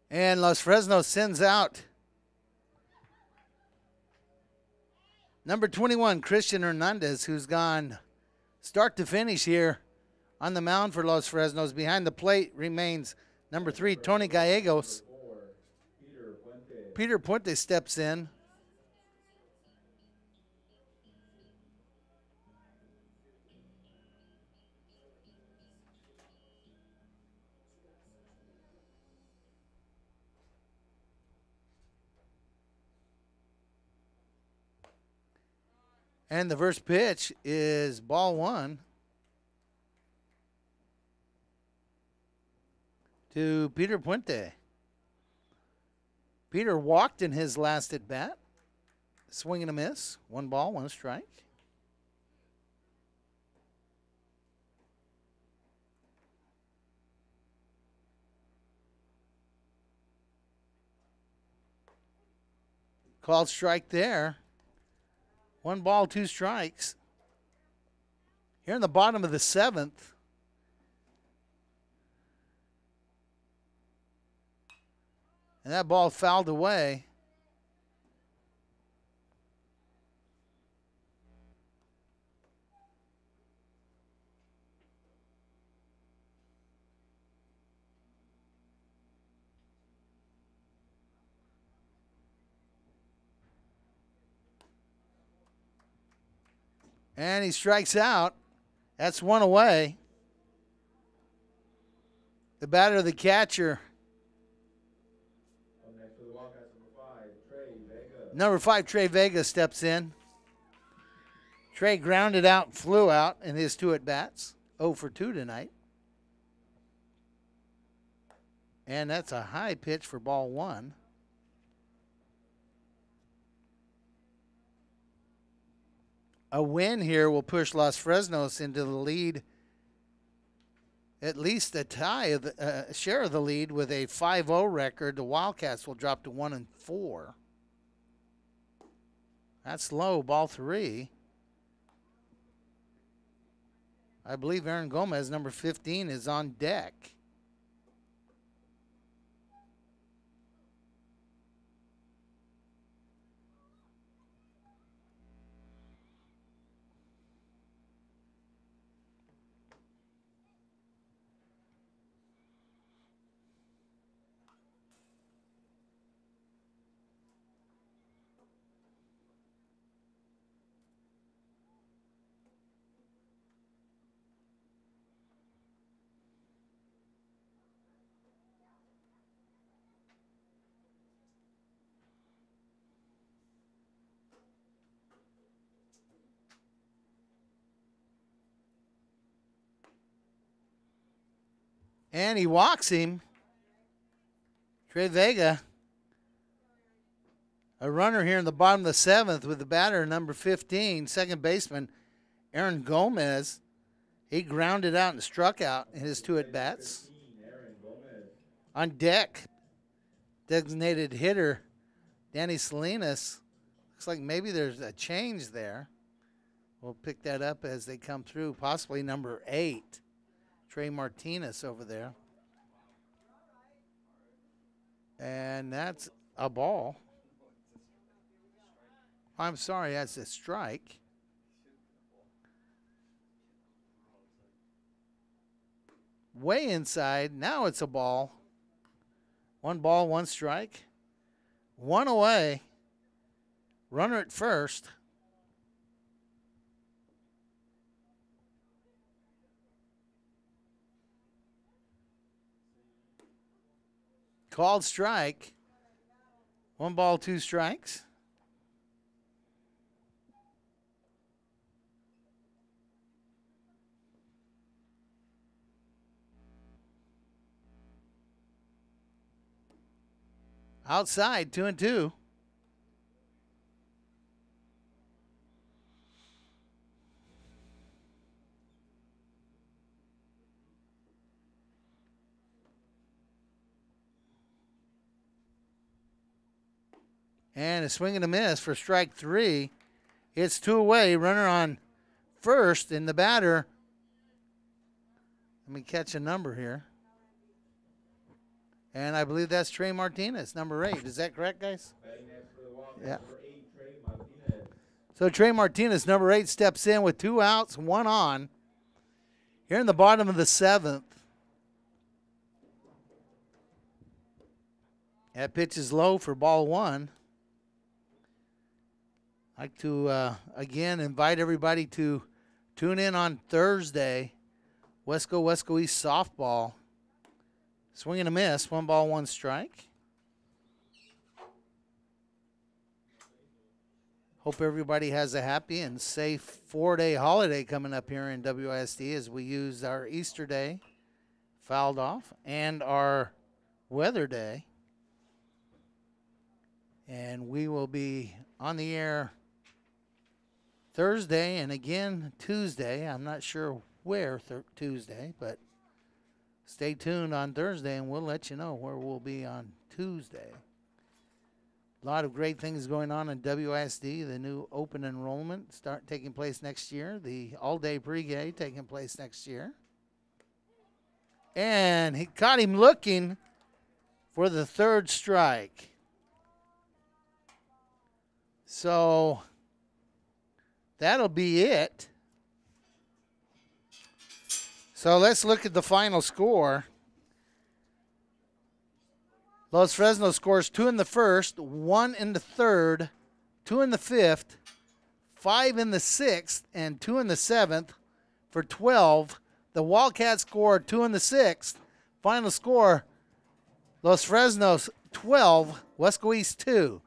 And Los Fresnos sends out number 21, Christian Hernandez, who's gone start to finish here on the mound for Los Fresnos. Behind the plate remains number 3, Tony Gallegos. Peter Puente steps in. And the first pitch is ball 1 to Peter Puente. Peter walked in his last at bat. Swing and a miss. 1 ball, 1 strike. Called strike there. 1 ball, 2 strikes. Here in the bottom of the 7th. And that ball fouled away. And he strikes out. That's 1 away. The batter, the catcher. Next to the Wildcats, Trey Vega. Number 5, Trey Vega steps in. Trey grounded out and flew out in his 2 at-bats. 0 for 2 tonight. And that's a high pitch for ball 1. A win here will push Los Fresnos into the lead, at least a tie of the share of the lead with a 5-0 record. The Wildcats will drop to 1-4. That's low. Ball 3. I believe Aaron Gomez, number 15, is on deck. And he walks him. Trey Vega, a runner here in the bottom of the 7th with the batter, number 15, second baseman, Aaron Gomez. He grounded out and struck out in his 2 at-bats. On deck, designated hitter, Danny Salinas. Looks like maybe there's a change there. We'll pick that up as they come through. Possibly number 8. Trey Martinez over there. And that's a ball. I'm sorry, that's a strike. way inside. Now it's a ball. 1 ball, 1 strike. 1 away. Runner at first. Called strike. 1 ball, 2 strikes. Outside, 2-2. And a swing and a miss for strike 3. It's 2 away. Runner on first, and the batter. Let me catch a number here. And I believe that's Trey Martinez, number 8. Is that correct, guys? Yeah. So Trey Martinez, number 8, steps in with 2 outs, 1 on. Here in the bottom of the 7th. That pitch is low for ball 1. I'd like to, again, invite everybody to tune in on Thursday. Wesco East softball. Swing and a miss, 1 ball, 1 strike. Hope everybody has a happy and safe 4-day holiday coming up here in WISD as we use our Easter day, fouled off, and our weather day. And we will be on the air Thursday and again Tuesday. I'm not sure where Tuesday, but stay tuned on Thursday and we'll let you know where we'll be on Tuesday. A lot of great things going on in WISD. The new open enrollment start taking place next year. The all-day pregame taking place next year. And he caught him looking for the 3rd strike. So that'll be it. So let's look at the final score. Los Fresnos scores 2 in the 1st, 1 in the 3rd, 2 in the 5th, 5 in the 6th, and 2 in the 7th for 12. The Wildcats score 2 in the 6th. Final score, Los Fresnos 12, Wesco East 2.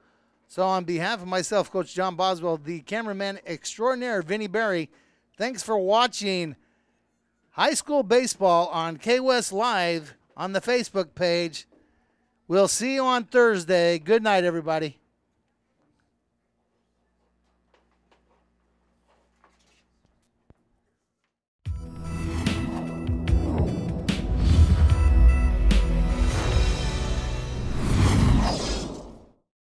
So on behalf of myself, Coach John Boswell, the cameraman extraordinaire, Vinny Berry, thanks for watching high school baseball on K-West Live on the Facebook page. We'll see you on Thursday. Good night, everybody.